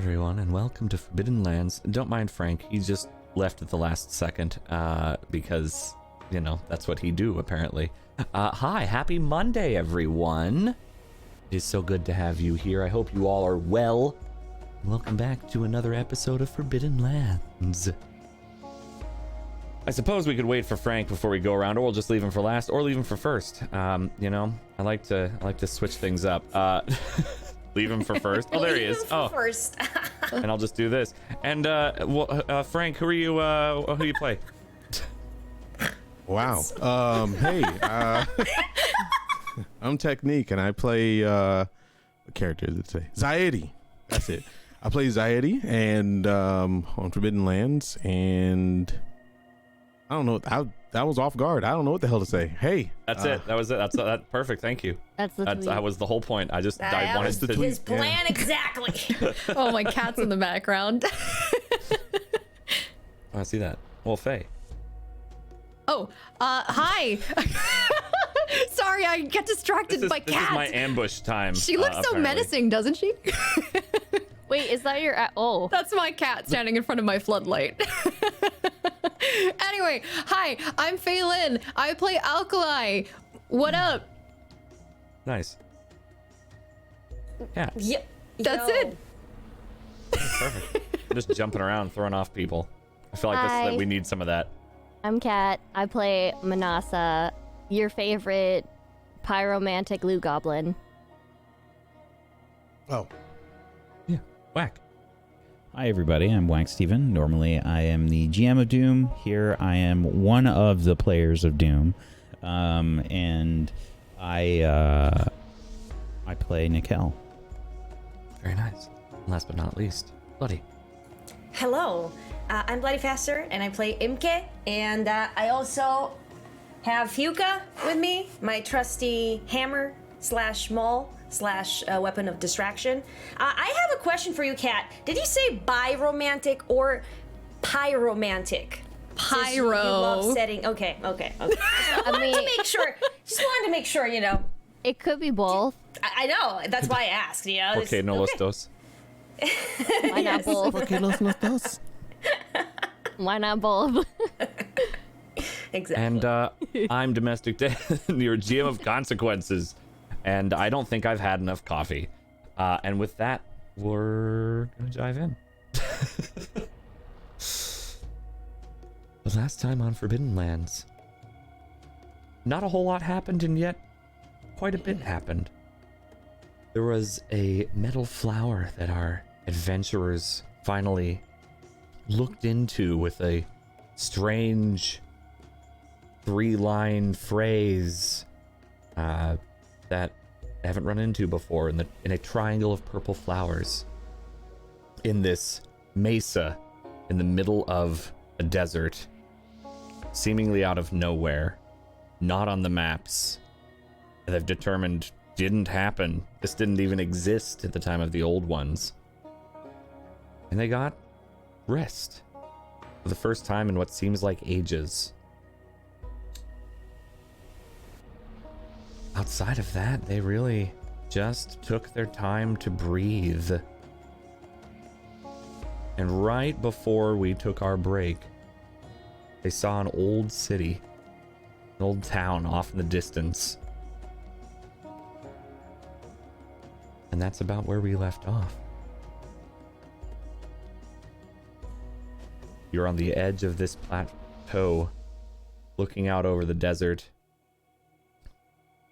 everyone, and welcome to Forbidden Lands. Don't mind Frank, he just left at the last second, because, you know, that's what he do, apparently. Hi, happy Monday, everyone. It is so good to have you here. I hope you all are well. Welcome back to another episode of Forbidden Lands. I suppose we could wait for Frank before we go around, or we'll just leave him for last, or leave him for first. You know, I like to switch things up. Leave him for first. Oh, there he is. Oh, first. And I'll just do this. And Frank, who are you? Who do you play? Wow. Hey, I'm Technique, and I play what character is it today? Zaidi. That's it. I play Zaidi, and on Forbidden Lands, and I don't know. That was off guard. I don't know what the hell to say. Hey, that's it. That was it. That's perfect. Thank you. That was the whole point. I wanted to. His plan exactly. Oh, my cat's in the background. I see that. Well, Faye. Oh, hi. Sorry, I get distracted by cats. This is my ambush time. She looks so apparently. menacing, doesn't she? Wait, is that your... Oh. That's my cat standing in front of my floodlight. Anyway, hi, I'm Faye Lynn. I play Alkali. What up? Nice. Yeah. Yep. That's it. Perfect. I'm just jumping around, throwing off people. I feel like Hi. we need some of that. I'm Kat. I play Manasa, your favorite pyromantic Lou Goblin. Oh. Yeah. Whack. Hi everybody, I'm Wank Steven. Normally I am the GM of Doom. Here I am one of the players of Doom. And I play Nikel. Very nice. Last but not least, Bloody. Hello, I'm Bloody Faster, and I play Imke, and I also have Hyuka with me, my trusty hammer / maul / weapon of distraction. I have a question for you, Kat. Did you say biromantic or pyromantic? Pyro. You love setting. Okay. I wanted to make sure. Just wanted to make sure, you know. It could be both. I know. That's why I asked. You know. Okay, no los dos. Why not both? Okay, los dos. Why not both? Exactly. And I'm Domestic Dan, your GM of Consequences. And I don't think I've had enough coffee. And with that, we're gonna dive in. The last time on Forbidden Lands, not a whole lot happened, and yet quite a bit happened. There was a metal flower that our adventurers finally looked into with a strange 3-line phrase that I haven't run into before in a triangle of purple flowers in this mesa in the middle of a desert, seemingly out of nowhere, not on the maps. They've determined didn't happen. This didn't even exist at the time of the old ones. And they got rest for the first time in what seems like ages. Outside of that, they really just took their time to breathe. And right before we took our break, they saw an old city, an old town off in the distance. And that's about where we left off. You're on the edge of this plateau, looking out over the desert.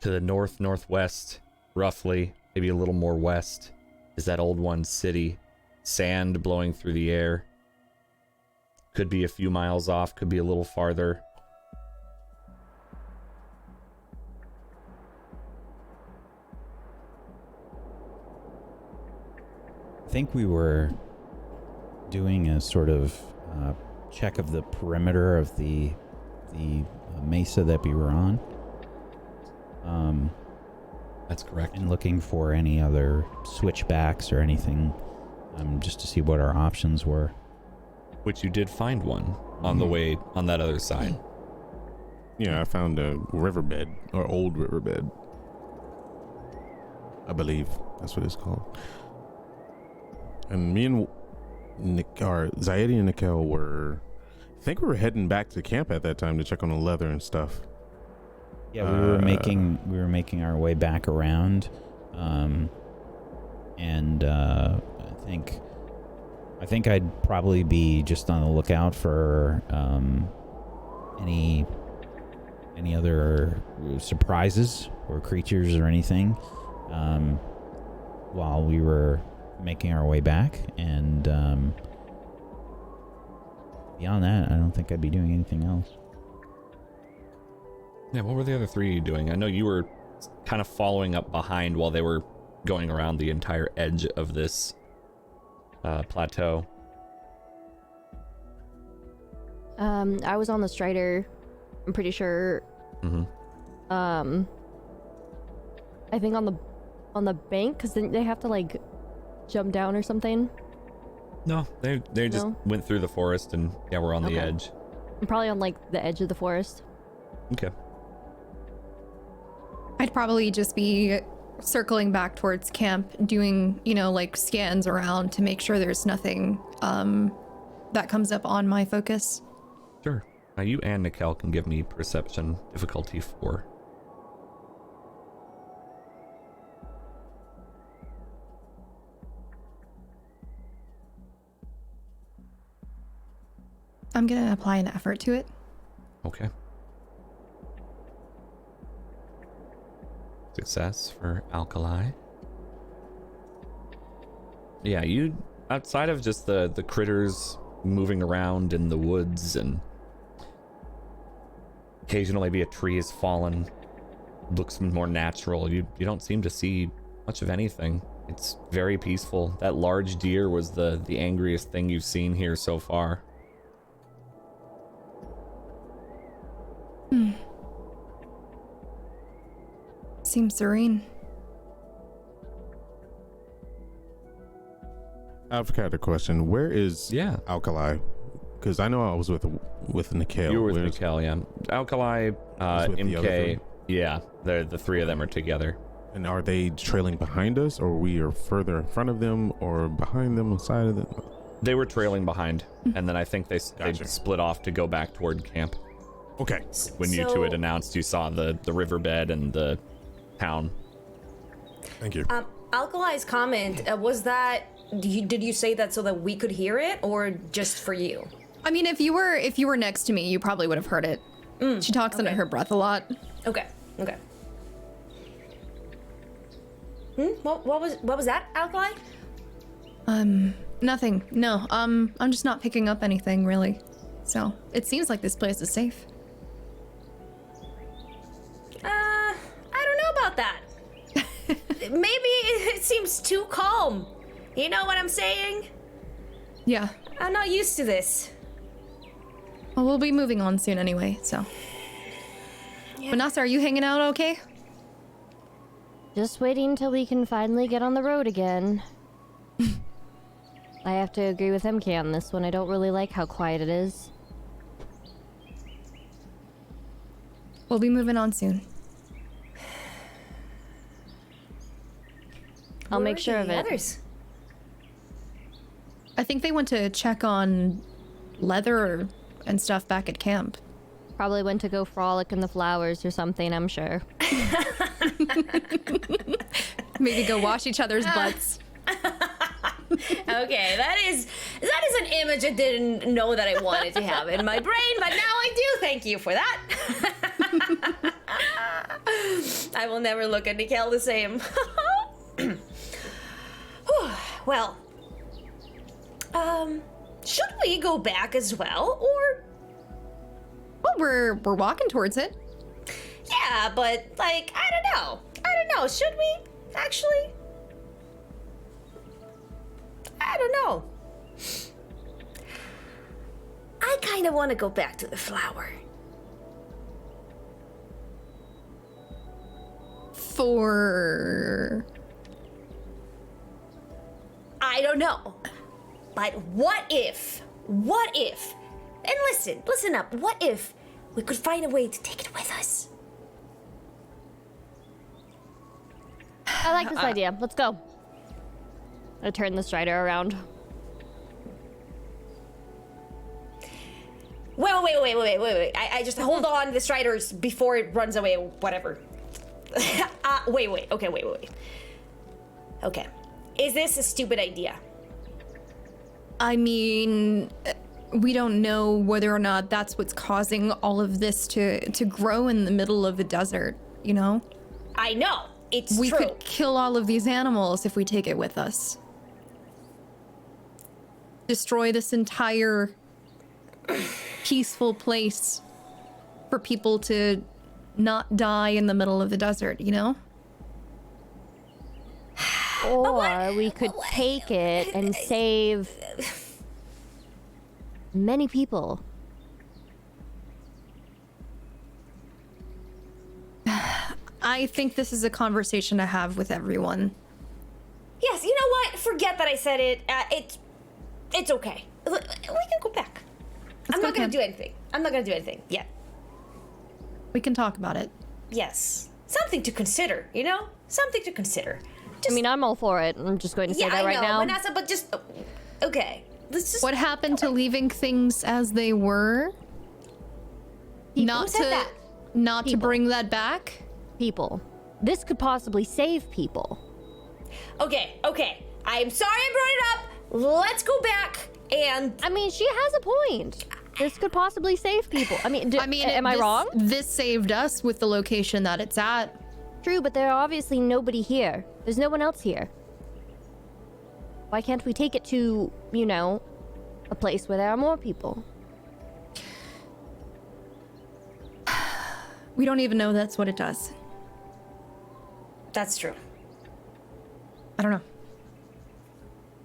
To the northwest, roughly, maybe a little more west, is that old one city. Sand blowing through the air. Could be a few miles off, could be a little farther. I think we were doing a sort of check of the perimeter of the mesa that we were on. That's correct. And looking for any other switchbacks or anything, just to see what our options were. Which you did find one on the way on that other side. Yeah, I found a riverbed, or old riverbed. I believe that's what it's called. And me and Zaidi and Nikel were, I think we were heading back to camp at that time to check on the leather and stuff. Yeah, we were making our way back around, and I think I'd probably be just on the lookout for any other surprises or creatures or anything while we were making our way back, and beyond that, I don't think I'd be doing anything else. Yeah, what were the other three doing? I know you were kind of following up behind while they were going around the entire edge of this plateau. I was on the Strider, I'm pretty sure. Mm-hmm. I think on the bank, because they have to like jump down or something. No, they just went through the forest and yeah, we're on the edge. I'm probably on like the edge of the forest. Okay. I'd probably just be circling back towards camp, doing, like scans around to make sure there's nothing that comes up on my focus. Sure. Now you and Nikel can give me perception difficulty 4. I'm gonna apply an effort to it. Okay. Success for Alkali. Yeah, you, outside of just the critters moving around in the woods and occasionally maybe a tree has fallen, looks more natural, you don't seem to see much of anything. It's very peaceful. That large deer was the angriest thing you've seen here so far. Seems serene. I've got a question. Where is Alkali? Because I know I was with Nikel. You were with Nikel, yeah. Alkali, MK, yeah, the three of them are together. And are they trailing behind us, or we are further in front of them, or behind them, side of them? They were trailing behind, and then I think they split off to go back toward camp. Okay. When you two had announced, you saw the riverbed and the town. Thank you. Alkali's comment, was that, did you say that so that we could hear it, or just for you? I mean, if you were next to me, you probably would have heard it. She talks under her breath a lot. Okay. What was that, Alkali? Nothing. No. I'm just not picking up anything, really. So, it seems like this place is safe. I don't know about that. Maybe it seems too calm. You know what I'm saying? Yeah. I'm not used to this. Well, we'll be moving on soon anyway, so. Yeah. Vanessa, are you hanging out okay? Just waiting till we can finally get on the road again. I have to agree with MK on this one. I don't really like how quiet it is. We'll be moving on soon. I'll make sure of it. Others? I think they went to check on leather and stuff back at camp. Probably went to go frolic in the flowers or something, I'm sure. Maybe go wash each other's butts. Okay, that is an image I didn't know that I wanted to have in my brain, but now I do. Thank you for that. I will never look at Nikel the same. Well, should we go back as well, or? Well, we're walking towards it. Yeah, but like, I don't know. Should we actually? I don't know. I kind of want to go back to the flower. I don't know. But what if, and listen up, what if we could find a way to take it with us? I like this idea. Let's go. I turn the strider around. Wait. I just hold on to the striders before it runs away, whatever. Wait. Okay. Is this a stupid idea? I mean, we don't know whether or not that's what's causing all of this to grow in the middle of the desert, you know? I know. It's We true. could kill all of these animals if we take it with us. Destroy this entire peaceful place for people to not die in the middle of the desert, you know? Or we could take it and save many people. I think this is a conversation to have with everyone. Yes, you know what? Forget that I said it. It's okay. We can go back. I'm not gonna do anything. yet. We can talk about it. Yes. Something to consider, you know? Something to consider. I mean, I'm all for it. I'm just going to say Yeah, that right I know, now. Vanessa, but just... Okay. Let's just... What happened to leaving things as they were? Not Who said to that? not to People. bring that back? People. This could possibly save people. Okay. I'm sorry I brought it up. Let's go back and... I mean, she has a point. This could possibly save people. I mean, am I wrong? This saved us with the location that it's at. True, but there are obviously nobody here. There's no one else here. Why can't we take it to, you know, a place where there are more people? We don't even know that's what it does. That's true. I don't know.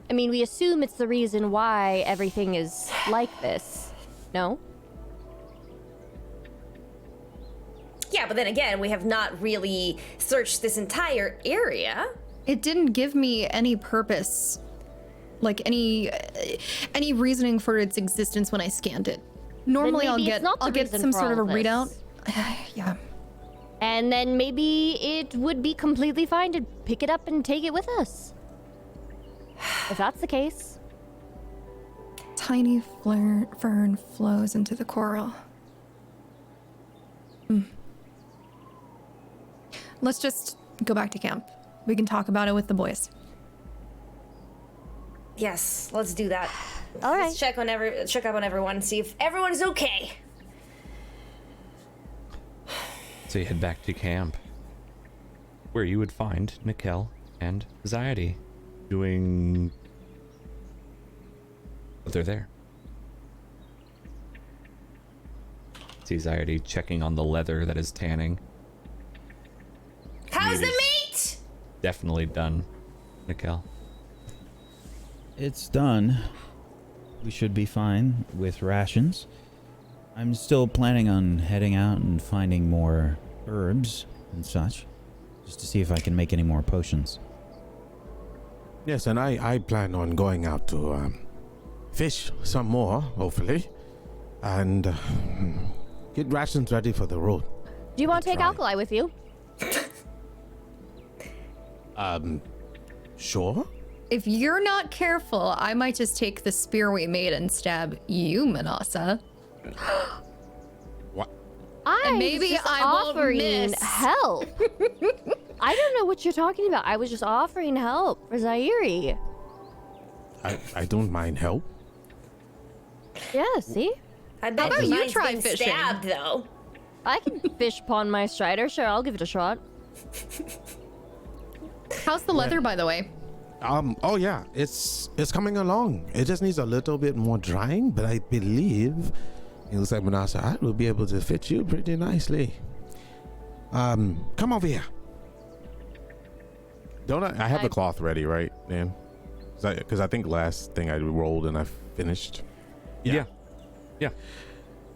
I mean, we assume it's the reason why everything is like this. No? Yeah, but then again, we have not really searched this entire area. It didn't give me any purpose, like any reasoning for its existence when I scanned it. Normally, maybe I'll it's get not the some reason for sort of a all of this. readout. Yeah. And then maybe it would be completely fine to pick it up and take it with us. If that's the case. Tiny fern flows into the coral. Let's just go back to camp. We can talk about it with the boys. Yes, let's do that. All right. Let's check up on everyone, see if everyone's okay. So you head back to camp, where you would find Mikkel and Zaidi doing... But they're there. See Zaidi checking on the leather that is tanning. How's the Meat meat? Definitely done, Mikkel. It's done. We should be fine with rations. I'm still planning on heading out and finding more herbs and such, just to see if I can make any more potions. Yes, and I plan on going out to fish some more, hopefully, and get rations ready for the road. Do you want to take Right. alkali with you? Sure. If you're not careful, I might just take the spear we made and stab you, Manasa. What? I maybe was just I won't offering miss. help. I don't know what you're talking about. I was just offering help for Zairi. I don't mind help. Yeah, see? I bet about you mine's try been fishing? stabbed, though. I can fish upon my strider. Sure, I'll give it a shot. How's the leather, by the way? Oh yeah, it's coming along. It just needs a little bit more drying, but I believe it looks like Manasa will be able to fit you pretty nicely. Come over here. Don't I have the cloth ready, right, Dan? Because I think last thing I rolled and I finished. Yeah.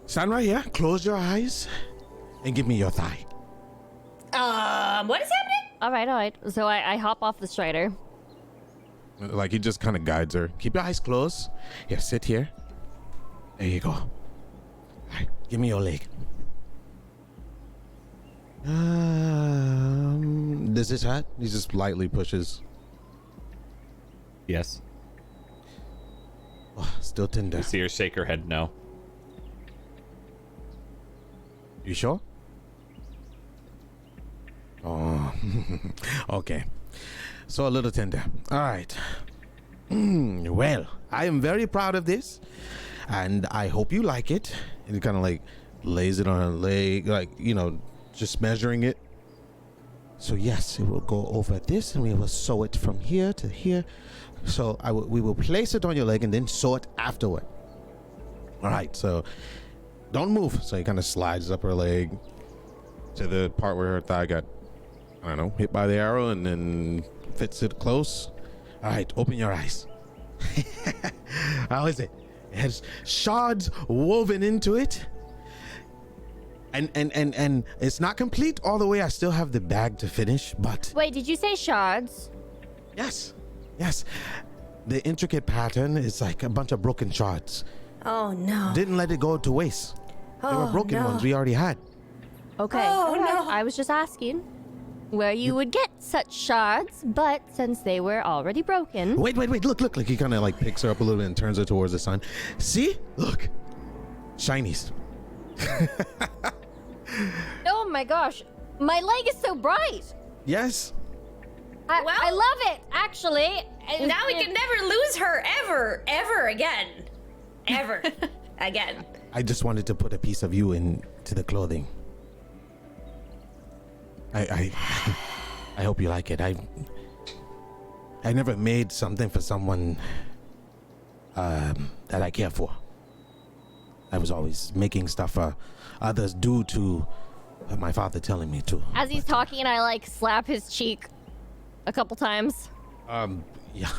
Stand right here. Close your eyes, and give me your thigh. What is happening? All right. So I hop off the strider. Like he just kind of guides her. Keep your eyes closed. Here, sit here. There you go. All right, give me your leg. Does this hurt? He just lightly pushes. Yes. Oh, still tender. You see her shake her head no. You sure? Oh, okay. So a little tender. All right. Well, I am very proud of this, and I hope you like it. And he kind of like lays it on her leg, like, you know, just measuring it. So yes, it will go over this, and we will sew it from here to here. So we will place it on your leg and then sew it afterward. All right, so don't move. So he kind of slides up her leg to the part where her thigh got, I don't know, hit by the arrow, and then fits it close. All right, open your eyes. How is it? It has shards woven into it. And it's not complete all the way. I still have the bag to finish, but Wait, did you say shards? yes. The intricate pattern is like a bunch of broken shards. Oh no. Didn't let it go to waste. There were Oh, broken no. ones we already had. Okay. Oh, alright. no. I was just asking where you would get such shards, but since they were already broken. Wait. Look. Like he kind of like picks her up a little bit and turns her towards the sun. See? Look. Shinies. Oh my gosh. My leg is so bright. Yes. I Well- love it, actually. Now we can never lose her ever again. Ever again. I just wanted to put a piece of you into the clothing. I hope you like it. I never made something for someone that I care for. I was always making stuff for others due to my father telling me to. As he's talking, I like slap his cheek a couple times. Yeah.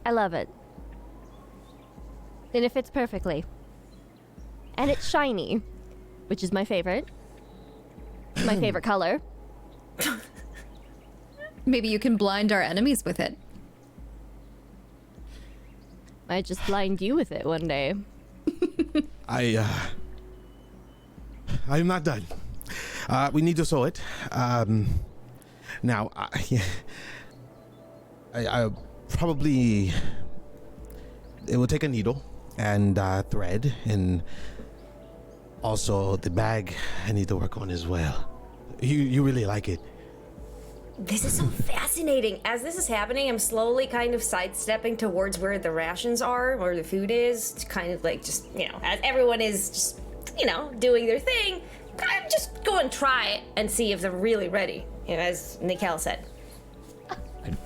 I love it. And it fits perfectly. And it's shiny, which is my favorite. My favorite color. Maybe you can blind our enemies with it. Might just blind you with it one day. I'm not done. We need to sew it. Now, I probably, it will take a needle and thread, and also the bag I need to work on as well. You really like it. This is so fascinating. As this is happening, I'm slowly kind of sidestepping towards where the rations are, where the food is, to kind of like just, you know, as everyone is just, you know, doing their thing, I'm just go and try it and see if they're really ready, you know, as Nikel said.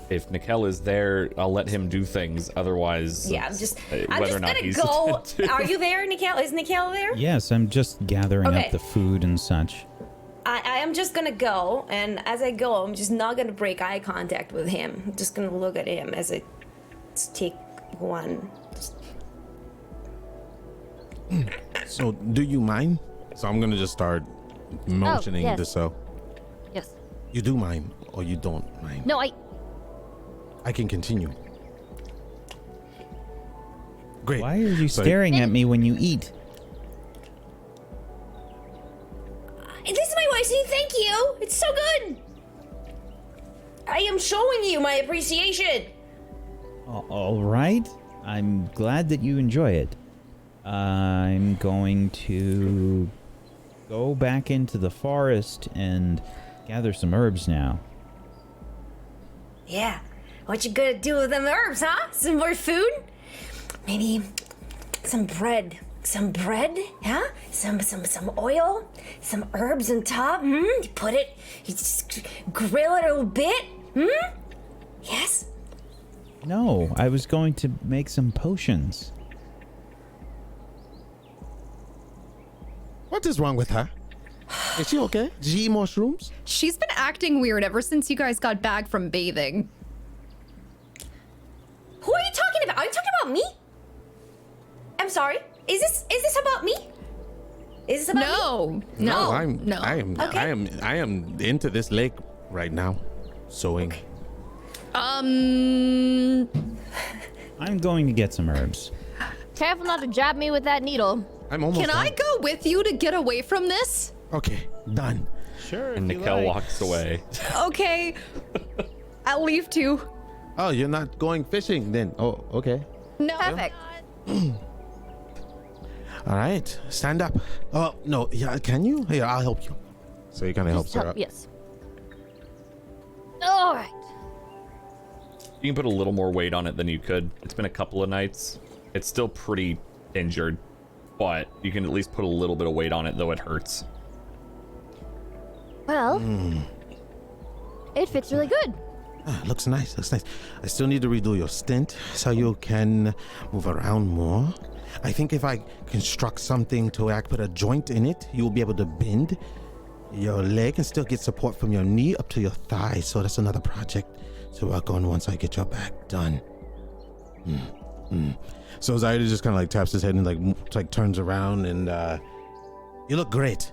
If Nikel is there, I'll let him do things. Otherwise, Yeah, I'm it's, just whether or not gonna he's go. attended. Are you there, Nikel? Is Nikel there? Yes, I'm just gathering Okay. up the food and such. I am just gonna go, and as I go, I'm just not gonna break eye contact with him. I'm just gonna look at him as I take one. So, do you mind? So I'm gonna just start motioning yes. to sew. Yes. You do mind, or you don't mind? No, I can continue. Great. Why are you So- staring at me when you eat? This is my way saying thank you. It's so good. I am showing you my appreciation. All right. I'm glad that you enjoy it. I'm going to go back into the forest and gather some herbs now. Yeah. What you gonna do with them herbs, huh? Some more food? Maybe some bread. Some bread, huh? Some oil, some herbs on top. You put it, you just grill it a little bit. Yes. No, I was going to make some potions. What is wrong with her? Is she okay? Did she eat mushrooms? She's been acting weird ever since you guys got back from bathing. Who are you talking about? Are you talking about me? I'm sorry. Is this about me? Is this about me? No. Okay. I am into this lake right now, sewing. I'm going to get some herbs. careful not to jab me with that needle. I'm almost Can I done. go with you to get away from this? Okay, done. Sure. And Nikel walks away. Okay. I'll leave too. Oh, you're not going fishing then? Oh, okay. No. Perfect. All right, stand up. Oh no, yeah, can you? Here, I'll help you. So he kind of helps her up. Yes. All right. You can put a little more weight on it than you could. It's been a couple of nights. It's still pretty injured, but you can at least put a little bit of weight on it, though it hurts. Well, it fits really good. Looks nice, looks nice. I still need to redo your stint so you can move around more. I think if I construct something to put a joint in it, you'll be able to bend your leg and still get support from your knee up to your thigh. So that's another project to work on once I get your back done. So Zaida just kind of like taps his head and like turns around and you look great.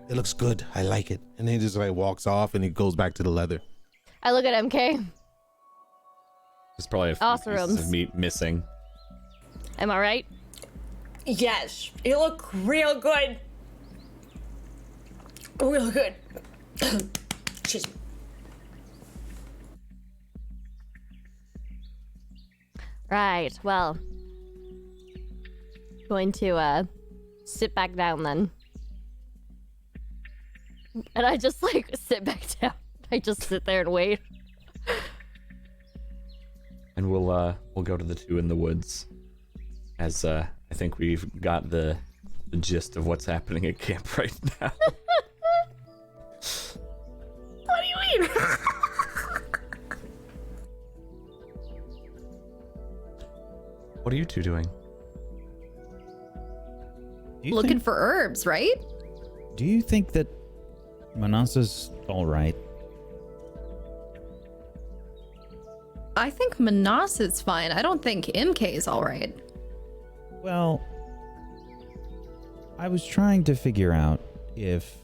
It looks good. I like it. And then he just like walks off and he goes back to the leather. I look at MK. There's probably a few pieces of meat missing. Am I right? Yes, you look real good. Real good. Excuse me. Right. Well, going to sit back down then. And I just like sit back down. I just sit there and wait. And we'll go to the two in the woods, as I think we've got the gist of what's happening at camp right now. What do you mean? What are you two doing? Looking for herbs, right? Do you think that Manasa's all right? I think Manasa's fine. I don't think MK is all right. Well, I was trying to figure out if...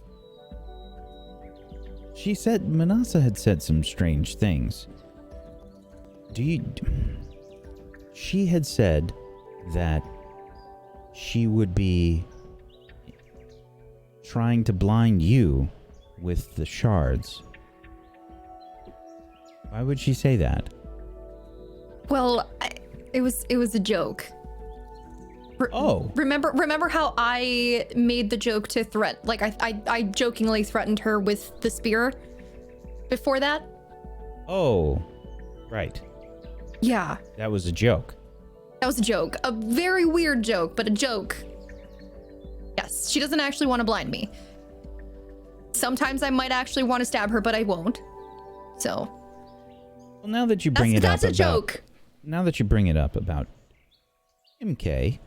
She said Manasa had said some strange things. She had said that she would be trying to blind you with the shards. Why would she say that? Well, it was a joke. Remember how I made the joke to I jokingly threatened her with the spear before that? Oh, right. Yeah. That was a joke. That was a joke. A very weird joke, but a joke. Yes, she doesn't actually want to blind me. Sometimes I might actually want to stab her, but I won't. So. Well, now that you bring it up that's a joke. Now that you bring it up about MK,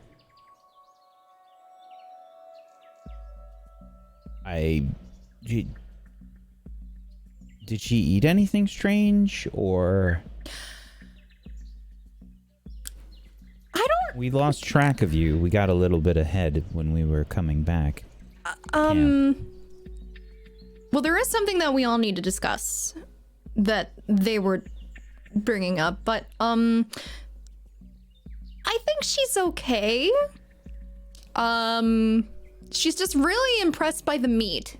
did she eat anything strange, or? We lost track of you. We got a little bit ahead when we were coming back. Well, there is something that we all need to discuss that they were bringing up, but I think she's okay. She's just really impressed by the meat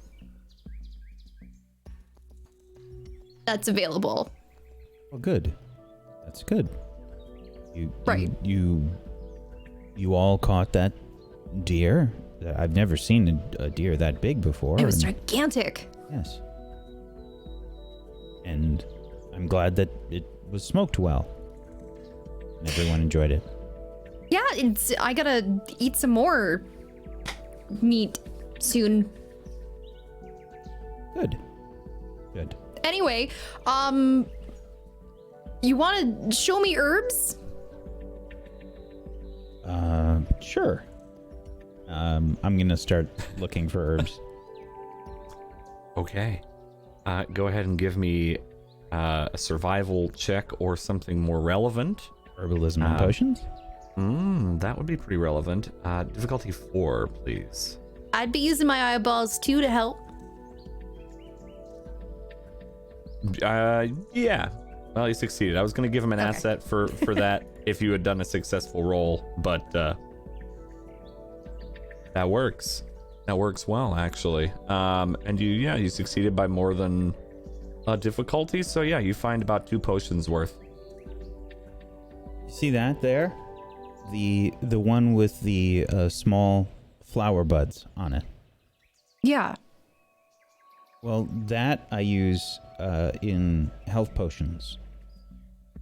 that's available. Oh, good. That's good. You all caught that deer? I've never seen a deer that big before. It was gigantic. Yes. And I'm glad that it was smoked well. And everyone enjoyed it. Yeah, I gotta eat some more meat soon. Good. Good. Anyway, you want to show me herbs? Sure. I'm gonna start looking for herbs. Okay. Go ahead and give me a survival check or something more relevant. Herbalism and potions? That would be pretty relevant. Difficulty 4, please. I'd be using my eyeballs too to help. Yeah. Well, you succeeded. I was going to give him an asset for that if you had done a successful roll, but that works. That works well, actually. And you succeeded by more than difficulty. So yeah, you find about 2 potions worth. You see that there? The one with the small flower buds on it. Yeah. Well, that I use in health potions.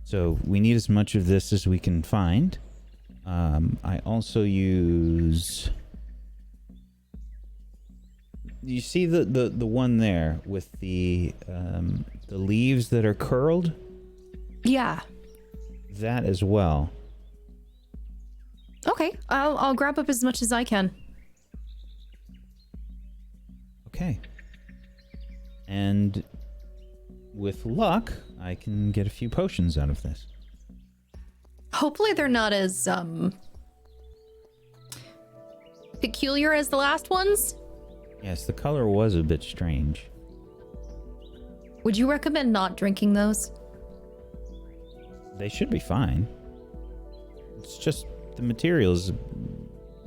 So we need as much of this as we can find. I also use... You see the one there with the leaves that are curled? Yeah. That as well. Okay, I'll grab up as much as I can. Okay. And with luck, I can get a few potions out of this. Hopefully they're not as, peculiar as the last ones. Yes, the color was a bit strange. Would you recommend not drinking those? They should be fine. It's just the materials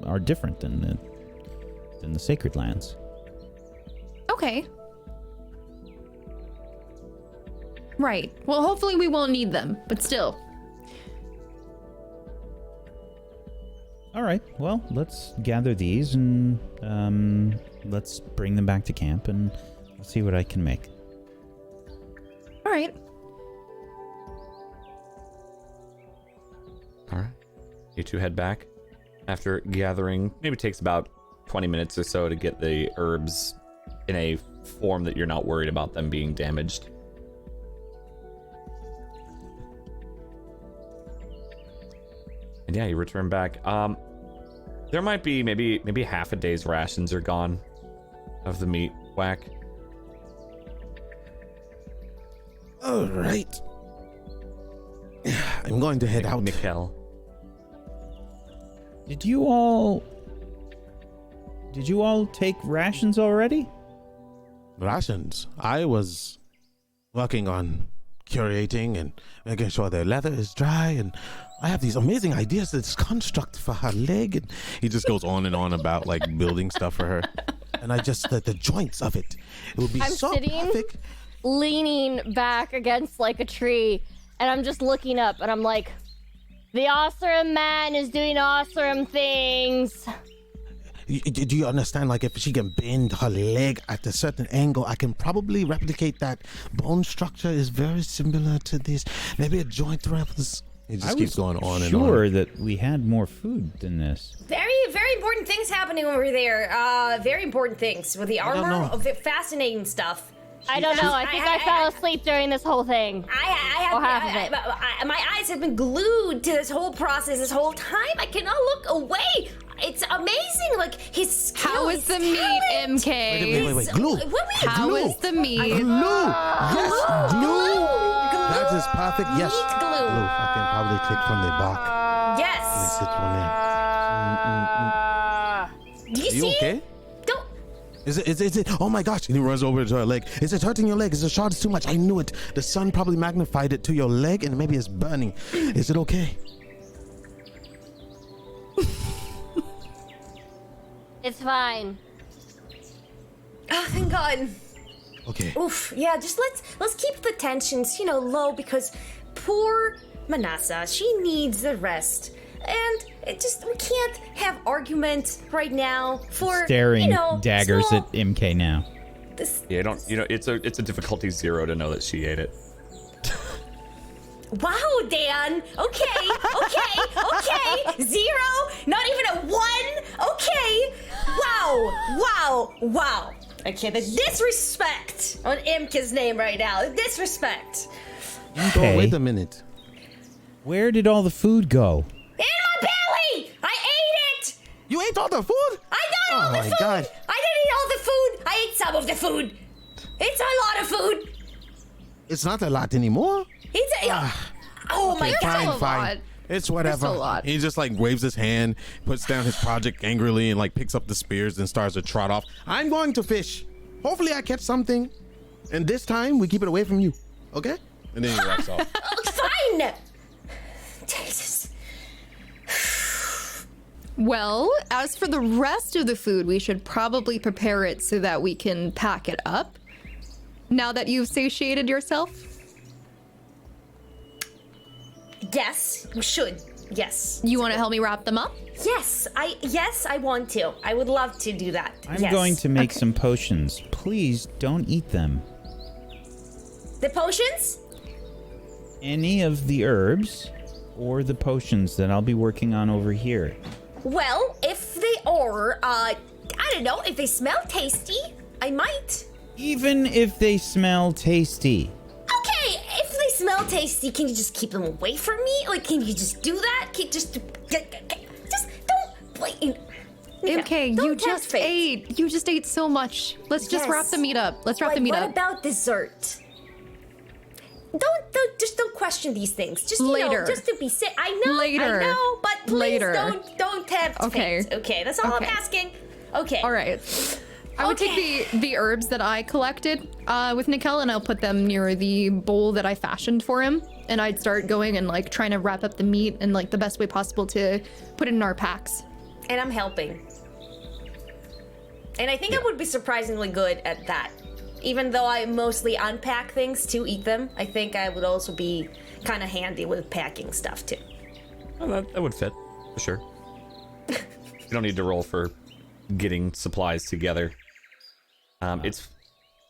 are different than the sacred lands. Okay. Right. Well, hopefully we won't need them, but still. All right. Well, let's gather these and let's bring them back to camp and let's see what I can make. All right. All right. You two head back. After gathering, maybe it takes about 20 minutes or so to get the herbs in a form that you're not worried about them being damaged. And yeah, you return back. There might be maybe half a day's rations are gone of the meat. Whack. All right. I'm going to head out. Mikkel. Did you all take rations already? Rations. I was working on curating and making sure their leather is dry, and I have these amazing ideas, this construct for her leg, and he just goes on and on about like building stuff for her, and I just the joints of it would be I'm so sitting, perfect. leaning back against like a tree, and I'm just looking up, and I'm like, the awesome man is doing awesome things. Do you understand? Like, if she can bend her leg at a certain angle, I can probably replicate that. Bone structure is very similar to this. Maybe a joint replicas. It just keeps going on and on. Sure that we had more food than this. Very, very important things happening over there. Very important things with the armor. Fascinating stuff. I don't know. I think I fell asleep during this whole thing. My eyes have been glued to this whole process this whole time. I cannot look away. It's amazing. Like his skill. How is the meat, MK? Wait. Glue. How is the meat? Glue. Yes, glue. That is perfect. Yes. Meat glue. I can probably click from the bark. Yes. Let me sit one in. Do you Are see? you okay? Don't. Is it? Oh my gosh. And he runs over to her leg. Is it hurting your leg? Is the shards too much? I knew it. The sun probably magnified it to your leg and maybe it's burning. Is it okay? It's fine. Oh, thank God. Okay. Oof. Yeah. Just let's keep the tensions, low because poor Manasa, she needs the rest. And we can't have arguments right now for Staring daggers small, at MK now. Yeah, it's a difficulty 0 to know that she ate it. Wow, Dan. Okay. 0. Not even a 1. Okay. Wow. Okay, the disrespect on Imka's name right now. The disrespect. Oh, wait a minute. Where did all the food go? In my belly! I ate it! You ate all the food? I got all the food! God. I didn't eat all the food! I ate some of the food! It's a lot of food! It's not a lot anymore. It's oh my God! Fine. It's whatever. It's a lot. He just like waves his hand, puts down his project angrily, and like picks up the spears and starts to trot off. I'm going to fish. Hopefully I catch something. And this time we keep it away from you. Okay? And then he walks off. Fine! Jesus. Well, as for the rest of the food, we should probably prepare it so that we can pack it up. now that you've satiated yourself? Yes, you should. Yes. You want to help me wrap them up? Yes, I want to. I would love to do that. I'm Yes. going to make some potions. Please don't eat them. The potions? Any of the herbs or the potions that I'll be working on over here. Well, if they are, I don't know, if they smell tasty, I might. Even if they smell tasty. Okay, if they smell tasty, can you just keep them away from me? Like, can you just do that? Can you just don't, wait. Okay, don't you tempt just fate. ate. You just ate so much. Let's just Yes. wrap the meat up. Let's wrap the meat what up. about dessert? Don't question these things. Just Later. just to be sick. I know, Later. I know, but please Later. don't tempt Okay. fate. Okay, that's all Okay. I'm asking. Okay. All right. I would take the herbs that I collected with Nikel, and I'll put them near the bowl that I fashioned for him. And I'd start going and like trying to wrap up the meat in like the best way possible to put it in our packs. And I'm helping. And I think I would be surprisingly good at that. Even though I mostly unpack things to eat them, I think I would also be kind of handy with packing stuff too. Oh, that would fit, for sure. You don't need to roll for getting supplies together. It's...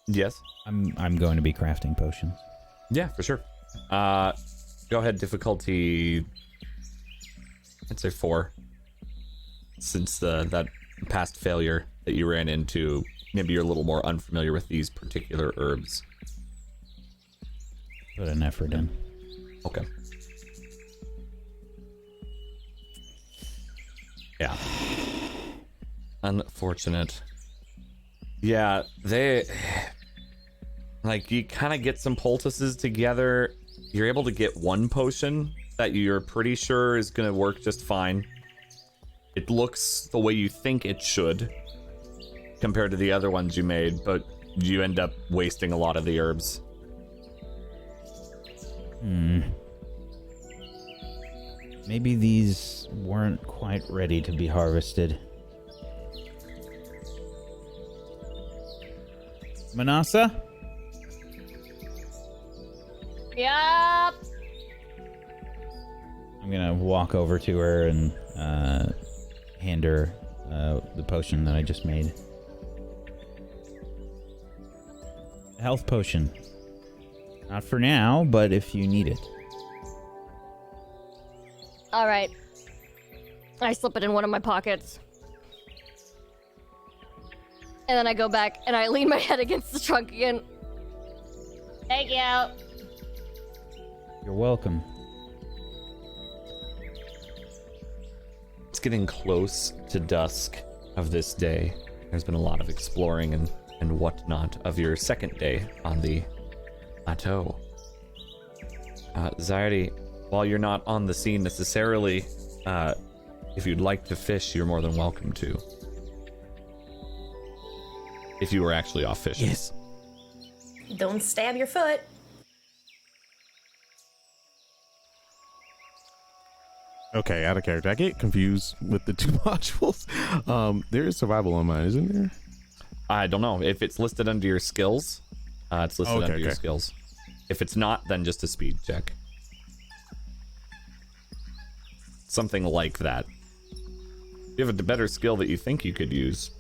Yes? I'm going to be crafting potions. Yeah, for sure. Go ahead, difficulty... I'd say 4. Since that past failure that you ran into, maybe you're a little more unfamiliar with these particular herbs. Put an effort in. Okay. Yeah. Unfortunate. Yeah, they... Like, you kind of get some poultices together. You're able to get one potion that you're pretty sure is going to work just fine. It looks the way you think it should compared to the other ones you made, but you end up wasting a lot of the herbs. Maybe these weren't quite ready to be harvested. Manasa? Yup. I'm gonna walk over to her and hand her the potion that I just made. A health potion. Not for now, but if you need it. All right. I slip it in one of my pockets. And then I go back and I lean my head against the trunk again. Thank you. You're welcome. It's getting close to dusk of this day. There's been a lot of exploring and whatnot of your second day on the plateau. Zyardi, while you're not on the scene necessarily, if you'd like to fish, you're more than welcome to. If you were actually off fishing. Yes. Don't stab your foot. Okay, out of character. I get confused with the two modules. There is survival on mine, isn't there? I don't know. If it's listed under your skills, it's listed under your skills. If it's not, then just a speed check. Something like that. You have a better skill that you think you could use.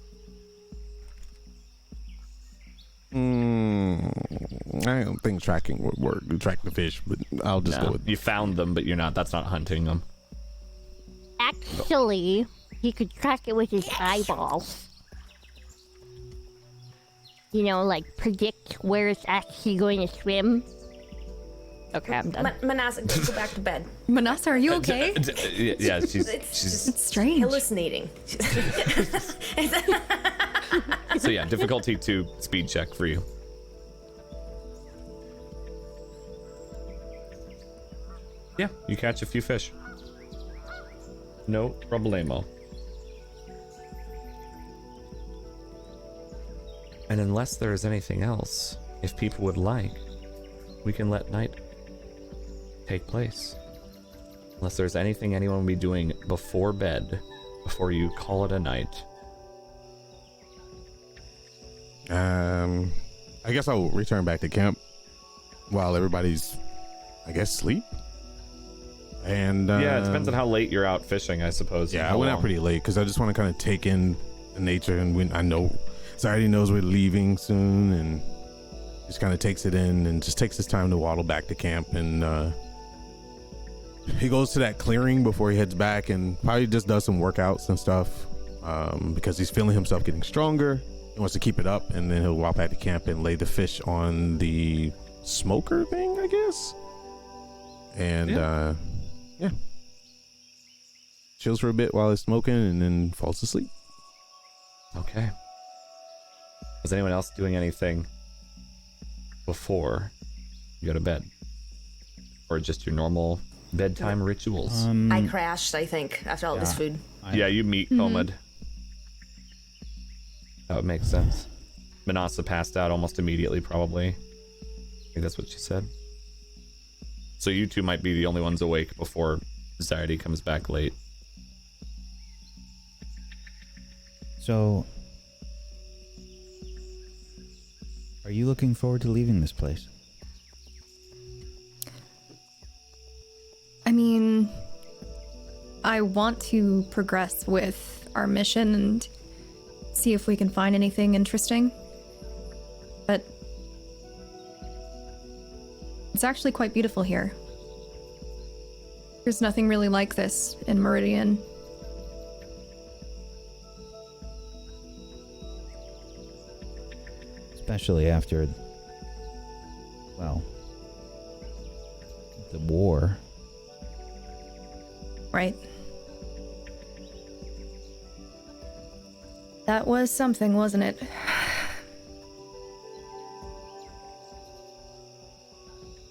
I don't think tracking would work. Track the fish, but I'll just go with You found them, but that's not hunting them. Actually, he could track it with his eyeballs. You know, like predict where it's actually going to swim. Okay, I'm done. Manasa, go back to bed. Manasa, are you okay? Yeah, she's It's strange. Hallucinating. so yeah, difficulty 2 speed check for you. Yeah, you catch a few fish. No problemo. And unless there is anything else, if people would like, we can let night take place. Unless there's anything anyone will be doing before bed, before you call it a night. I I guess I'll return back to camp while everybody's, I guess, asleep. And Yeah, it depends on how late you're out fishing, I suppose. Yeah, I went out pretty late because I just want to kind of take in the nature, and when I know Zayadi knows we're leaving soon, and just kind of takes it in and just takes his time to waddle back to camp. And he goes to that clearing before he heads back and probably just does some workouts and stuff because he's feeling himself getting stronger. He wants to keep it up, and then he'll walk back to camp and lay the fish on the smoker thing, I guess. And yeah, chills for a bit while he's smoking and then falls asleep. Okay. Was anyone else doing anything before you go to bed? Or just your normal bedtime rituals? I crashed, I think, after all this food. Yeah, you meet Komad. That would make sense. Manasa passed out almost immediately, probably. I think that's what she said. So you two might be the only ones awake before Zayadi comes back late. So, are you looking forward to leaving this place? I mean, I want to progress with our mission and see if we can find anything interesting. But it's actually quite beautiful here. There's nothing really like this in Meridian. Especially after, well, the war. Right. That was something, wasn't it?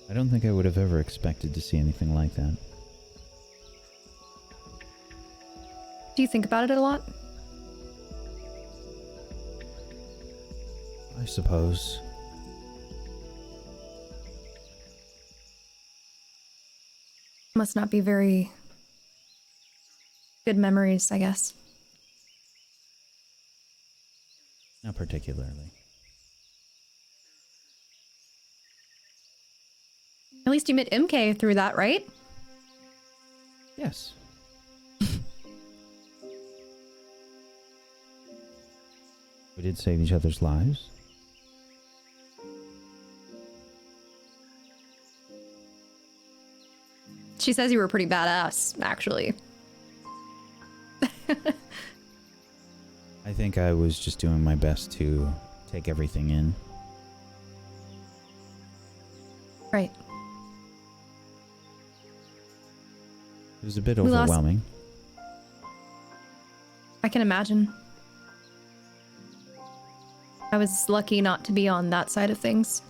I don't think I would have ever expected to see anything like that. Do you think about it a lot? I suppose. Must not be very good memories, I guess. Not particularly. At least you met MK through that, right? Yes. We did save each other's lives. She says you were pretty badass, actually. I think I was just doing my best to take everything in. Right. It was a bit We lost- overwhelming. I can imagine. I was lucky not to be on that side of things.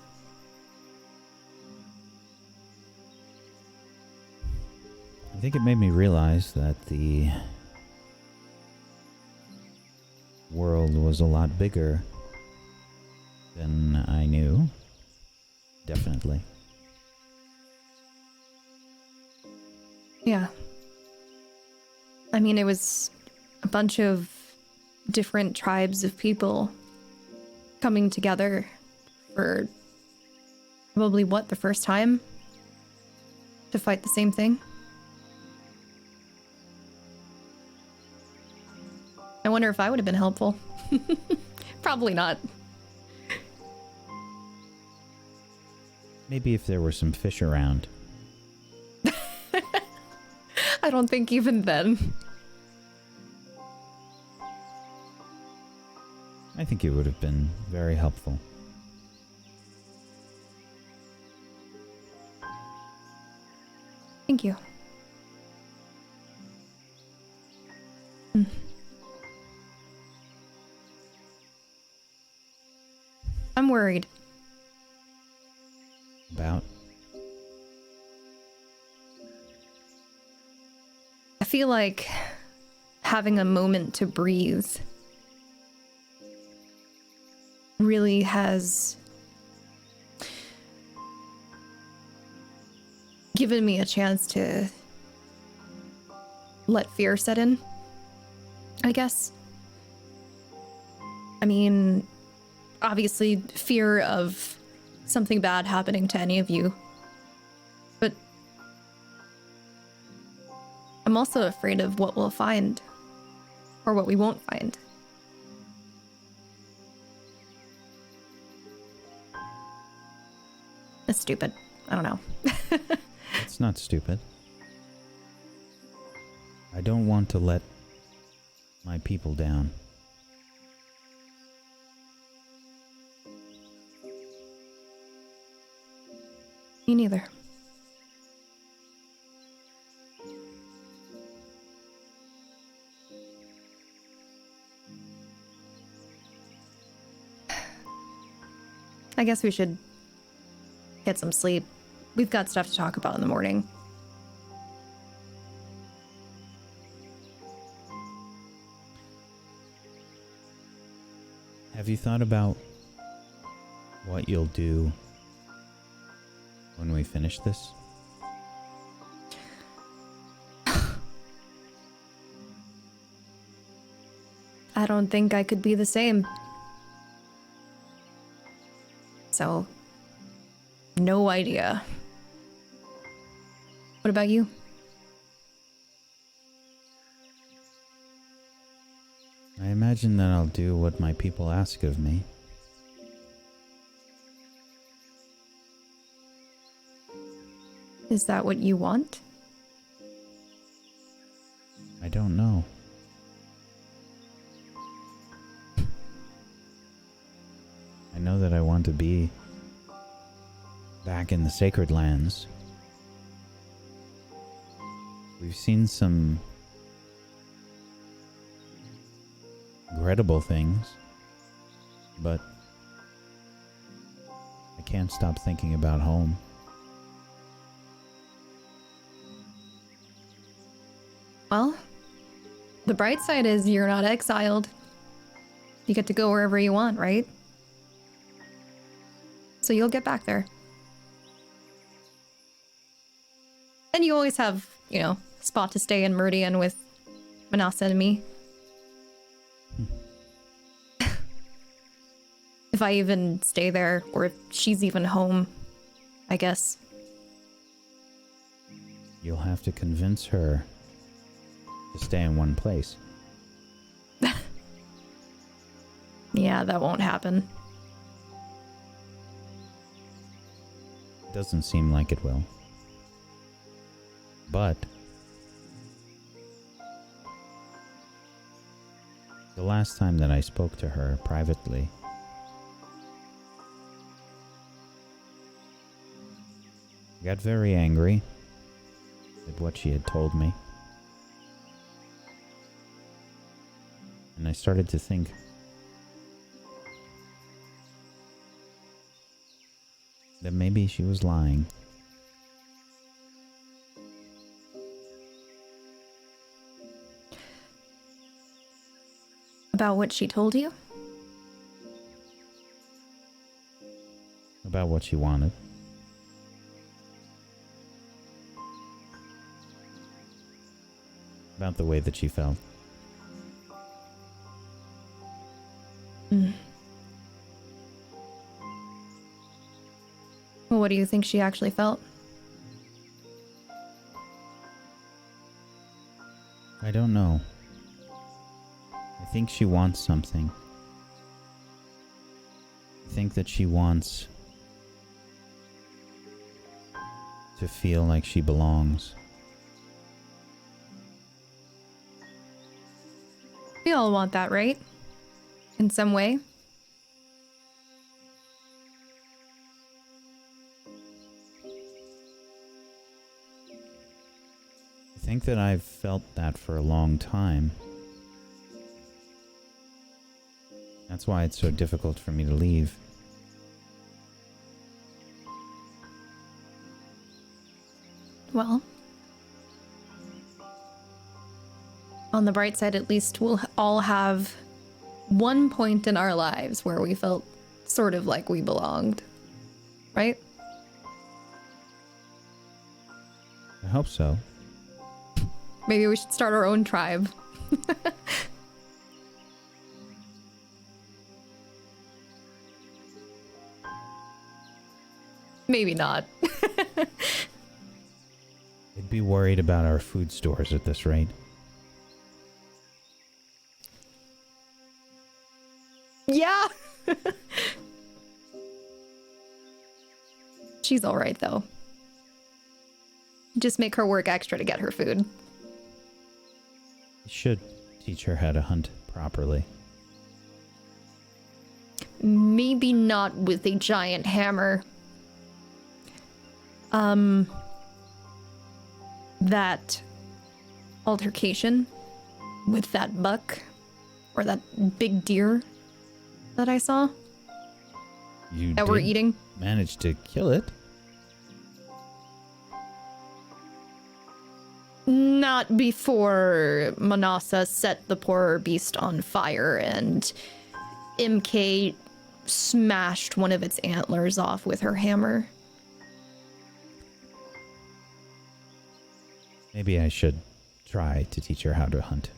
I think it made me realize that the world was a lot bigger than I knew. Definitely. Yeah. I mean, it was a bunch of different tribes of people coming together for probably, the first time to fight the same thing? I wonder if I would have been helpful. Probably not. Maybe if there were some fish around. I don't think even then. I think it would have been very helpful. Thank you. I'm worried. About? I feel like having a moment to breathe really has given me a chance to let fear set in, I guess. I mean, obviously fear of something bad happening to any of you. But I'm also afraid of what we'll find, or what we won't find. It's stupid. I don't know. It's not stupid. I don't want to let my people down. Me neither. I guess we should get some sleep. We've got stuff to talk about in the morning. Have you thought about what you'll do when we finish this? I don't think I could be the same. So, no idea. What about you? I imagine that I'll do what my people ask of me. Is that what you want? I don't know. I know that I want to be back in the sacred lands. We've seen some incredible things, but I can't stop thinking about home. Well, the bright side is you're not exiled. You get to go wherever you want, right? So you'll get back there. And you always have, you know, spot to stay in Meridian with Manasa and me. If I even stay there, or if she's even home, I guess. You'll have to convince her to stay in one place. Yeah, that won't happen. Doesn't seem like it will. But the last time that I spoke to her privately, I got very angry at what she had told me. And I started to think, that maybe she was lying. About what she told you? About what she wanted. About the way that she felt. Well, what do you think she actually felt? I don't know. I think she wants something. I think that she wants to feel like she belongs. We all want that, right? In some way. I think that I've felt that for a long time. That's why it's so difficult for me to leave. Well, on the bright side, at least we'll all have one point in our lives where we felt sort of like we belonged, right? I hope so. Maybe we should start our own tribe. Maybe not. I'd be worried about our food stores at this rate. Yeah. She's all right, though. Just make her work extra to get her food. You should teach her how to hunt properly. Maybe not with a giant hammer. That altercation with that buck or that big deer that I saw You that we're eating. managed to kill it. Not before Manasa set the poor beast on fire and MK smashed one of its antlers off with her hammer. Maybe I should try to teach her how to hunt.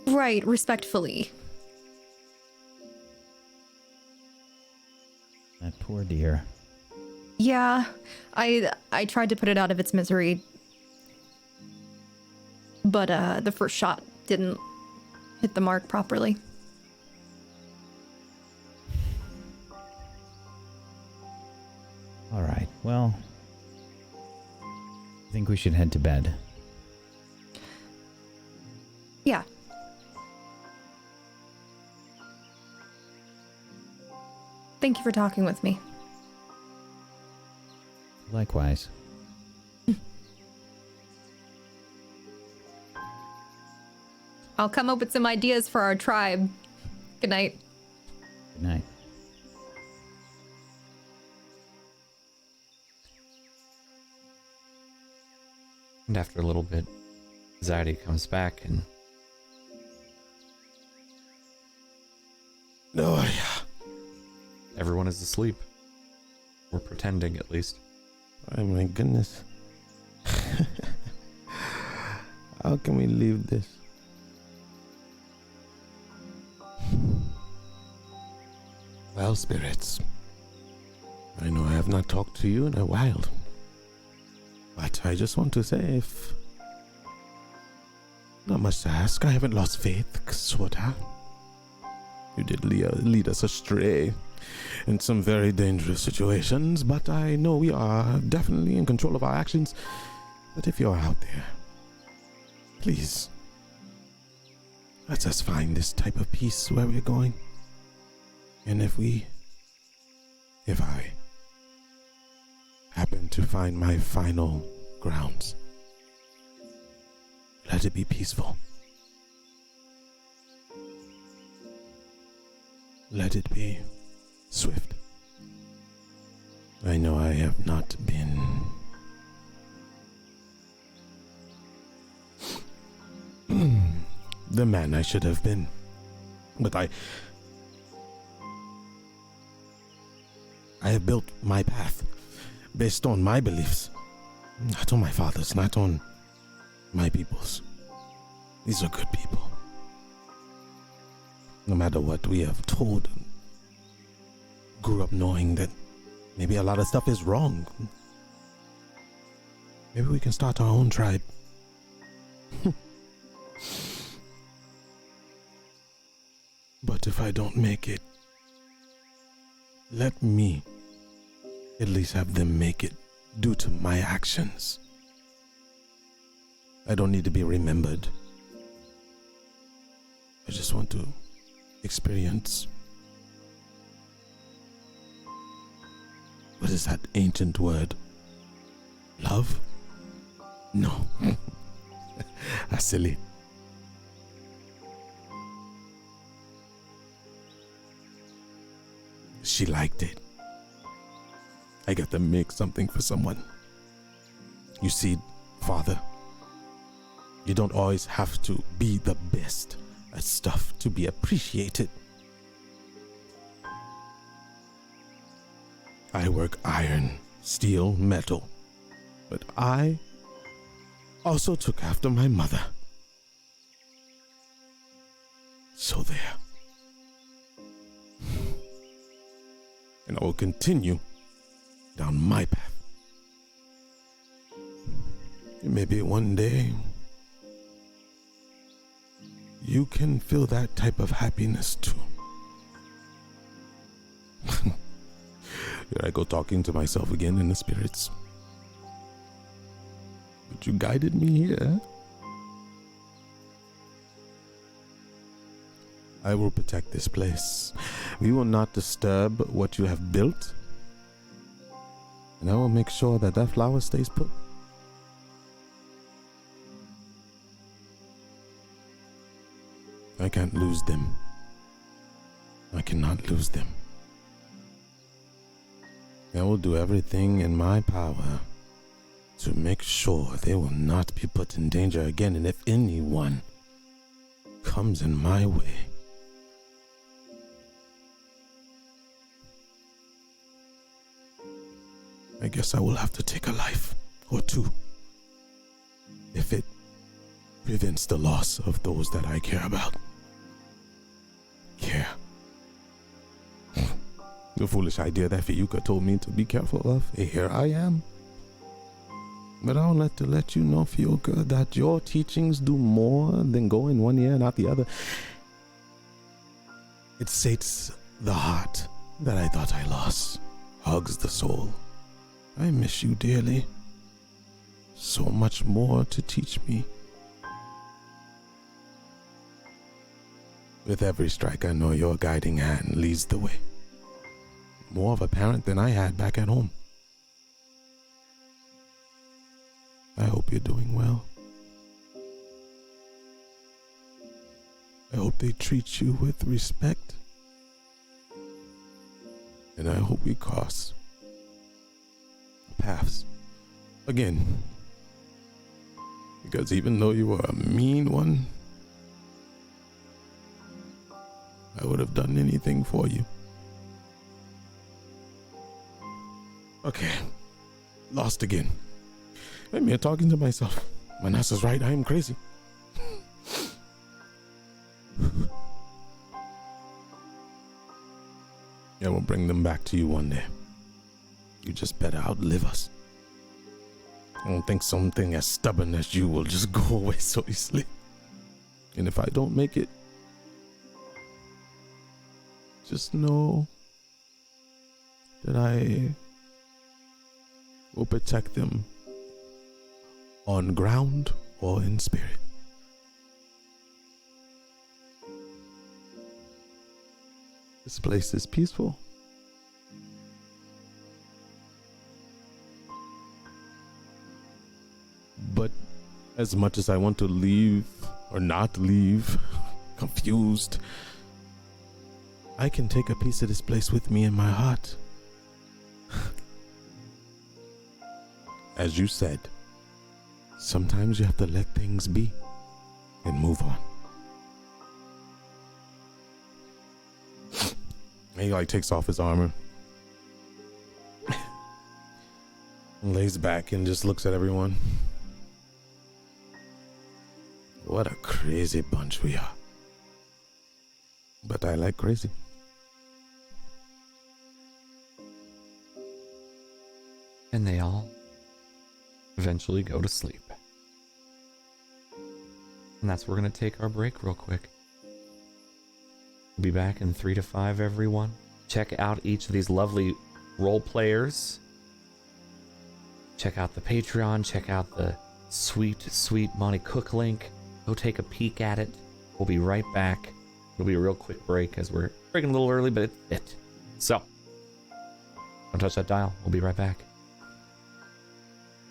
Right, respectfully. That poor deer. Yeah, I tried to put it out of its misery, but the first shot didn't hit the mark properly. All right, well, I think we should head to bed. Yeah. Thank you for talking with me. Likewise. I'll come up with some ideas for our tribe. Good night. Good night. And after a little bit, Zadie comes back and... No, yeah. Everyone is asleep. We're pretending, at least. Oh my goodness. How can we leave this? Well, spirits, I know I have not talked to you in a while, but I just want to say, if not much to ask, I haven't lost faith, Swota. You did lead us astray in some very dangerous situations, but I know we are definitely in control of our actions. But if you're out there, please, let us find this type of peace where we're going. And if I happen to find my final grounds, let it be peaceful. Let it be swift. I know I have not been the man I should have been, but I have built my path based on my beliefs, not on my father's, not on my people's. These are good people. No matter what we have told, grew up knowing that maybe a lot of stuff is wrong. Maybe we can start our own tribe. But if I don't make it, let me at least have them make it due to my actions. I don't need to be remembered. I just want to experience. What is that ancient word? Love? No. That's silly. She liked it. I got to make something for someone. You see, Father, you don't always have to be the best at stuff to be appreciated. I work iron, steel, metal, but I also took after my mother. So there. and I will continue down my path. Maybe one day you can feel that type of happiness too. Here I go talking to myself again in the spirits. But you guided me here. I will protect this place. We will not disturb what you have built. And I will make sure that that flower stays put. I can't lose them. I cannot lose them. I will do everything in my power to make sure they will not be put in danger again. And if anyone comes in my way, I guess I will have to take a life or two if it prevents the loss of those that I care about. Care. The foolish idea that Fiyuka told me to be careful of, here I am. But I'll let you know, Fiyuka, that your teachings do more than go in one ear and out the other. It sates the heart that I thought I lost, hugs the soul. I miss you dearly. So much more to teach me. With every strike, I know your guiding hand leads the way. More of a parent than I had back at home. I hope you're doing well. I hope they treat you with respect. And I hope we cross paths again. Because even though you were a mean one, I would have done anything for you. Okay. Lost again. I'm here talking to myself. Manasseh's right, I am crazy. I will bring them back to you one day. You just better outlive us. I don't think something as stubborn as you will just go away so easily. And if I don't make it, just know that I will protect them on ground or in spirit. This place is peaceful. But as much as I want to leave or not leave, confused, I can take a piece of this place with me in my heart. As you said, sometimes you have to let things be and move on. He takes off his armor and lays back and just looks at everyone. What a crazy bunch we are. But I like crazy. And they all eventually go to sleep. And that's where we're going to take our break real quick. We'll be back in 3 to 5, everyone. Check out each of these lovely role players. Check out the Patreon. Check out the sweet, sweet Monty Cook link. Go take a peek at it. We'll be right back. It'll be a real quick break as we're breaking a little early, but it's it. So, don't touch that dial. We'll be right back.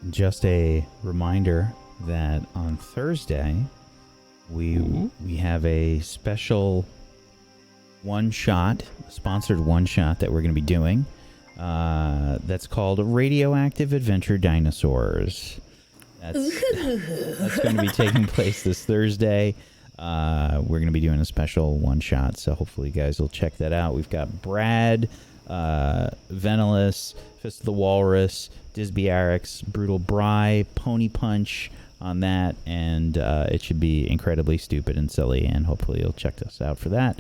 Just a reminder that on Thursday we have a special one-shot, sponsored one-shot that we're going to be doing. That's called Radioactive Adventure Dinosaurs. That's going to be taking place this Thursday. We're going to be doing a special one-shot, so hopefully you guys will check that out. We've got Brad, Venilus, Fist of the Walrus, Disby Arix, Brutal Bry, Pony Punch on that, and it should be incredibly stupid and silly, and hopefully you'll check us out for that.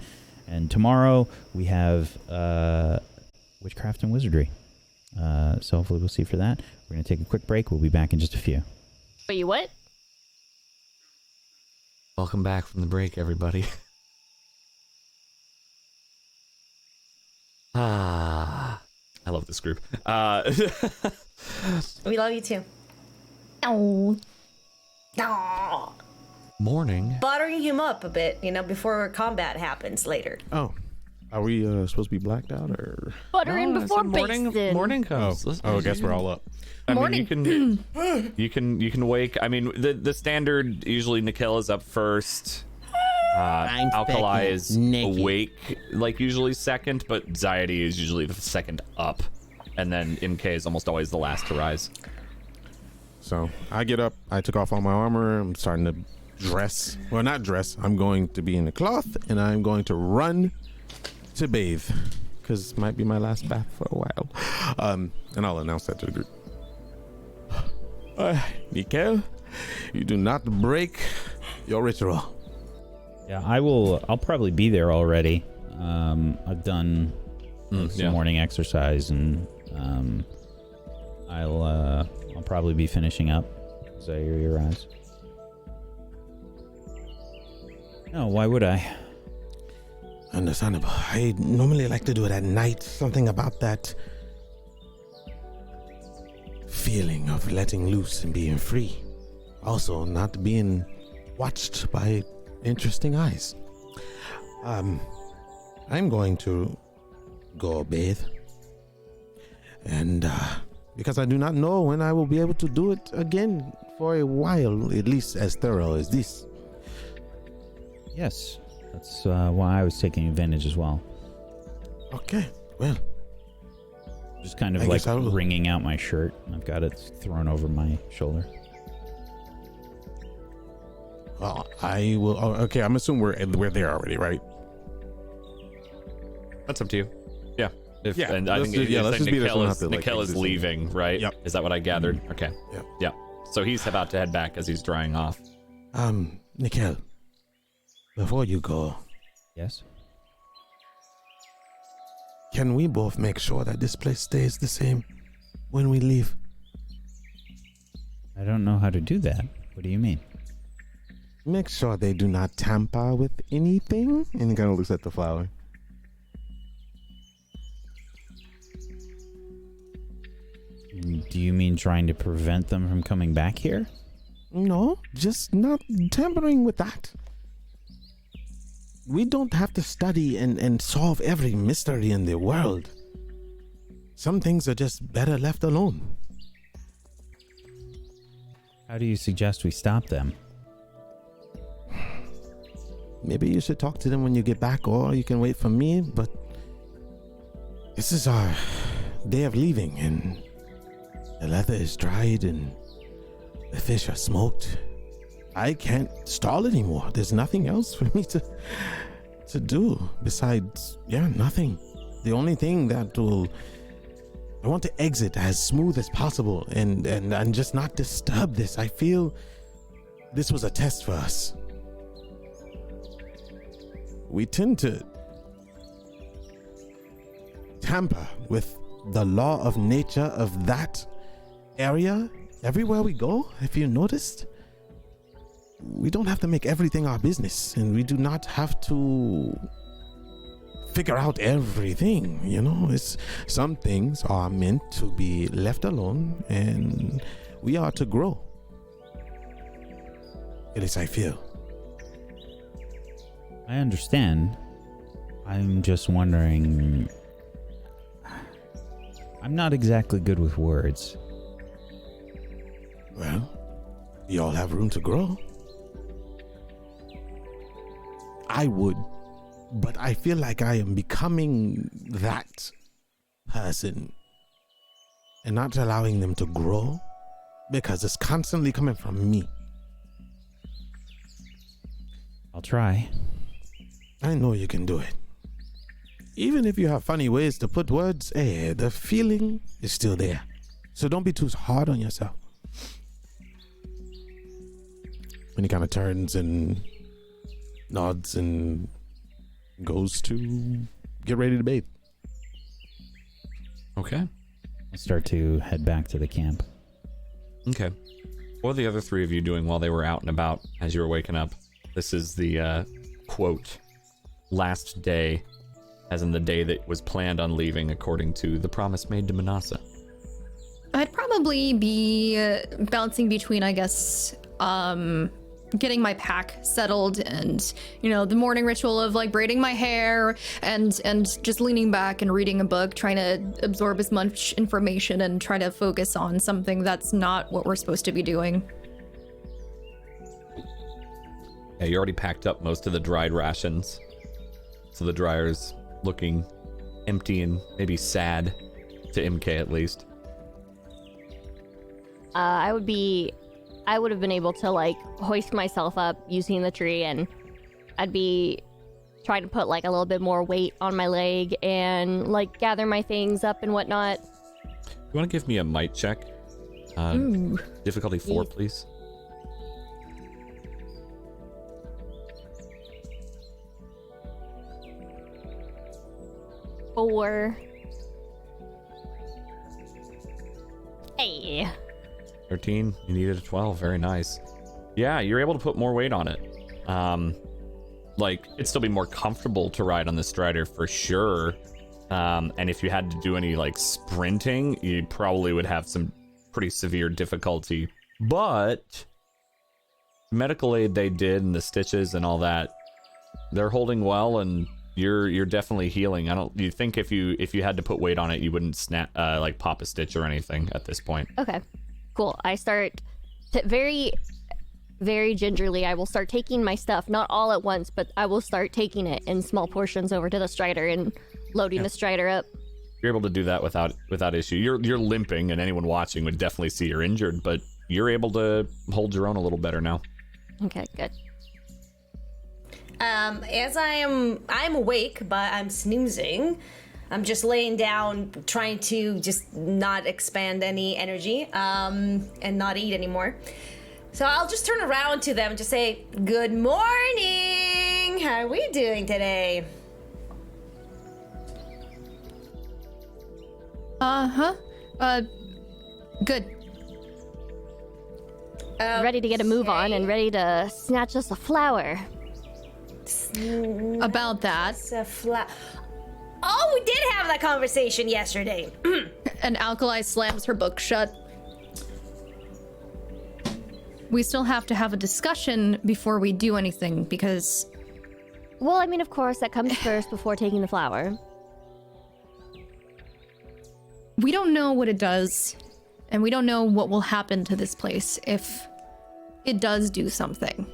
And tomorrow we have witchcraft and wizardry. So hopefully we'll see for that. We're going to take a quick break. We'll be back in just a few. Wait, what? Welcome back from the break, everybody. I love this group. We love you too. Oh. Aw. Morning. Buttering him up a bit, before combat happens later. Oh, are we supposed to be blacked out or? Buttering No, before it's morning. basting. Morning comes. Listen, I guess we're all up. I Morning. mean, you can wake. I mean, the standard usually Nikhil is up first. Alkali is awake, like usually second, but Zaidi is usually the second up, and then Imke is almost always the last to rise. So I get up. I took off all my armor. I'm starting to dress. Well, not dress. I'm going to be in the cloth, and I'm going to run to bathe, because it might be my last bath for a while. And I'll announce that to the group. Mikkel, you do not break your ritual. Yeah, I'll probably be there already. I've done some morning exercise, and I'll probably be finishing up. Zaire, your eyes. No, why would I? Understandable. I normally like to do it at night. Something about that feeling of letting loose and being free. Also, not being watched by interesting eyes. I'm going to go bathe. And because I do not know when I will be able to do it again for a while, at least as thorough as this. Yes, that's why I was taking advantage as well. Okay, well. Just kind of I like guess I'll- wringing out my shirt. I've got it thrown over my shoulder. Well, I will. Oh, okay, I'm assuming we're there already, right? That's up to you. Yeah. Yeah, And I let's think just- yeah, let's just be there so we don't have to, like, Nikhil is exit. leaving, right? Yep. Is that what I gathered? Okay. Yep. Yeah. So he's about to head back as he's drying off. Nikhil, before you go, Yes? can we both make sure that this place stays the same when we leave? I don't know how to do that. What do you mean? Make sure they do not tamper with anything. And he kind of looks at the flower. Do you mean trying to prevent them from coming back here? No, just not tampering with that. We don't have to study and solve every mystery in the world. Some things are just better left alone. How do you suggest we stop them? Maybe you should talk to them when you get back, or you can wait for me, but this is our day of leaving, and the leather is dried and the fish are smoked. I can't stall anymore. There's nothing else for me to do besides, nothing. The only thing that I want to exit as smooth as possible and just not disturb this. I feel this was a test for us. We tend to tamper with the law of nature of that area everywhere we go. If you noticed, we don't have to make everything our business, and we do not have to figure out everything. It's some things are meant to be left alone, and we are to grow. At least I feel. I understand. I'm just wondering. I'm not exactly good with words. Well, we all have room to grow. I would, but I feel like I am becoming that person and not allowing them to grow because it's constantly coming from me. I'll try. I know you can do it. Even if you have funny ways to put words, the feeling is still there. So don't be too hard on yourself. When he kind of turns and nods and goes to get ready to bathe. Okay. I'll start to head back to the camp. Okay. What are the other three of you doing while they were out and about as you were waking up? This is the, quote, last day, as in the day that was planned on leaving according to the promise made to Manasa. I'd probably be bouncing between, I guess, getting my pack settled and, you know, the morning ritual of like braiding my hair and just leaning back and reading a book, trying to absorb as much information and try to focus on something that's not what we're supposed to be doing. Yeah, you already packed up most of the dried rations. So the dryer's looking empty and maybe sad, to MK at least. I would have been able to like hoist myself up using the tree, and I'd be trying to put like a little bit more weight on my leg and like gather my things up and whatnot. You want to give me a might check? Difficulty 4, please. Hey. 13, you needed a 12, very nice. Yeah, you're able to put more weight on it. Like, it'd still be more comfortable to ride on the Strider for sure. And if you had to do any, like, sprinting, you probably would have some pretty severe difficulty. But medical aid they did and the stitches and all that, they're holding well, and you're definitely healing. You think if you had to put weight on it, you wouldn't snap, like, pop a stitch or anything at this point. Okay. Cool. I start very, very gingerly. I will start taking my stuff, not all at once, but I will start taking it in small portions over to the Strider and loading the Strider up. You're able to do that without issue. You're limping, and anyone watching would definitely see you're injured, but you're able to hold your own a little better now. Okay, good. As I'm awake, but I'm snoozing. I'm just laying down, trying to just not expand any energy, and not eat anymore. So I'll just turn around to them and just say, "Good morning! How are we doing today?" Good. Ready to get a move on and ready to snatch us a flower. About that. It's a Oh, we did have that conversation yesterday. And Alkali slams her book shut. We still have to have a discussion before we do anything, because... Well, I mean, of course, that comes first before taking the flower. we don't know what it does, and we don't know what will happen to this place if it does do something.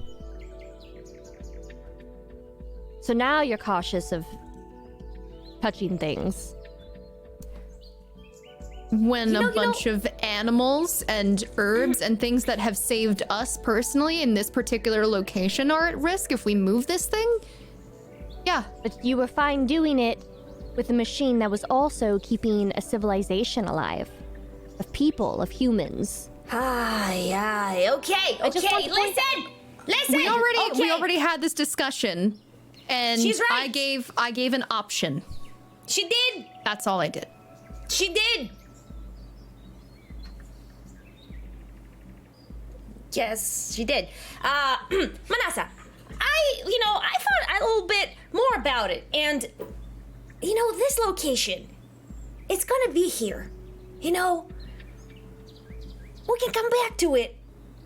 So now you're cautious of touching things. When a bunch of animals and herbs and things that have saved us personally in this particular location are at risk if we move this thing? Yeah. But you were fine doing it with a machine that was also keeping a civilization alive. Of people, of humans. Aye, okay, listen! We already had this discussion, and she's right. I gave an option. She did! That's all I did. She did! Yes, she did. Manasa, I thought a little bit more about it, and, this location, it's gonna be here, we can come back to it,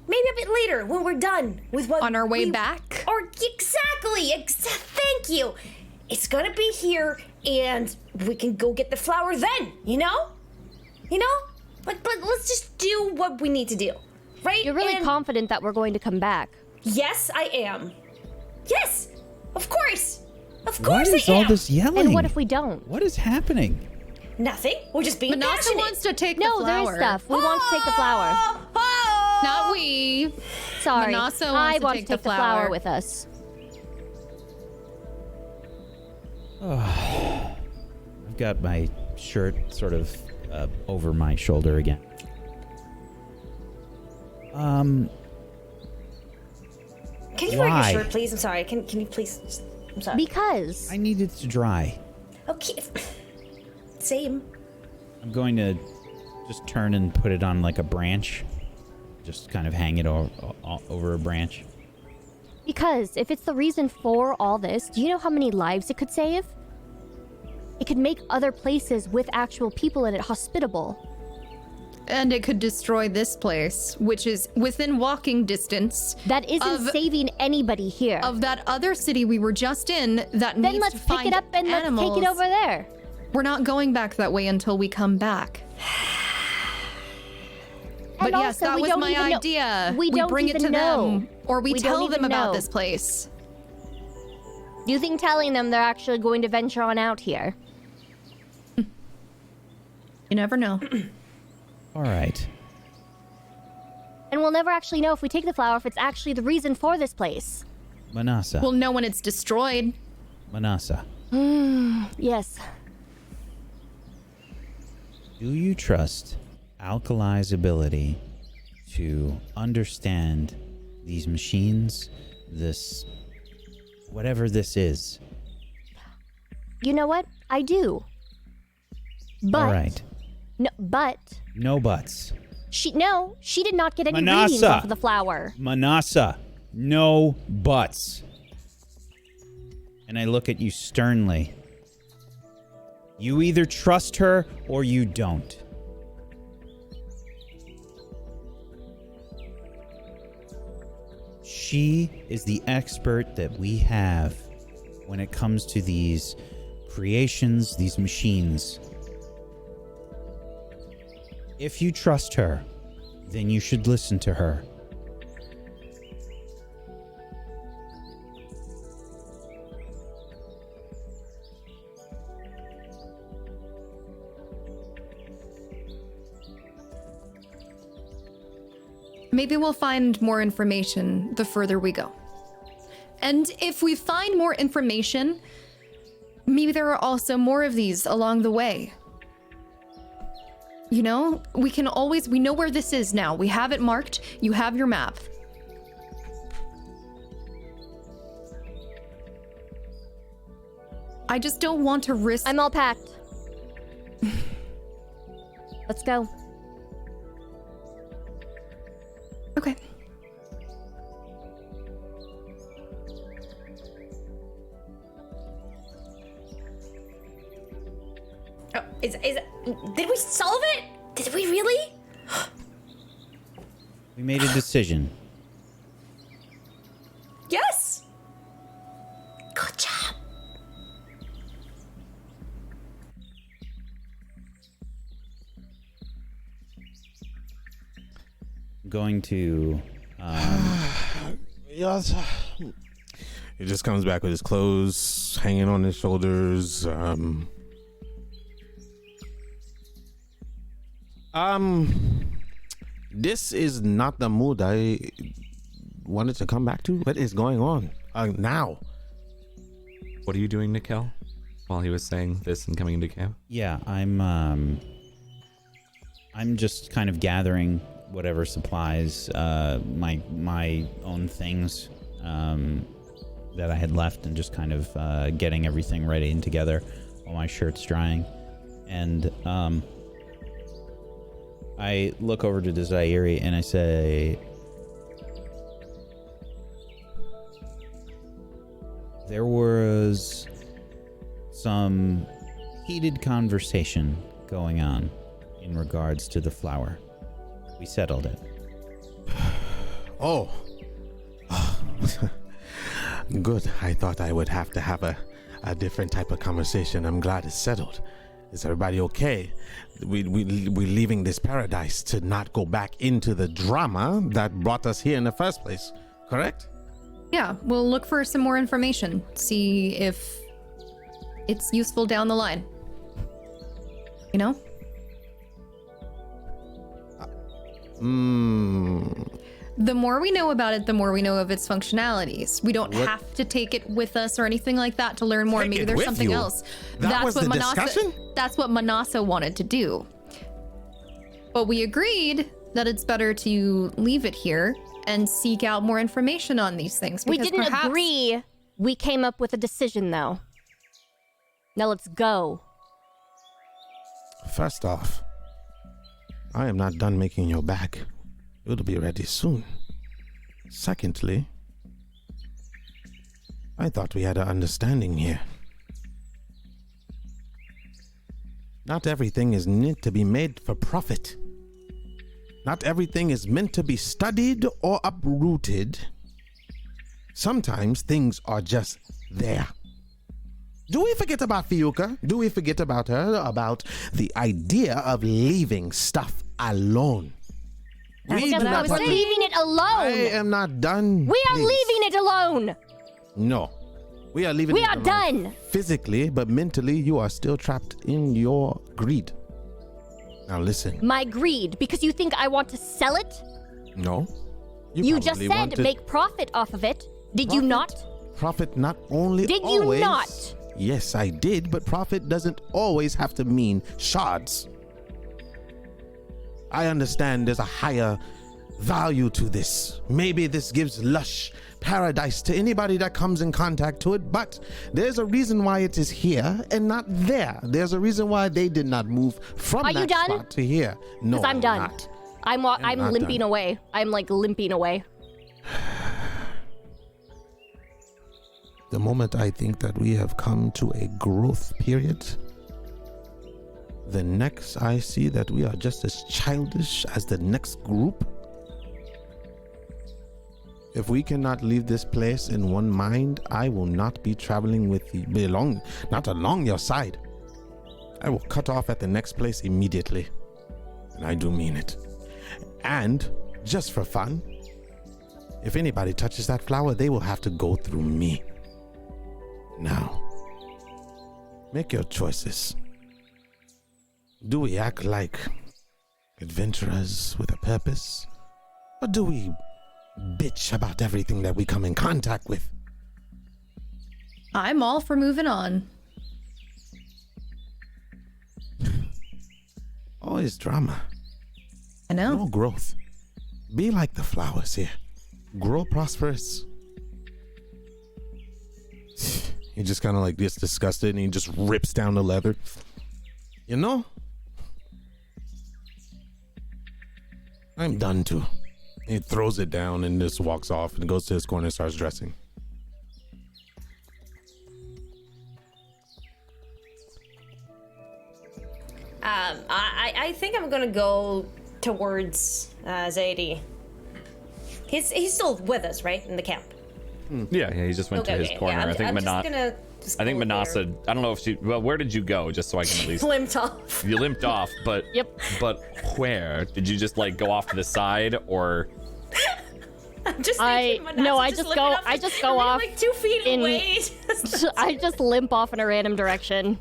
maybe a bit later when we're done with what on our way back? Or exactly, thank you. It's gonna be here, and we can go get the flower then, But let's just do what we need to do. Right? You're really confident that we're going to come back. Yes, I am. Yes! Of course! Of course What is I am! all this yelling? And what if we don't? What is happening? Nothing. We're just being Manasa passionate. wants to take the No, flower. there is stuff. We want to take the flower. Oh! Not we. Sorry. Manasa I wants to want take to take the the flower flower with us. I've got my shirt sort of over my shoulder again. Can you wear your Why? shirt, please? I'm sorry. Can you please? I'm sorry. Because I need it to dry. Okay. Same. I'm going to just turn and put it on like a branch. Just kind of hang it over a branch. Because if it's the reason for all this, do you know how many lives it could save? It could make other places with actual people in it hospitable. And it could destroy this place, which is within walking distance. That isn't saving anybody here. Of that other city we were just in that then needs let's to pick find it up and animals. let's take it over there. We're not going back that way until we come back. But And yes, also, that we was don't my even know- idea. we don't bring it even to know. them, or we We tell don't them even about know. this place. Do you think telling them they're actually going to venture on out here? You never know. All right. And we'll never actually know if we take the flower if it's actually the reason for this place. Manasa. We'll know when it's destroyed. Manasa. Yes. Do you trust Alkali's ability to understand these machines, this, whatever this is? You know what? I do. But All right. No, No buts. she did not get any Manasa. readings off of the flower. Manasa, no buts. And I look at you sternly. You either trust her or you don't. She is the expert that we have when it comes to these creations, these machines. If you trust her, then you should listen to her. Maybe we'll find more information the further we go. And if we find more information, maybe there are also more of these along the way. You know, we know where this is now. We have it marked. You have your map. I just don't want to risk. I'm all packed. Let's go. Okay. Oh, did we solve it? Did we really? We made a decision. Yes. Good job. I'm going to. Yes. He just comes back with his clothes hanging on his shoulders. This is not the mood I wanted to come back to. What is going on now? What are you doing, Nikel? While he was saying this and coming into camp? Yeah, I'm just kind of gathering whatever supplies, my own things that I had left, and just kind of getting everything ready and together while my shirt's drying. And I look over to the Zaire and I say, there was some heated conversation going on in regards to the flower. We settled it. Oh. Good. I thought I would have to have a different type of conversation. I'm glad it's settled. Is everybody okay? We're leaving this paradise to not go back into the drama that brought us here in the first place, correct? Yeah, we'll look for some more information. See if it's useful down the line. You know? The more we know about it, the more we know of its functionalities. We don't have to take it with us or anything like that to learn more. Take Maybe it there's with something you? else. That was the discussion? That's what Manasa wanted to do. But we agreed that it's better to leave it here and seek out more information on these things. We because didn't perhaps- agree. We came up with a decision, though. Now let's go. First off, I am not done making your back. It'll be ready soon. Secondly, I thought we had an understanding here. Not everything is meant to be made for profit. Not everything is meant to be studied or uprooted. Sometimes things are just there. Do we forget about Fiuka? Do we forget about her? About the idea of leaving stuff alone? We're leaving it alone. I am not done. We are leaving it alone. No. We are leaving it alone. We are done. Physically, but mentally, you are still trapped in your greed. Now listen. My greed, because you think I want to sell it? No. You just said make profit off of it. Did you not? Profit not only Did always. You not? Yes, I did, but profit doesn't always have to mean shards. I understand there's a higher value to this. Maybe this gives lush paradise to anybody that comes in contact to it, but there's a reason why it is here and not there. There's a reason why they did not move from that spot to here. No, I'm done. Not. I'm limping away. I'm like limping away. The moment I think that we have come to a growth period, the next I see that we are just as childish as the next group. If we cannot leave this place in one mind, I will not be traveling with you, not along your side. I will cut off at the next place immediately. And I do mean it. And, just for fun, if anybody touches that flower, they will have to go through me. Now, make your choices. Do we act like adventurers with a purpose? Or do we bitch about everything that we come in contact with? I'm all for moving on. Always drama. I know. No growth. Be like the flowers here. Grow prosperous. He just kind of like gets disgusted and he just rips down the leather. You know? I'm done too. He throws it down and just walks off and goes to his corner and starts dressing. I think I'm gonna go towards Zadie. He's still with us, right, in the camp? Yeah, he just went to his corner. Yeah, I think Manasa. I don't know if she. Well, where did you go? Just so I can at least. Limped off. You limped off, but. Yep. But where did you just like go off to the side or? I just go off like 2 feet away. I just limp off in a random direction.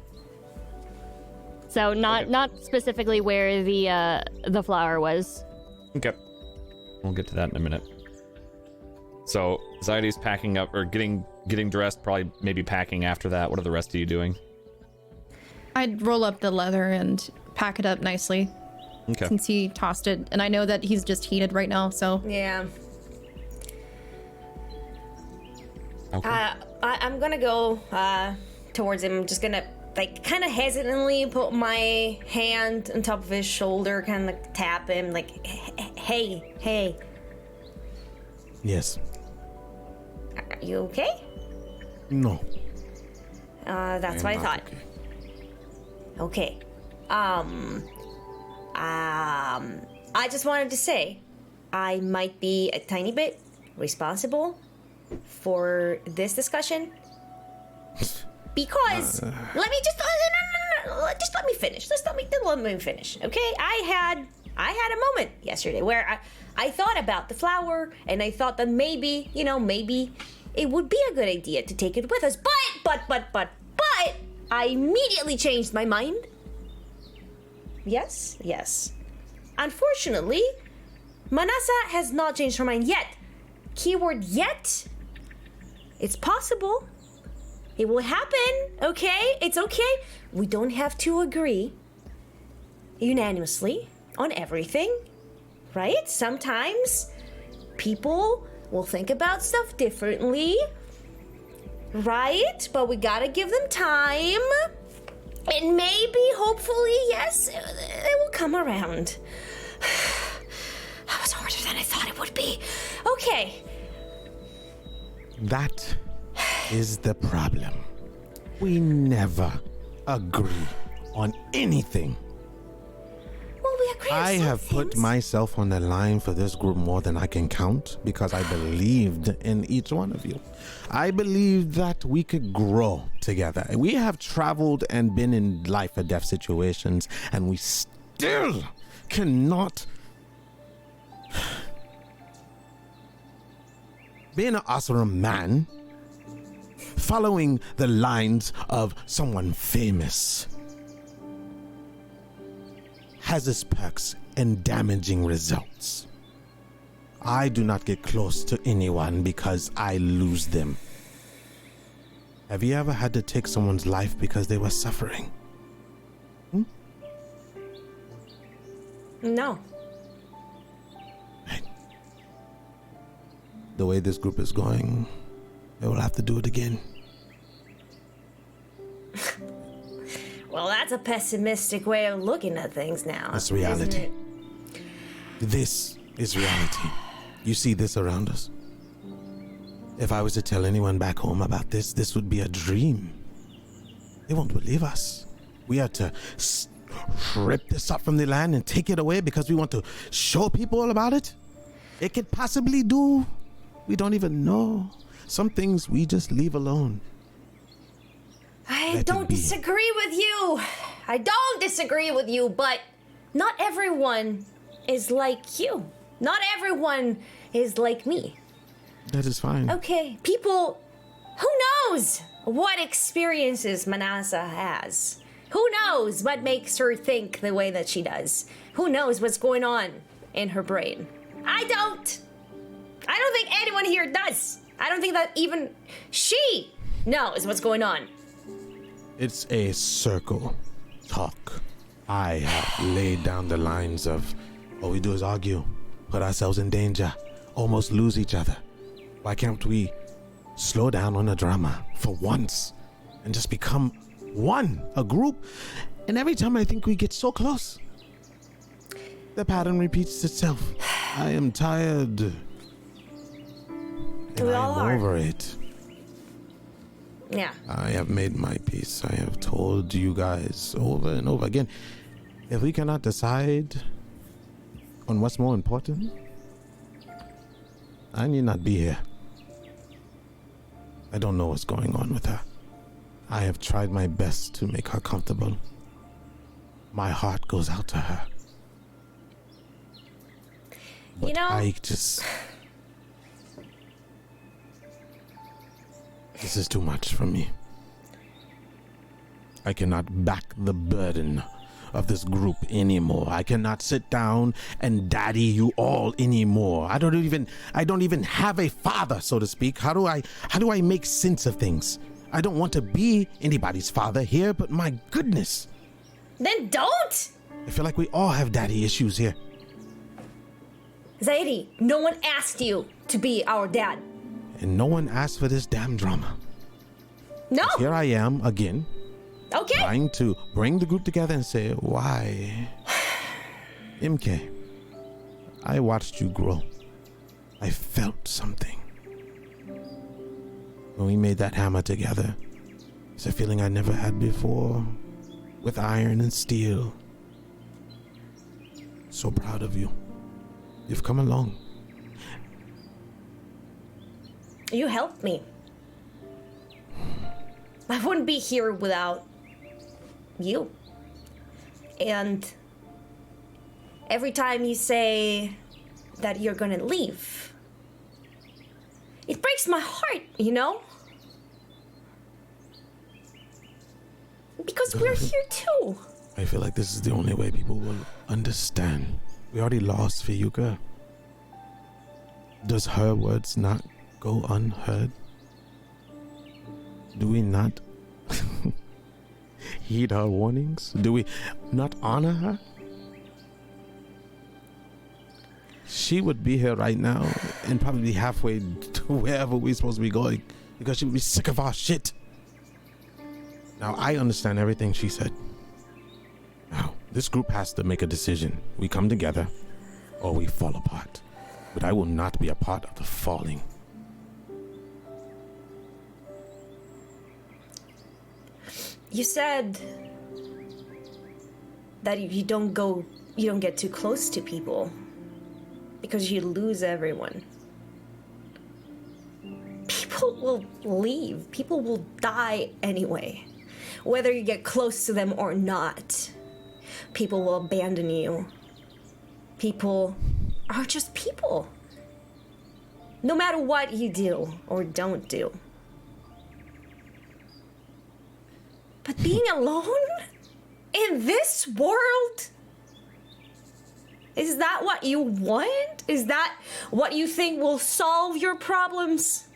So not specifically where the flower was. Okay. We'll get to that in a minute. So Zaidi's packing up or getting dressed, probably maybe packing after that. What are the rest of you doing? I'd roll up the leather and pack it up nicely. Okay. Since he tossed it, and I know that he's just heated right now, so. Yeah. Okay. I'm gonna go towards him. I'm just gonna like kind of hesitantly put my hand on top of his shoulder, kind of like tap him, like, hey. Yes. Are you okay? No. That's what I thought. Okay. I just wanted to say, I might be a tiny bit responsible for this discussion. Because let me just let me finish. Let me finish. Okay? I had a moment yesterday where I thought about the flower and I thought that maybe it would be a good idea to take it with us. But I immediately changed my mind. Yes. Unfortunately, Manasa has not changed her mind yet. Keyword yet. It's possible. It will happen, okay? It's okay. We don't have to agree unanimously on everything, right? Sometimes people will think about stuff differently, right? But we gotta give them time. And maybe, hopefully, yes, it will come around. That was harder than I thought it would be. Okay. That is the problem. We never agree on anything. Well, we agree on I some have put things. myself on the line for this group more than I can count because I believed in each one of you. I believed that we could grow together. We have traveled and been in life or death situations, and we still cannot. Being an awesome man, following the lines of someone famous, has its perks and damaging results. I do not get close to anyone because I lose them. Have you ever had to take someone's life because they were suffering? No. Right. The way this group is going, they will have to do it again. Well, that's a pessimistic way of looking at things now. That's reality. isn't it? This is reality. You see this around us. If I was to tell anyone back home about this, this would be a dream. They won't believe us. We have to rip this up from the land and take it away because we want to show people about it. It could possibly do. We don't even know. Some things we just leave alone. I Let it don't be. disagree with you. I don't disagree with you, but not everyone is like you. Not everyone is like me. That is fine. Okay, people, who knows what experiences Manasa has? Who knows what makes her think the way that she does? Who knows what's going on in her brain? I don't think anyone here does. I don't think that even she knows what's going on. It's a circle talk. I have laid down the lines of all we do is argue, put ourselves in danger, almost lose each other. Why can't we slow down on the drama for once and just become one, a group? And every time I think we get so close, the pattern repeats itself. I am tired. And We I all am are. over it. Yeah. I have made my peace. I have told you guys over and over again. If we cannot decide on what's more important, I need not be here. I don't know what's going on with her. I have tried my best to make her comfortable. My heart goes out to her. But You know, I just... This is too much for me. I cannot back the burden of this group anymore. I cannot sit down and daddy you all anymore. I don't even have a father, so to speak. How do I make sense of things? I don't want to be anybody's father here, but my goodness. then don't! I feel like we all have daddy issues here. Zaidi, no one asked you to be our dad. And no one asked for this damn drama. No! Here I am again, Okay! trying to bring the group together and say, why? MK, I watched you grow. I felt something. When we made that hammer together, it's a feeling I never had before, with iron and steel. So proud of you. You've come along. You helped me. I wouldn't be here without you. And every time you say that you're gonna leave, it breaks my heart, you know? Because we're here too. I feel like this is the only way people will understand. We already lost Fiyuka. Does her words not go unheard? Do we not heed her warnings? Do we not honor her? She would be here right now and probably be halfway to wherever we're supposed to be going because she would be sick of our shit. Now, I understand everything she said. Now, this group has to make a decision. We come together, or we fall apart. But I will not be a part of the falling. You said that you don't get too close to people because you lose everyone. People will leave. People will die anyway. Whether you get close to them or not, people will abandon you. People are just people. No matter what you do or don't do. But being alone in this world, is that what you want? Is that what you think will solve your problems?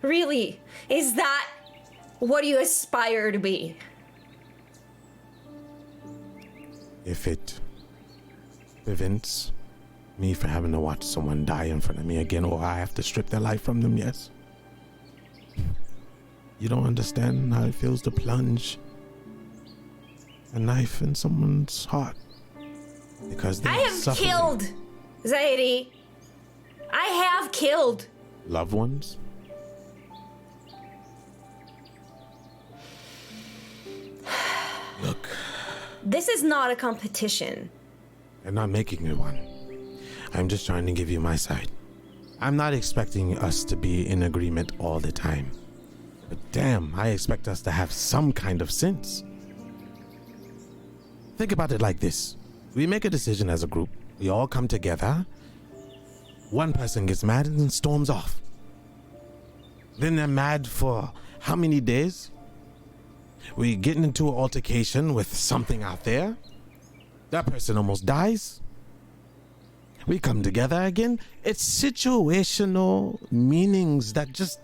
Really? Is that what you aspire to be? If it prevents me from having to watch someone die in front of me again, or I have to strip their life from them, yes. You don't understand how it feels to plunge a knife in someone's heart because they I have killed, Zaidi. I have killed loved ones. Look, this is not a competition. I'm not making it one. I'm just trying to give you my side. I'm not expecting us to be in agreement all the time. But damn, I expect us to have some kind of sense. Think about it like this. We make a decision as a group. We all come together. One person gets mad and storms off. Then they're mad for how many days? We get into an altercation with something out there. That person almost dies. We come together again. It's situational meanings that just...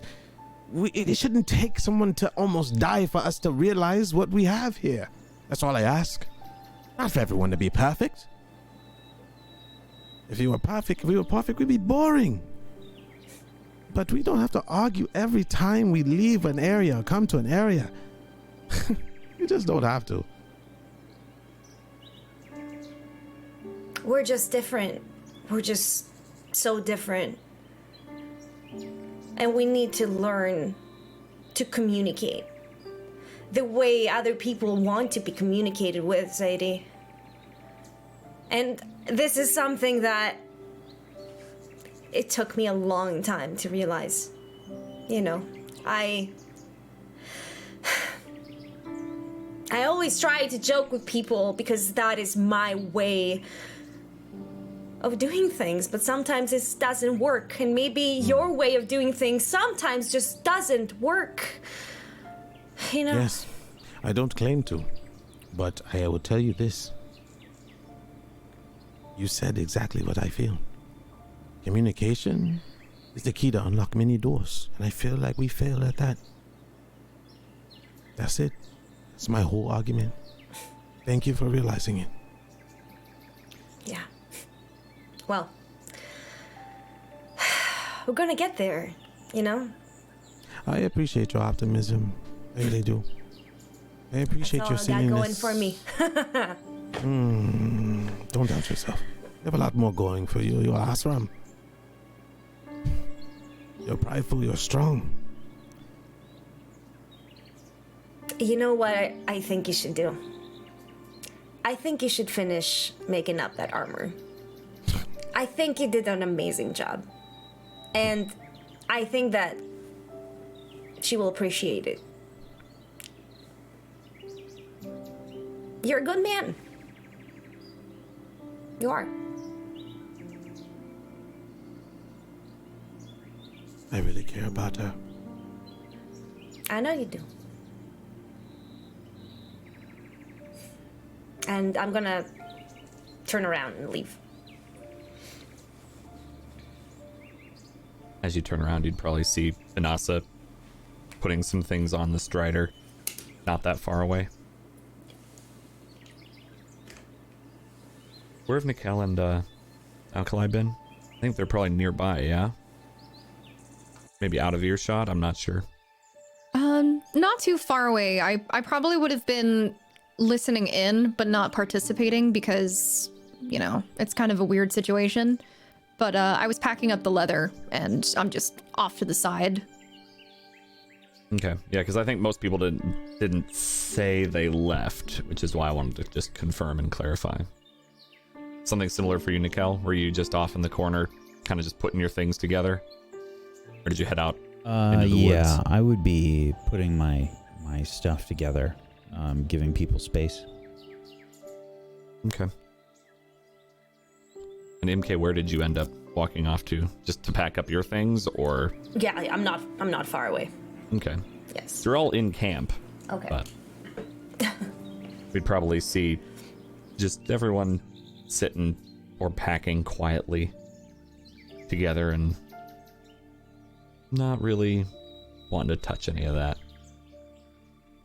it shouldn't take someone to almost die for us to realize what we have here. That's all I ask. Not for everyone to be perfect. If we were perfect, we'd be boring. But we don't have to argue every time we leave an area or come to an area. You just don't have to. We're just different. We're just so different. And we need to learn to communicate the way other people want to be communicated with, Sadie. And this is something that it took me a long time to realize. You know, I always try to joke with people because that is my way of doing things, but sometimes it doesn't work, and maybe your way of doing things sometimes just doesn't work. You know? Yes, I don't claim to, but I will tell you this. You said exactly what I feel. Communication is the key to unlock many doors, and I feel like we fail at that. That's it. That's my whole argument. Thank you for realizing it. Yeah. Well, we're gonna get there, you know? I appreciate your optimism. I really do. I appreciate your That's all I got going silliness. for me. Don't doubt yourself. You have a lot more going for you. You're Asram. You're prideful. You're strong. You know what I think you should do? I think you should finish making up that armor. I think you did an amazing job. And I think that she will appreciate it. You're a good man. You are. I really care about her. I know you do. And I'm gonna turn around and leave. As you turn around, you'd probably see Inasa putting some things on the Strider, not that far away. Where have Nickel and Alkali been? I think they're probably nearby, yeah? Maybe out of earshot, I'm not sure. Not too far away. I probably would have been listening in, but not participating because, you know, it's kind of a weird situation. But I was packing up the leather, and I'm just off to the side. Okay. Yeah, because I think most people didn't say they left, which is why I wanted to just confirm and clarify. Something similar for you, Nikel? Were you just off in the corner, kind of just putting your things together? Or did you head out into the yeah, woods? I would be putting my stuff together, giving people space. Okay. And MK, where did you end up walking off to? Just to pack up your things, or? Yeah, I'm not far away. Okay. Yes. You're all in camp. Okay. But we'd probably see just everyone sitting or packing quietly together and not really wanting to touch any of that.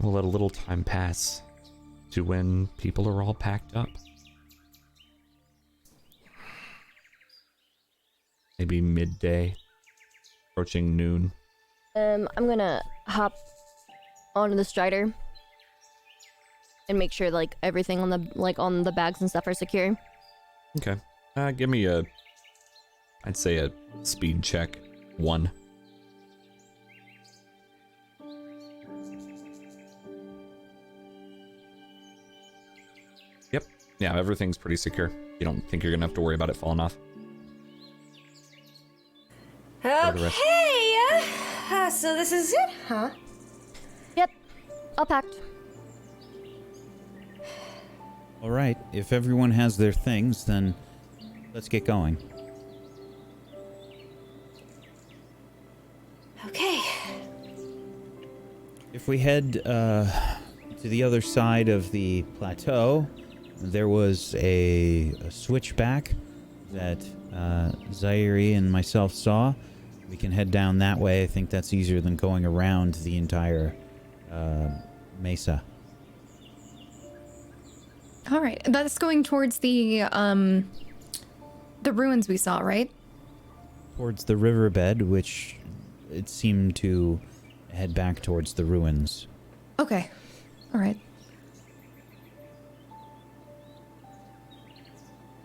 We'll let a little time pass to when people are all packed up. Maybe midday, approaching noon. I'm gonna hop onto the strider and make sure like everything on the bags and stuff are secure. Okay. Give me I'd say a speed check. 1. Yep. Yeah, everything's pretty secure. You don't think you're gonna have to worry about it falling off? the rest? Okay. So this is it, huh? Yep, all packed. All right, if everyone has their things, then let's get going. Okay. If we head to the other side of the plateau, there was a switchback that Zaire and myself saw. We can head down that way. I think that's easier than going around the entire mesa. All right, that's going towards the ruins we saw, right? Towards the riverbed, which it seemed to head back towards the ruins. Okay, all right.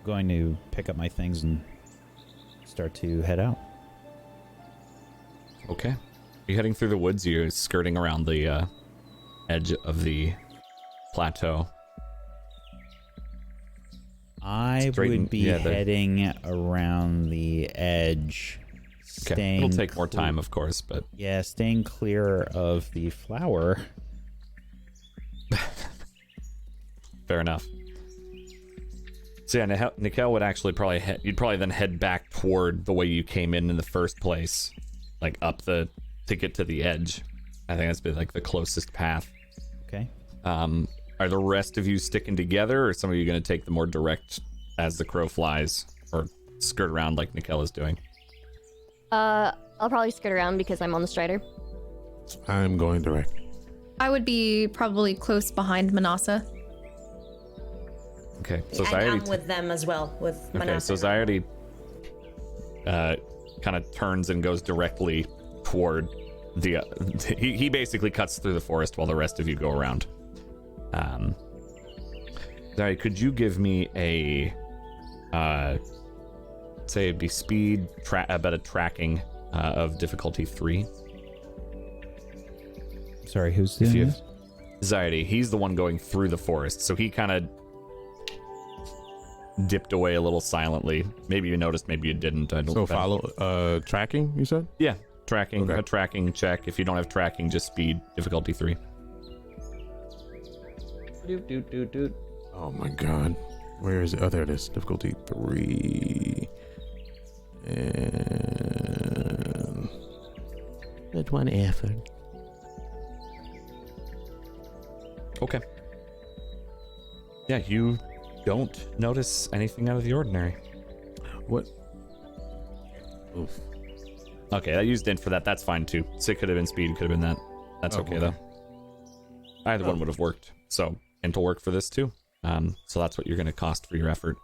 Going to pick up my things and start to head out. Okay. Are you heading through the woods? You're skirting around the edge of the plateau. I would be heading around the edge. Okay. It'll take more time, of course, but... Yeah, staying clear of the flower. Fair enough. So yeah, Nikel would actually probably you'd probably then head back toward the way you came in the first place, like up to get to the edge. I think that's been like the closest path. Okay. Are the rest of you sticking together, or some of you going to take the more direct as the crow flies, or skirt around like Nikel is doing? I'll probably skirt around because I'm on the strider. I'm going direct. I would be probably close behind Manasa. Okay, so And I'm with them as well, with Okay, Manasa. so Zyardi kind of turns and goes directly toward the... he basically cuts through the forest while the rest of you go around. Zyardi, could you give me a... say it'd be speed, about a tracking of difficulty 3? Sorry, who's doing this? Zyardi, he's the one going through the forest, so he kind of dipped away a little silently. Maybe you noticed, maybe you didn't. I don't So follow tracking, you said? Yeah, tracking. Okay. A tracking check. If you don't have tracking, just speed, difficulty 3. Oh my god. Where is it? Oh, there it is. Difficulty 3. And that one effort. Okay. Yeah, you don't notice anything out of the ordinary. What? Oof. Okay, that used int for that. That's fine too. So it could have been speed, could have been that. That's okay though. Either one would have worked. So int will work for this too. So that's what you're going to cost for your effort.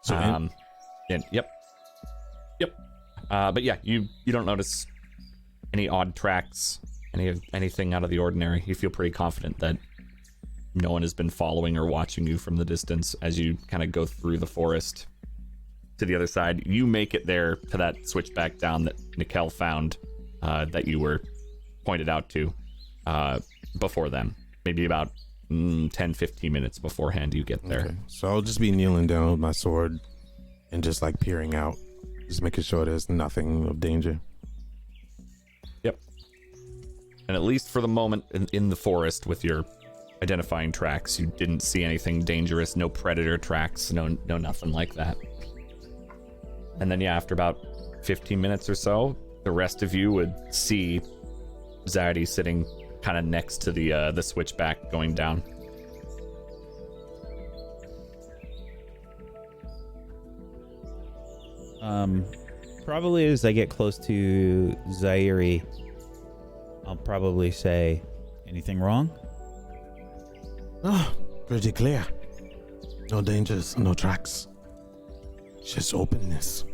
So Yep. But yeah, you don't notice any odd tracks Anything out of the ordinary? You feel pretty confident that no one has been following or watching you from the distance as you kind of go through the forest to the other side. You make it there to that switchback down that Nikel found, that you were pointed out to before them. Maybe about 10-15 minutes beforehand you get there. Okay. So I'll just be kneeling down with my sword and just like peering out, just making sure there's nothing of danger. Yep. And at least for the moment in the forest with your identifying tracks, you didn't see anything dangerous, no predator tracks, no nothing like that. And then yeah, after about 15 minutes or so, the rest of you would see Zaddy sitting kind of next to the switchback going down. Probably as I get close to Zaire, I'll probably say, anything wrong? Oh, pretty clear. No dangers, no tracks. Just openness,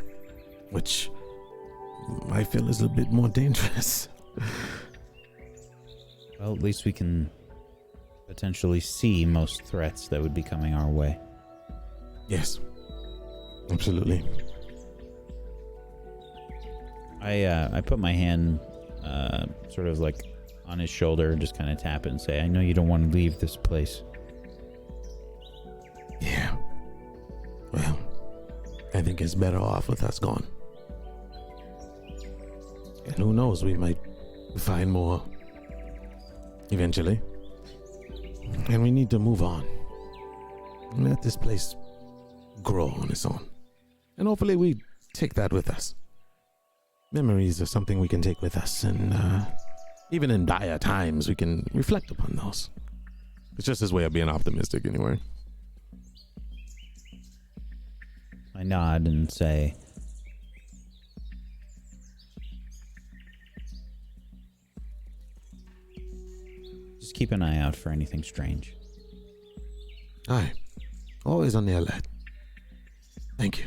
which I feel is a bit more dangerous. Well, at least we can potentially see most threats that would be coming our way. Yes, absolutely. I put my hand sort of like on his shoulder and just kind of tap it and say, I know you don't want to leave this place. Yeah. Well, I think it's better off with us gone. And who knows, we might find more eventually. And we need to move on. Let this place grow on its own. And hopefully we take that with us. Memories are something we can take with us, and even in dire times, we can reflect upon those. It's just his way of being optimistic, anyway. I nod and say, just keep an eye out for anything strange. Aye. Always on the alert. Thank you.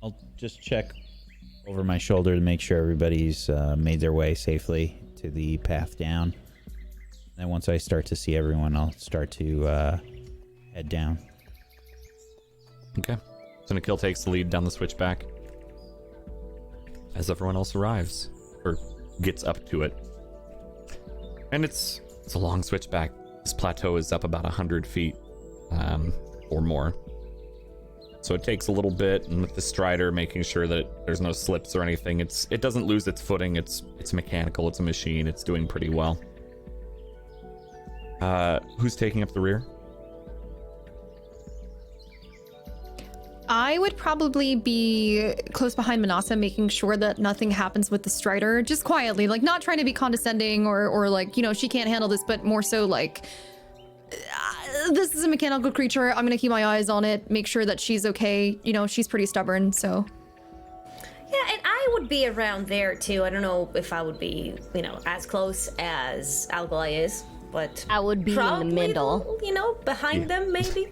I'll just check over my shoulder to make sure everybody's made their way safely to the path down. And once I start to see everyone, I'll start to head down. Okay. So Nikhil takes the lead down the switchback as everyone else arrives or gets up to it. And it's a long switchback. This plateau is up about 100 feet or more. So it takes a little bit, and with the strider making sure that there's no slips or anything, it doesn't lose its footing. It's mechanical, it's a machine, it's doing pretty well. Who's taking up the rear? I would probably be close behind Manasa, making sure that nothing happens with the strider, just quietly, like not trying to be condescending or like, you know, she can't handle this, but more so like, this is a mechanical creature. I'm gonna keep my eyes on it, make sure that she's okay. You know, she's pretty stubborn, so. Yeah, and I would be around there too. I don't know if I would be, you know, as close as Algalai is, but I would be in the probably, middle. you know, behind them maybe.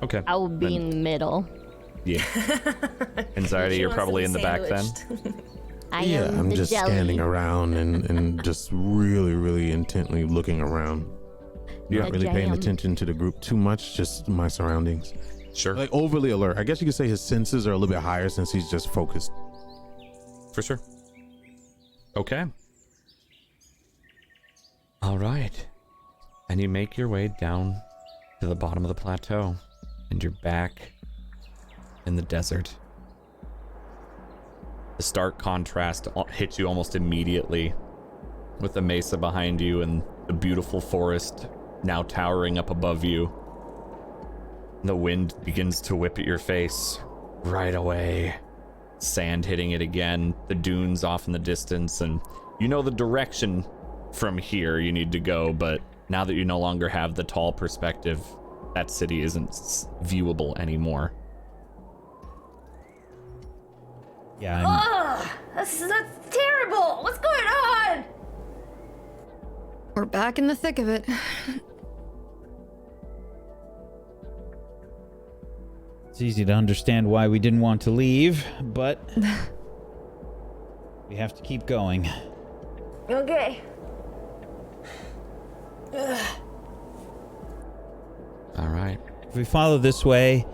Okay. I would be in the middle. Yeah. Anxiety, She you're wants to probably be in the back then? sandwiched. I'm just scanning around and just really, really intently looking around. Not really paying attention to the group too much, just my surroundings. Sure. Like overly alert. I guess you could say his senses are a little bit higher since he's just focused. For sure. Okay. All right. And you make your way down to the bottom of the plateau, and you're back in the desert. The stark contrast hits you almost immediately with the mesa behind you and the beautiful forest now towering up above you. The wind begins to whip at your face right away. Sand hitting it again, the dunes off in the distance, and you know the direction from here you need to go, but now that you no longer have the tall perspective, that city isn't viewable anymore. Yeah, Ugh, that's terrible. What's going on? We're back in the thick of it. it's easy to understand why we didn't want to leave, but we have to keep going. Okay. All right. If we follow this way,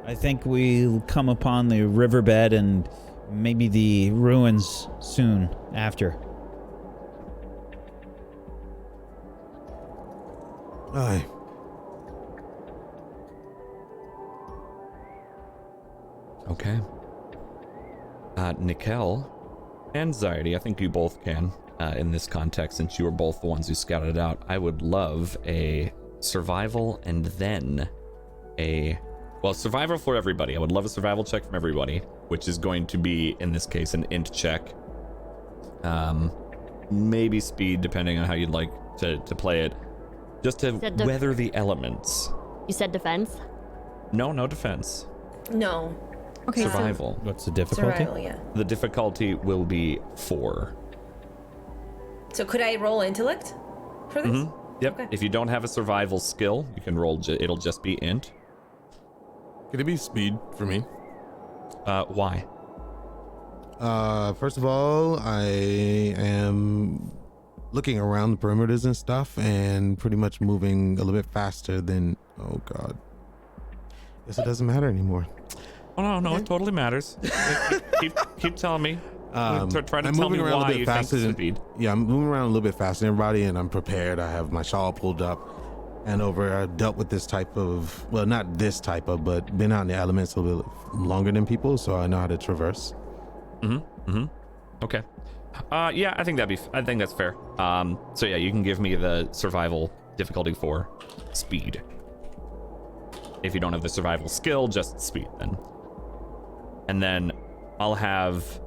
I think we'll come upon the riverbed and maybe the ruins soon after. Aye. Okay. Nikel and Zaidi, I think you both can in this context, since you were both the ones who scouted it out. I would love a survival and then survival for everybody. I would love a survival check from everybody, which is going to be, in this case, an int check. Maybe speed, depending on how you'd like to play it. Just to weather the elements. You said defense? No defense. No. Okay. Survival. What's the difficulty? Survival, yeah. The difficulty will be 4. So could I roll intellect for this? Yep. Okay. If you don't have a survival skill, you can roll. It'll just be int. Could it be speed for me? Why? First of all, I am looking around the perimeters and stuff and pretty much moving a little bit faster than, oh God. Guess it doesn't matter anymore. Oh no, it totally matters. keep telling me. Try to I'm tell me moving around a why little bit you faster think than speed. Yeah, I'm moving around a little bit faster than everybody, and I'm prepared. I have my shawl pulled up, and I've dealt with this type of, well, not this type of, but been out in the elements a little bit longer than people, so I know how to traverse. Okay. Yeah, I think that's fair. So yeah, you can give me the survival difficulty 4, speed. If you don't have the survival skill, just speed then. And then I'll have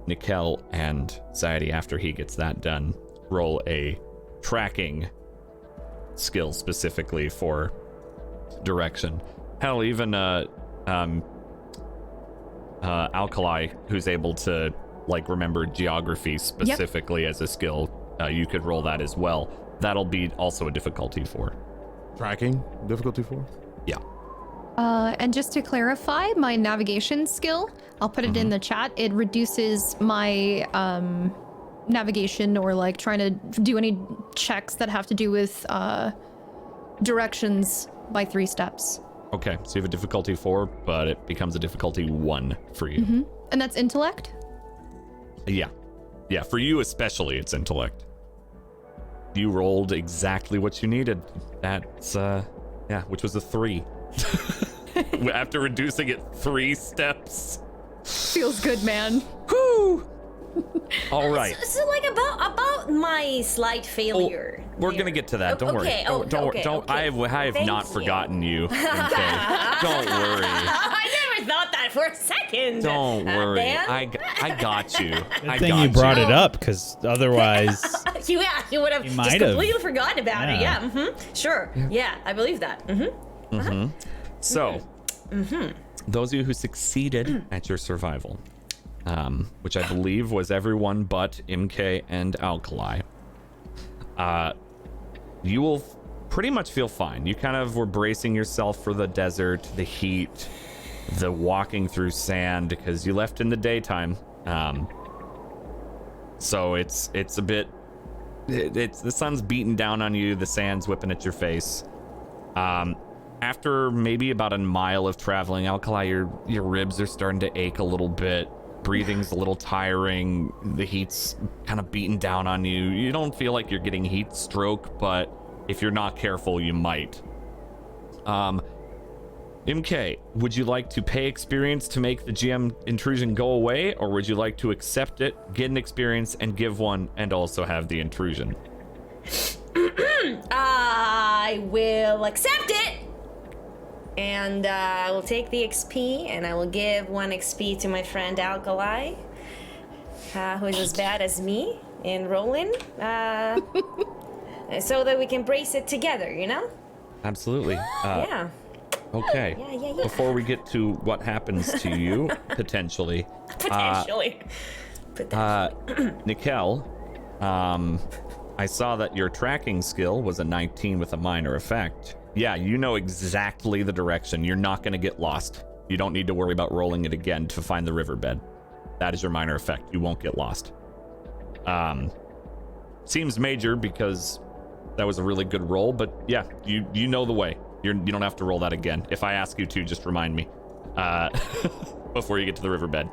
Nikel and Zaidi, after he gets that done, roll a tracking skill specifically for direction. Hell, even Alkali, who's able to remember geography specifically as a skill, you could roll that as well. That'll be also a difficulty 4. Tracking, difficulty 4? Yeah. And just to clarify, my navigation skill, I'll put it in the chat. It reduces my navigation or trying to do any checks that have to do with directions by 3 steps. Okay, so you have a difficulty 4, but it becomes a difficulty 1 for you. And that's intellect? Yeah, for you especially, it's intellect. You rolled exactly what you needed. That's which was a 3. After reducing it 3 steps. Feels good, man. Whew. All right. So about my slight failure. We're gonna get to that. Don't worry. Okay. Don't. I have Thank not you. forgotten you. Okay. Don't worry. I never thought that for a second. Don't worry. Dan? I got you. Good thing you brought it up, because otherwise... you would have You just might have. completely forgotten about it. Yeah. Yeah. Sure. Yeah, I believe that. So, those of you who succeeded at your survival, which I believe was everyone but MK and Alkali, you will pretty much feel fine. You kind of were bracing yourself for the desert, the heat, the walking through sand, because you left in the daytime. So it's a bit, it's the sun's beating down on you, the sand's whipping at your face. After maybe about a mile of traveling, Alkali, your ribs are starting to ache a little bit. Breathing's a little tiring. The heat's kind of beating down on you. You don't feel like you're getting heat stroke, but if you're not careful, you might. MK, would you like to pay experience to make the GM intrusion go away, or would you like to accept it, get an experience, and give one, and also have the intrusion? I will accept it. And I will take the XP, and I will give 1 XP to my friend Alkali, who is as bad as me in rolling, so that we can brace it together, you know? Absolutely. Yeah. Okay. Yeah. Before we get to what happens to you, potentially, Potentially. Nikel, I saw that your tracking skill was a 19 with a minor effect. Yeah, you know exactly the direction. You're not going to get lost. You don't need to worry about rolling it again to find the riverbed. That is your minor effect. You won't get lost. Seems major because that was a really good roll, but yeah, you know the way. You don't have to roll that again. If I ask you to, just remind me before you get to the riverbed.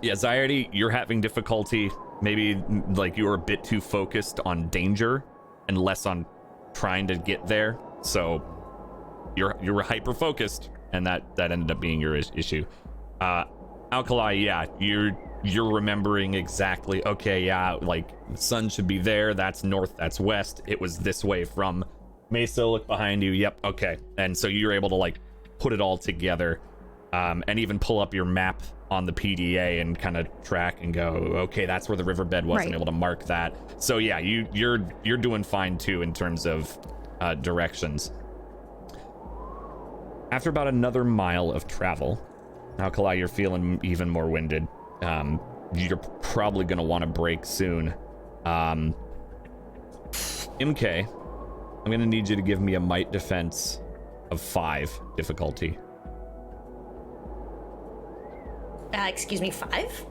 Yeah, Zyarty, you're having difficulty. Maybe like you were a bit too focused on danger and less on trying to get there. So you were hyper focused, and that ended up being your issue. Alkali, yeah, you're remembering exactly. Okay, yeah, like the sun should be there. That's north. That's west. It was this way from Mesa. Look behind you. Yep. Okay, and so you're able to like put it all together, and even pull up your map on the PDA and kind of track and go, okay, that's where the riverbed was. I'm able to mark that. So yeah, you're doing fine too in terms of directions. After about another mile of travel, Alkali, you're feeling even more winded. You're probably going to want to break soon. MK, I'm going to need you to give me a might defense of 5 difficulty. Excuse me, 5?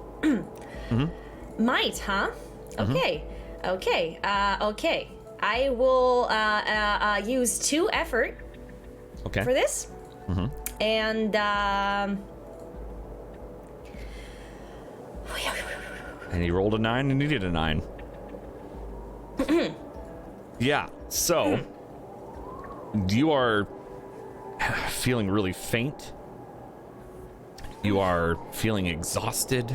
Might, huh? Okay. Okay. I will use 2 effort for this. And and he rolled a 9 and he did a 9. Yeah, so you are feeling really faint. You are feeling exhausted.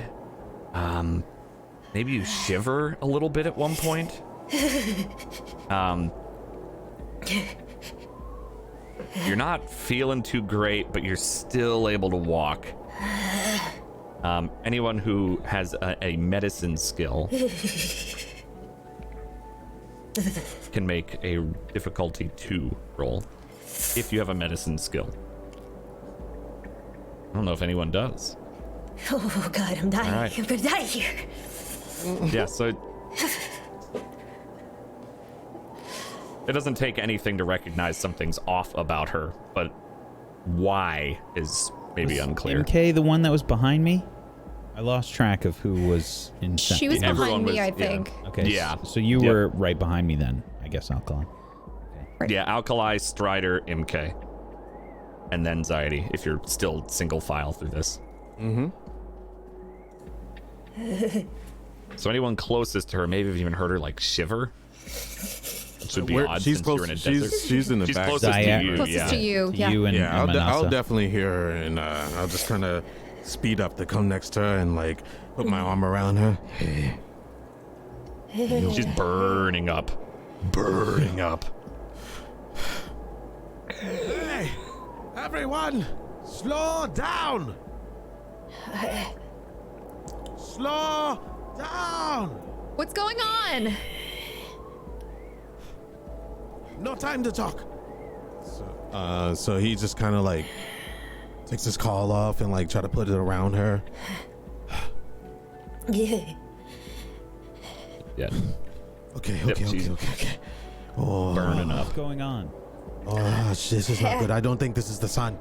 Maybe you shiver a little bit at one point. You're not feeling too great, but you're still able to walk. Anyone who has a medicine skill can make a difficulty 2 roll if you have a medicine skill. I don't know if anyone does. oh god, I'm dying. Right. I'm gonna die here. Yeah, so it doesn't take anything to recognize something's off about her, but why is maybe unclear. MK the one that was behind me? I lost track of who was in. She was Everyone behind me, was- I think. Okay. Yeah. So you were right behind me then, I guess, Alkali. Yeah, Alkali, Strider, MK. And then Zyarty, if you're still single file through this. So anyone closest to her, maybe have even heard her like shiver. Which would be odd She's since close. you're in a desert. She's in the She's back. closest to Zyarty. you, Closest yeah. to you, To yeah. you and, Yeah, and I'll Manasa. definitely hear her, and I'll just kind of speed up to come next to her and like put my arm around her. Hey. She's burning up. Burning up. Hey, everyone, slow down. Slow down. What's going on? No time to talk. So he just kind of like takes his call off and like try to put it around her. Yeah. Yeah. Okay. she's Oh, burning up. What's going on? oh, this is not good. I don't think this is the sun.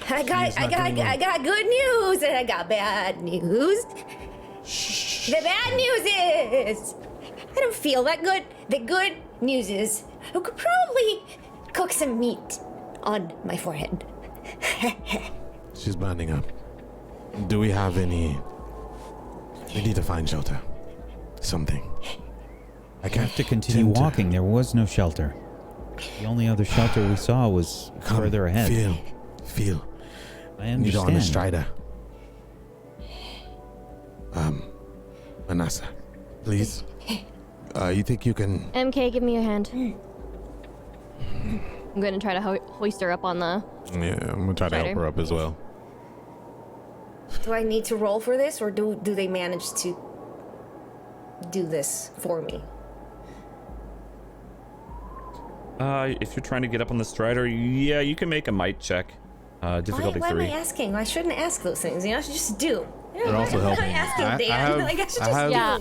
I got good news and I got bad news. The bad news is I don't feel that good. The good news is I could probably cook some meat on my forehead. She's burning up. Do we have any? We need to find shelter. Something. I We have to continue tend to- walking. There was no shelter. The only other shelter we saw was Come, further ahead. Feel. I Need on a understand. strider. Manasa, please. You think you can? MK, give me your hand. I'm gonna try to hoist her up on the. Yeah, I'm gonna try to help Strider. her up as well. Do I need to roll for this or do they manage to do this for me? If you're trying to get up on the Strider, yeah, you can make a might check. Difficulty why am 3. I asking? I shouldn't ask those things. You know, I should just do. They're also I'm not helping. asking I Dan. have- like, I should I just have- do. Yeah,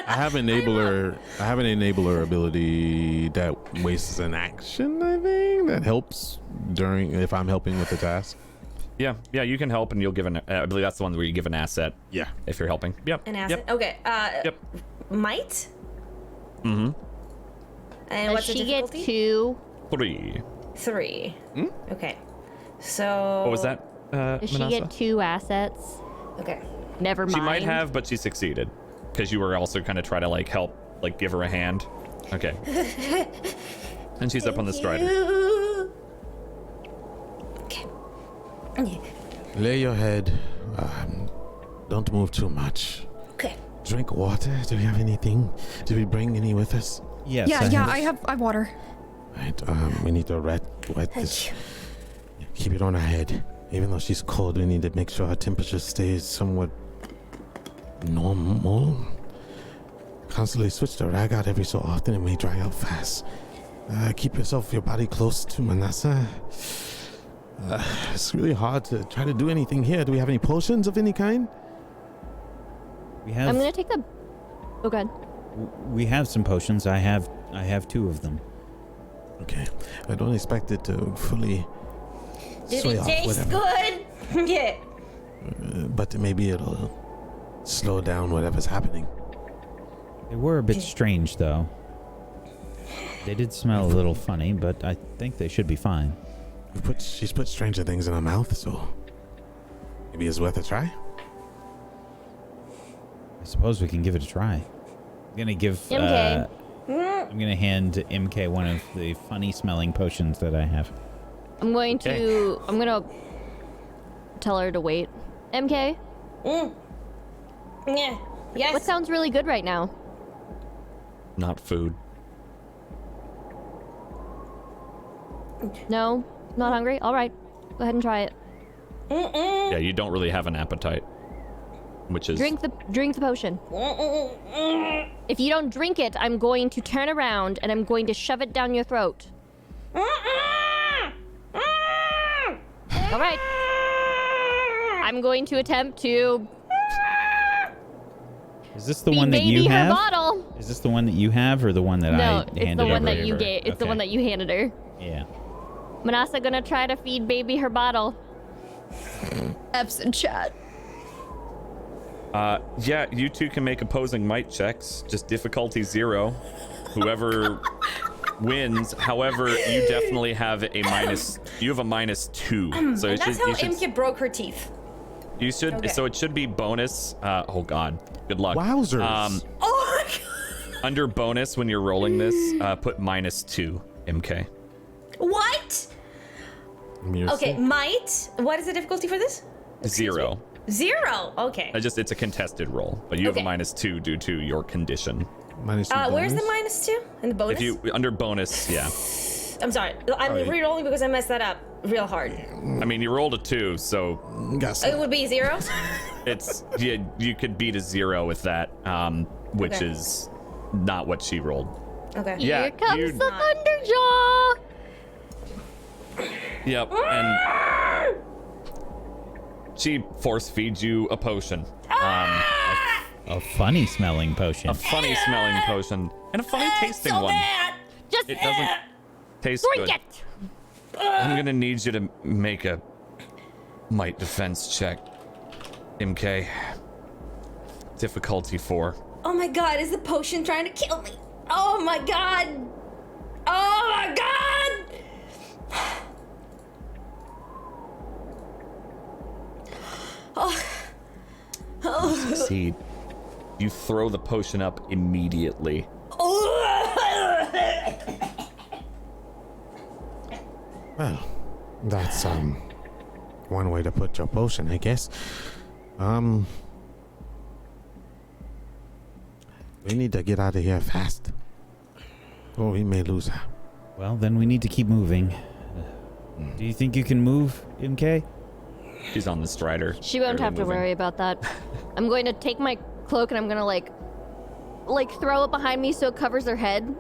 I have enabler. I have an enabler ability that wastes an action. I think that helps during if I'm helping with the task. Yeah, you can help, and you'll give I believe that's the one where you give an asset. Yeah. If you're helping. Yep. An asset. Yep. Okay. Yep. Might. Mm-hmm. And Does what's the she get difficulty? 2? 3. 3. Hmm? Okay. So. What was that? Does she Manasa? get 2 assets? Okay. Never mind. She might have, but she succeeded. Because you were also kind of trying to, like, help, like, give her a hand. Okay. And she's up on the strider. Okay. Lay your head. Don't move too much. Okay. Drink water. Do we have anything? Did we bring any with us? Yes. I have water. Right. We need to wet this. Keep it on her head. Even though she's cold, we need to make sure her temperature stays somewhat normal. Constantly switch the rag out every so often. It may dry out fast. Keep your body close to Manasa. It's really hard to try to do anything here. Do we have any potions of any kind? We have. I'm gonna take the. Oh, God. We have some potions. I have 2 of them. Okay. I don't expect it to fully Did sway it off taste whatever. good? Yeah. But maybe it'll slow down whatever's happening. They were a bit strange, though. They did smell a little funny, but I think they should be fine. She's put stranger things in her mouth, so maybe it's worth a try. I suppose we can give it a try. I'm gonna give. MK. I'm gonna hand MK one of the funny-smelling potions that I have. I'm going to. I'm gonna tell her to wait. MK, Yeah. Yes. what sounds really good right now? Not food. No? Not hungry? Alright. Go ahead and try it. Yeah, you don't really have an appetite. Which is... Drink the potion. If you don't drink it, I'm going to turn around and I'm going to shove it down your throat. Alright. I'm going to attempt to Is this the feed one that baby you her have? bottle. Is this the one that you have, or the one that No, I it's handed the one over that to you her? gave. It's the Okay. one that you handed her. Yeah. Manasa gonna try to feed baby her bottle. Eps in chat. Yeah, you two can make opposing might checks. Just difficulty 0. Whoever wins. However, you definitely have a minus. You have a -2. So And that's how you should. Imke broke her teeth. You should. Okay. So it should be bonus. Oh God. Good luck. Wowzers. Oh my god. Under bonus when you're rolling this, put -2. MK. What? Okay, might. What is the difficulty for this? 0. 0. Okay. It's a contested roll, but you have a Okay. -2 due to your condition. -2 Where's the bonus? -2 in the bonus? If you under bonus, yeah. I'm sorry. I'm re-rolling because I messed that up real hard. I mean, you rolled a 2, so Got some. It would be 0. it's you could beat a 0 with that, which Okay. is not what she rolled. Okay. Yeah, Here comes you- the Thunderjaw. Yep, and she force feeds you a potion, A funny-smelling potion. a funny smelling potion, and a funny tasting so one. bad. Just It doesn't taste drink good. it. I'm gonna need you to make a might defense check, MK. Difficulty 4. Oh my god, is the potion trying to kill me? Oh my god. Oh my god. Succeed. You throw the potion up immediately. Well, that's one way to put your potion, I guess. We need to get out of here fast, or we may lose her. Well, then we need to keep moving. Do you think you can move, MK? She's on the strider. She won't barely have to moving. worry about that. I'm going to take my cloak and I'm gonna like throw it behind me so it covers her head.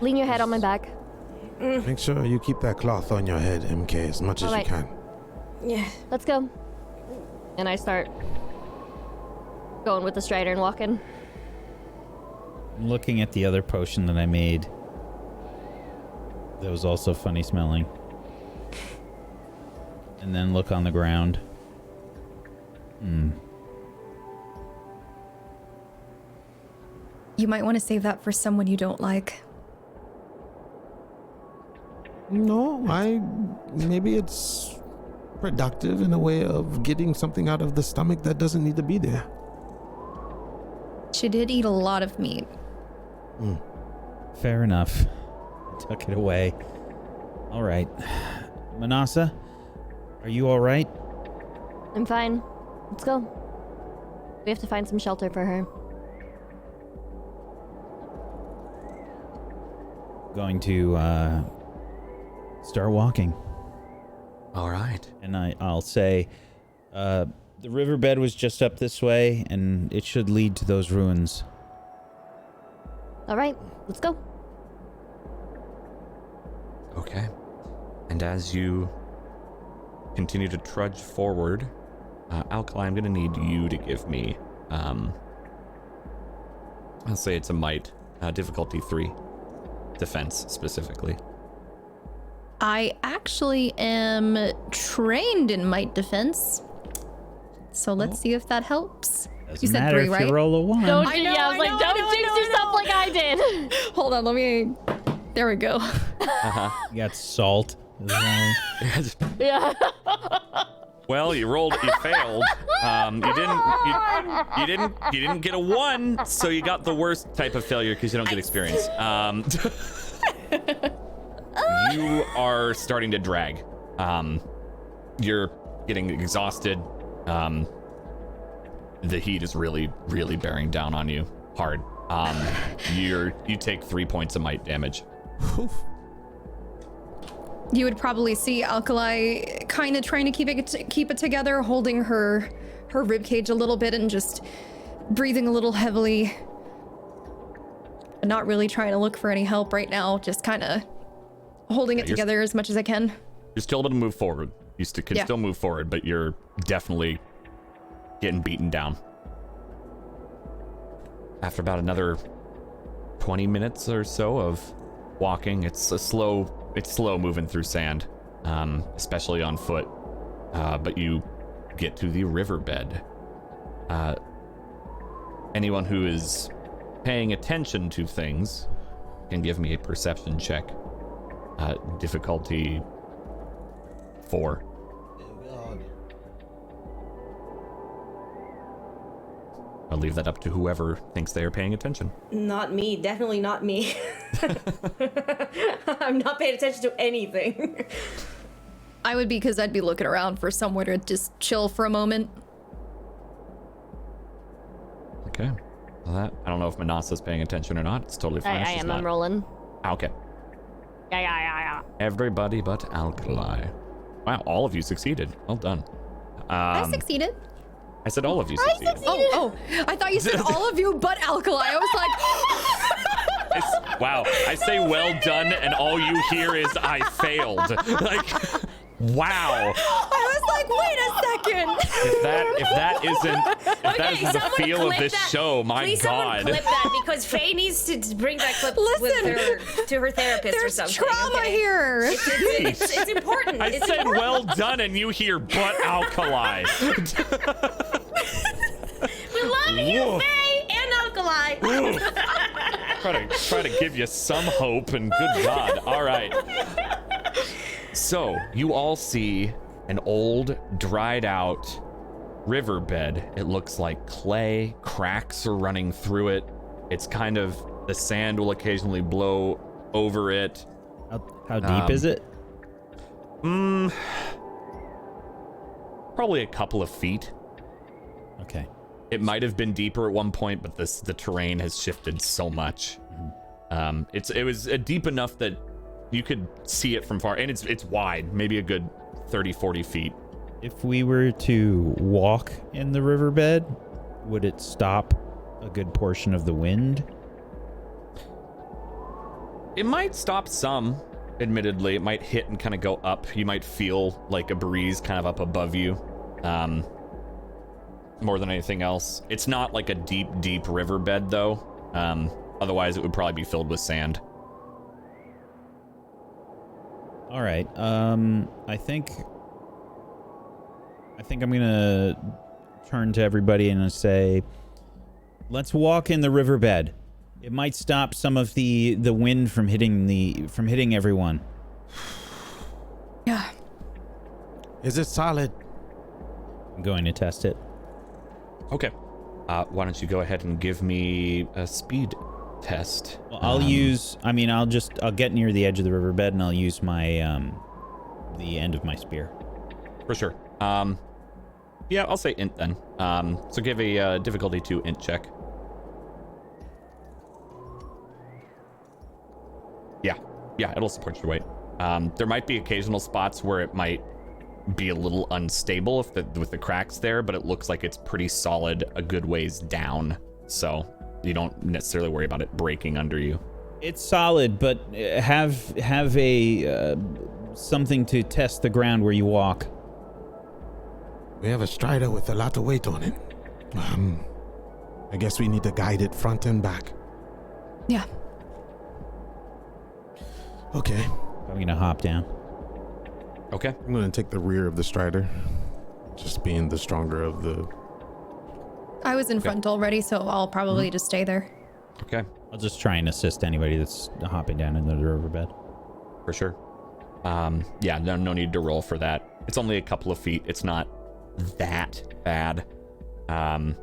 Lean your head on my back. Make sure you keep that cloth on your head, MK, as much as Alright. you can. Yeah. Let's go. And I start going with the strider and walking. I'm looking at the other potion that I made. That was also funny smelling. and then look on the ground. You might want to save that for someone you don't like. No, maybe it's productive in a way of getting something out of the stomach that doesn't need to be there. She did eat a lot of meat. Fair enough. Tuck it away. All right. Manasa, are you all right? I'm fine. Let's go. We have to find some shelter for her. Going to start walking. All right. And I'll say, the riverbed was just up this way, and it should lead to those ruins. All right, let's go. Okay. And as you continue to trudge forward, Alkali, I'm going to need you to give me, I'll say it's a might, difficulty 3, defense specifically. I actually am trained in might defense. So let's see if that helps. Doesn't You said matter 3, if right? you roll a 1. Don't I you? know, Yeah, I was I like, know, don't I know, jinx I know, yourself like I did. Hold on, let me... There we go. You got salt as well. Yeah. Well, you failed. You didn't get a 1, so you got the worst type of failure because you don't get experience. You are starting to drag. You're getting exhausted. The heat is really, really bearing down on you hard. You take 3 points of might damage. You would probably see Alkali kind of trying to keep it together, holding her ribcage a little bit and just breathing a little heavily. Not really trying to look for any help right now, just kind of holding it together as much as I can. You're still able to move forward. You can still move forward, but you're definitely getting beaten down. After about another 20 minutes or so of walking, it's slow moving through sand, especially on foot. But you get to the riverbed. Anyone who is paying attention to things can give me a perception check. Difficulty 4. I'll leave that up to whoever thinks they are paying attention. Not me. Definitely not me. I'm not paying attention to anything. I would be, because I'd be looking around for somewhere to just chill for a moment. Okay. Well, I don't know if Manasa's paying attention or not. It's totally fine. I am. I'm rolling. Okay. Yeah. Everybody but Alkali. Wow, all of you succeeded. Well done. I succeeded. I said all of you succeeded. Oh, I thought you said all of you but Alkali. I was like... Wow, I say well done, and all you hear is I failed. Like, wow. I was like, wait a second. If that isn't the feel of this that. show, my Please God. someone clip that, because Faye needs to bring that clip Listen, with her to her therapist or There's something. trauma okay? here. It's important. I It's said important. well done, and you hear but Alkali. We love you, Whoa. Faye and Alkali. Try to give you some hope, and good God. All right. So, you all see an old, dried out riverbed. It looks like clay. Cracks are running through it. It's kind of, the sand will occasionally blow over it. How deep is it? Probably a couple of feet. Okay. It might have been deeper at one point, but the terrain has shifted so much. It was deep enough that you could see it from far, and it's wide, maybe a good 30-40 feet. If we were to walk in the riverbed, would it stop a good portion of the wind? It might stop some, admittedly. It might hit and kind of go up. You might feel like a breeze kind of up above you. More than anything else. It's not like a deep riverbed, though. Otherwise, it would probably be filled with sand. All right. I think think I'm gonna turn to everybody and say, let's walk in the riverbed. It might stop some of the wind from hitting everyone. Yeah. Is it solid? I'm going to test it. Okay. Why don't you go ahead and give me a speed test? Well, I'll get near the edge of the riverbed and I'll use my the end of my spear. For sure. Yeah, I'll say int then. So give a difficulty 2 int check. Yeah, it'll support your weight. There might be occasional spots where it might be a little unstable with the cracks there, but it looks like it's pretty solid a good ways down, so you don't necessarily worry about it breaking under you. It's solid, but have a something to test the ground where you walk. We have a strider with a lot of weight on it. I guess we need to guide it front and back. Yeah. Okay. I'm gonna hop down. Okay. I'm going to take the rear of the strider. Just being the stronger of the... I was in front already, so I'll probably just stay there. Okay. I'll just try and assist anybody that's hopping down into the riverbed. For sure. Yeah, no need to roll for that. It's only a couple of feet. It's not that bad. And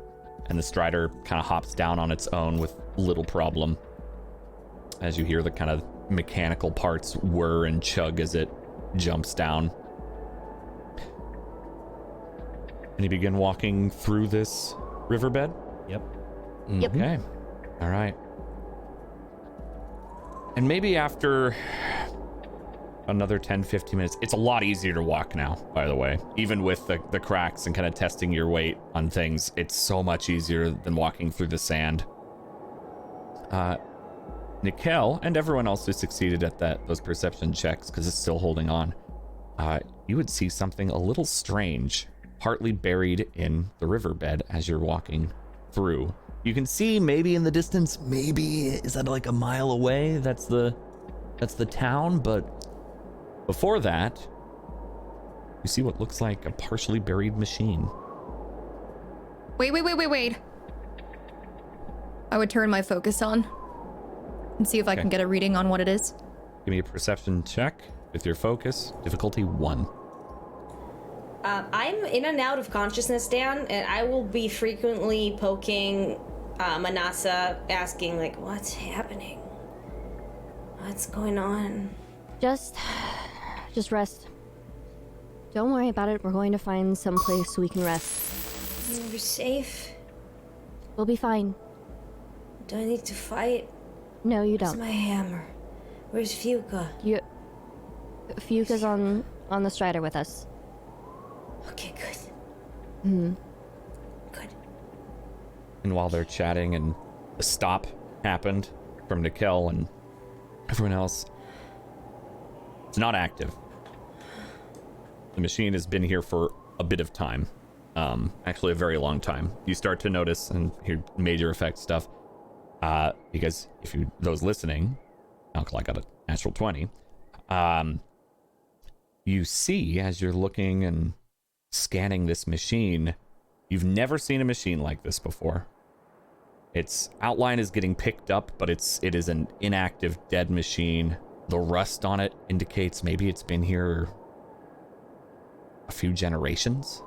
the strider kind of hops down on its own with little problem. As you hear the kind of mechanical parts whir and chug as it jumps down. And you begin walking through this riverbed? Yep. Yep. Okay. All right. And maybe after another 10-15 minutes, it's a lot easier to walk now, by the way. Even with the cracks and kind of testing your weight on things, it's so much easier than walking through the sand. Nikel and everyone else who succeeded at those perception checks, because it's still holding on, you would see something a little strange, partly buried in the riverbed as you're walking through. You can see maybe in the distance, maybe is that like a mile away? That's the town, but before that, you see what looks like a partially buried machine. Wait. I would turn my focus on and see if I can get a reading on what it is. Give me a perception check with your focus, difficulty 1. I'm in and out of consciousness, Dan, and I will be frequently poking Manasa, asking, like, what's happening? What's going on? Just rest. Don't worry about it. We're going to find some place we can rest. You're safe? We'll be fine. Do I need to fight? No, you Where's don't. my hammer? Where's Fuka? Fuka's on the strider with us. Okay, good. Good. And while they're chatting and a stop happened from Nikel and everyone else, it's not active. The machine has been here for a bit of time. Actually a very long time. You start to notice and hear major effect stuff. Because if those listening, Alkali got a natural 20. You see as you're looking and scanning this machine, you've never seen a machine like this before. Its outline is getting picked up, but it is an inactive, dead machine. The rust on it indicates maybe it's been here a few generations.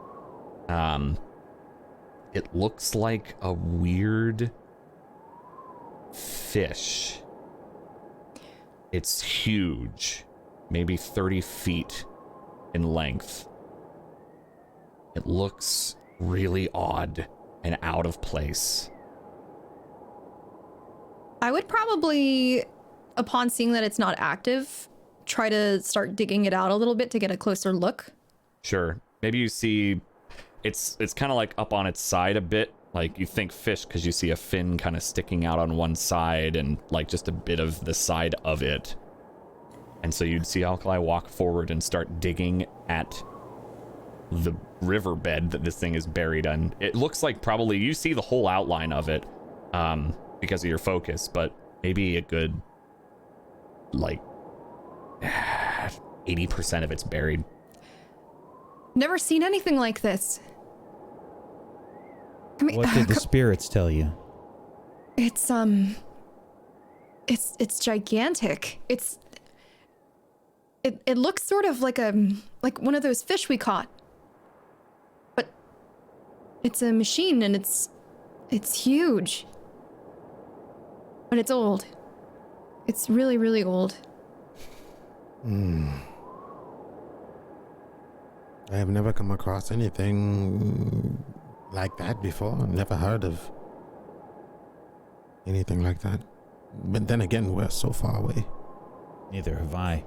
It looks like a weird fish. It's huge, maybe 30 feet in length. It looks really odd and out of place. I would probably, upon seeing that it's not active, try to start digging it out a little bit to get a closer look. Sure. Maybe you see it's kind of like up on its side a bit. Like you think fish because you see a fin kind of sticking out on one side and like just a bit of the side of it. And so you'd see Alkali walk forward and start digging at the riverbed that this thing is buried in. It looks like probably you see the whole outline of it because of your focus, but maybe a good like 80% of it's buried. Never seen anything like this. I mean, What did the spirits tell you? it's gigantic. It looks sort of like one of those fish we caught. But it's a machine and it's huge. But it's old. It's really, really old. I have never come across anything like that before. I've never heard of anything like that. But then again, we're so far away. Neither have I.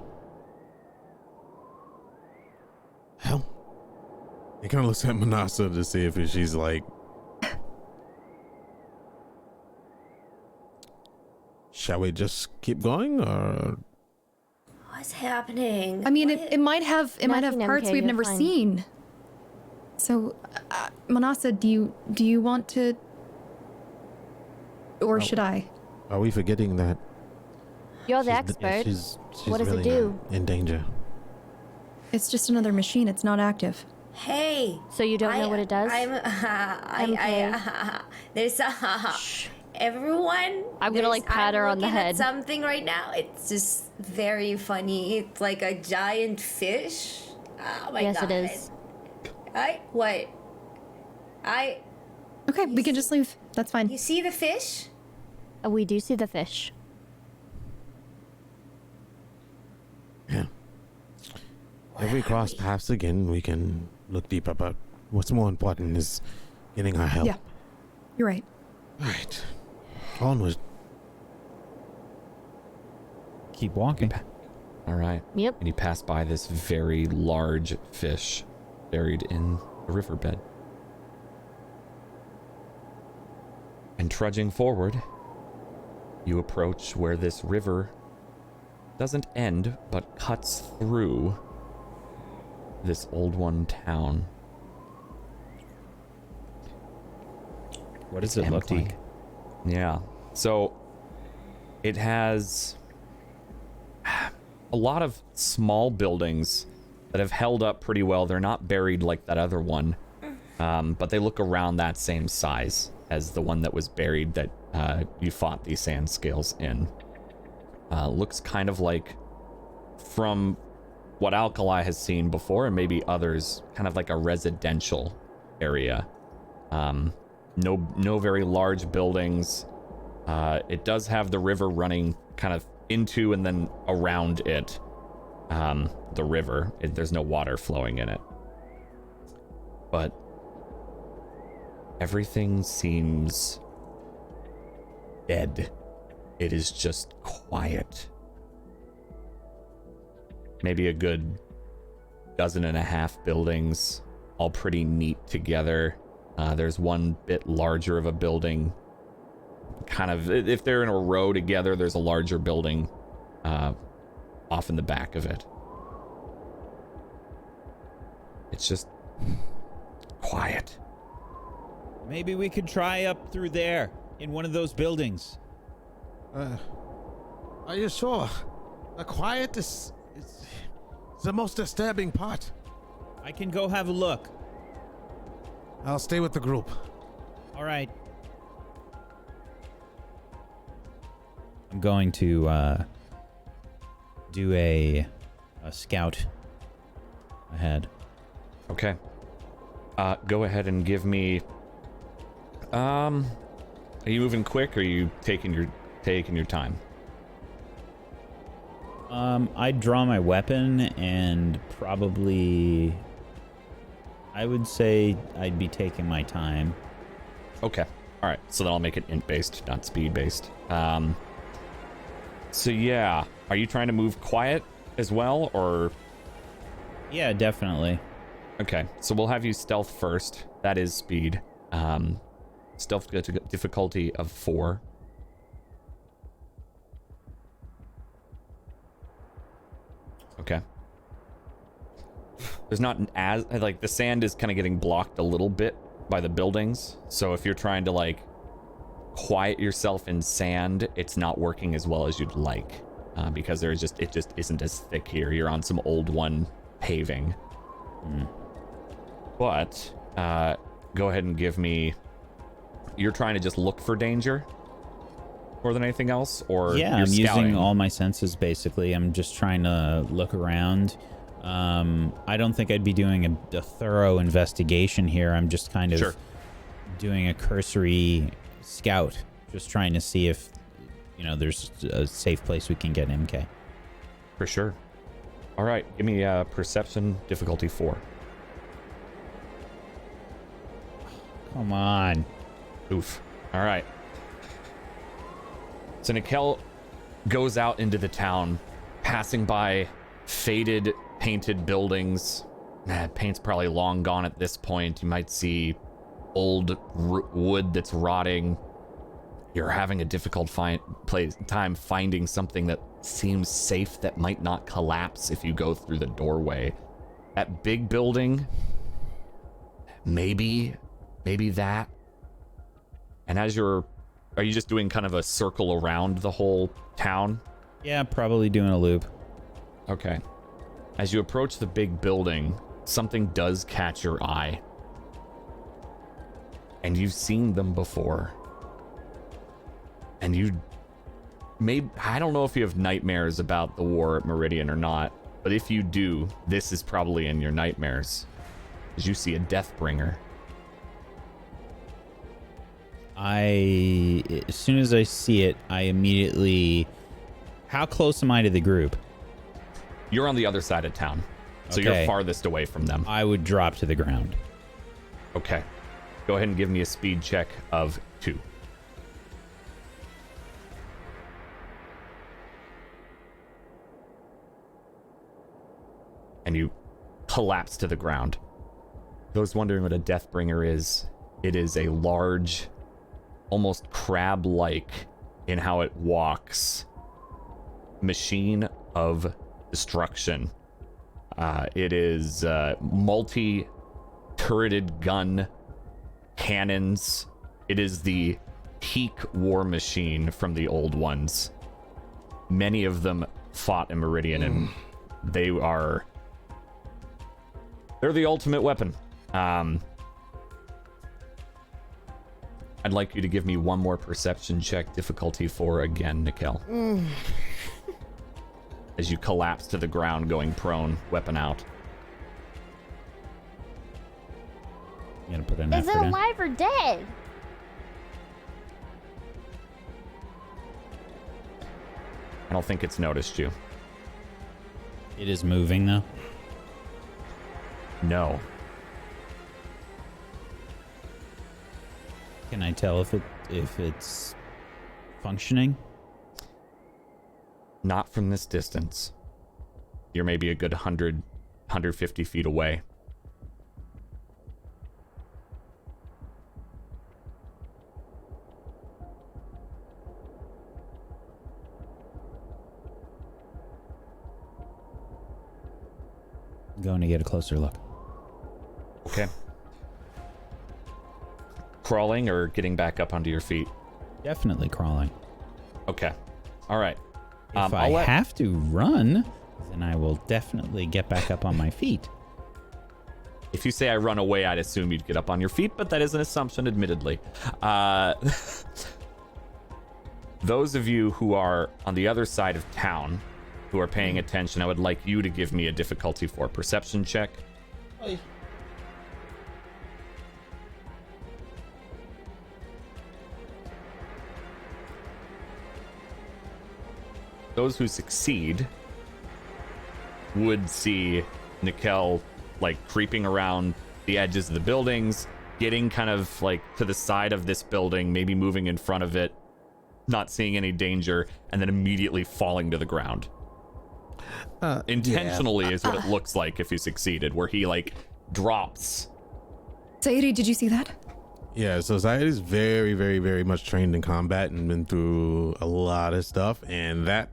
Hell. He kind of looks at Manasa to see if she's like... Shall we just keep going, or... What's happening? I mean, What? it might have Nothing, parts MK, we've you're never fine. seen. So, Manasa, do you want to, or should I? Are we forgetting that You're the she's- expert. She's What does it really do? in danger? It's just another machine. It's not active. Hey. So you don't know what it does? There's everyone. I'm gonna, like, pat her on the looking at head. something right now. It's just very funny. It's like a giant fish. Oh my Yes, god. it is. What? Okay, we can just leave. That's fine. You see the fish? We do see the fish. Yeah. If we cross paths again, we can look deeper, but what's more important is getting our help. Yeah, you're right. Alright. Onward. Keep walking. All right. Yep. And you pass by this very large fish buried in the riverbed. And trudging forward, you approach where this river doesn't end, but cuts through this Old One town. What does it look Empty. like? Yeah. So it has a lot of small buildings that have held up pretty well. They're not buried like that other one, but they look around that same size as the one that was buried that you fought these sand scales in. Looks kind of like, from what Alkali has seen before, and maybe others, kind of like a residential area. No very large buildings. It does have the river running kind of into and then around it. The river. There's no water flowing in it. But everything seems dead. It is just quiet. Maybe a good 12.5 buildings, all pretty neat together. There's one bit larger of a building. Kind of, if they're in a row together, there's a larger building off in the back of it. It's just quiet. Maybe we could try up through there in one of those buildings. Are you sure? The quiet is the most disturbing part. I can go have a look. I'll stay with the group. All right. I'm going to do a scout ahead. Okay. Go ahead and give me. Are you moving quick, or are you taking your time? I'd draw my weapon and probably, I would say I'd be taking my time. Okay. All right. So then I'll make it int based, not speed based. So yeah, are you trying to move quiet as well, or? Yeah, definitely. Okay. So we'll have you stealth first. That is speed. Stealth difficulty of 4. Okay. There's not an as like the sand is kind of getting blocked a little bit by the buildings. So if you're trying to like quiet yourself in sand, it's not working as well as you'd like, because it just isn't as thick here. You're on some old one paving. But go ahead and give me. You're trying to just look for danger more than anything else, or Yeah, you're I'm scouting? using all my senses basically. I'm just trying to look around. I don't think I'd be doing a thorough investigation here. I'm just kind of Sure. doing a cursory scout, just trying to see if there's a safe place we can get MK. For sure. All right, give me perception difficulty 4. Come on. Oof. All right. So Nikel goes out into the town, passing by faded, painted buildings. Paint's probably long gone at this point. You might see old wood that's rotting. You're having a difficult time finding something that seems safe that might not collapse if you go through the doorway. That big building, maybe that. And are you just doing kind of a circle around the whole town? Yeah, probably doing a loop. Okay. As you approach the big building, something does catch your eye. And you've seen them before. And I don't know if you have nightmares about the war at Meridian or not, but if you do, this is probably in your nightmares. As you see a Deathbringer. As soon as I see it, I immediately... How close am I to the group? You're on the other side of town, so Okay. you're farthest away from them. I would drop to the ground. Okay. Go ahead and give me a speed check of 2. And you collapse to the ground. Those wondering what a Deathbringer is, it is a large, almost crab-like in how it walks, machine of destruction. It is multi-turreted gun cannons. It is the peak war machine from the old ones. Many of them fought in Meridian, and they're the ultimate weapon. I'd like you to give me one more perception check, difficulty 4 again, Nikel. As you collapse to the ground, going prone, weapon out. You gonna put an Is it effort in? alive or dead? I don't think it's noticed you. It is moving though. No. Can I tell if it's functioning? Not from this distance. You're maybe a good 150 feet away. I'm going to get a closer look. Okay. Crawling or getting back up onto your feet? Definitely crawling. Okay. All right. If I have to run, then I will definitely get back up on my feet. If you say I run away, I'd assume you'd get up on your feet, but that is an assumption, admittedly. Those of you who are on the other side of town, who are paying attention, I would like you to give me a difficulty 4 perception check. Oi. Those who succeed would see Nikel creeping around the edges of the buildings, getting kind of to the side of this building, maybe moving in front of it, not seeing any danger, and then immediately falling to the ground. Intentionally is what it looks like if you succeeded, where he drops. Sayuri, did you see that? Yeah, so Zayed is very, very, very much trained in combat and been through a lot of stuff, and that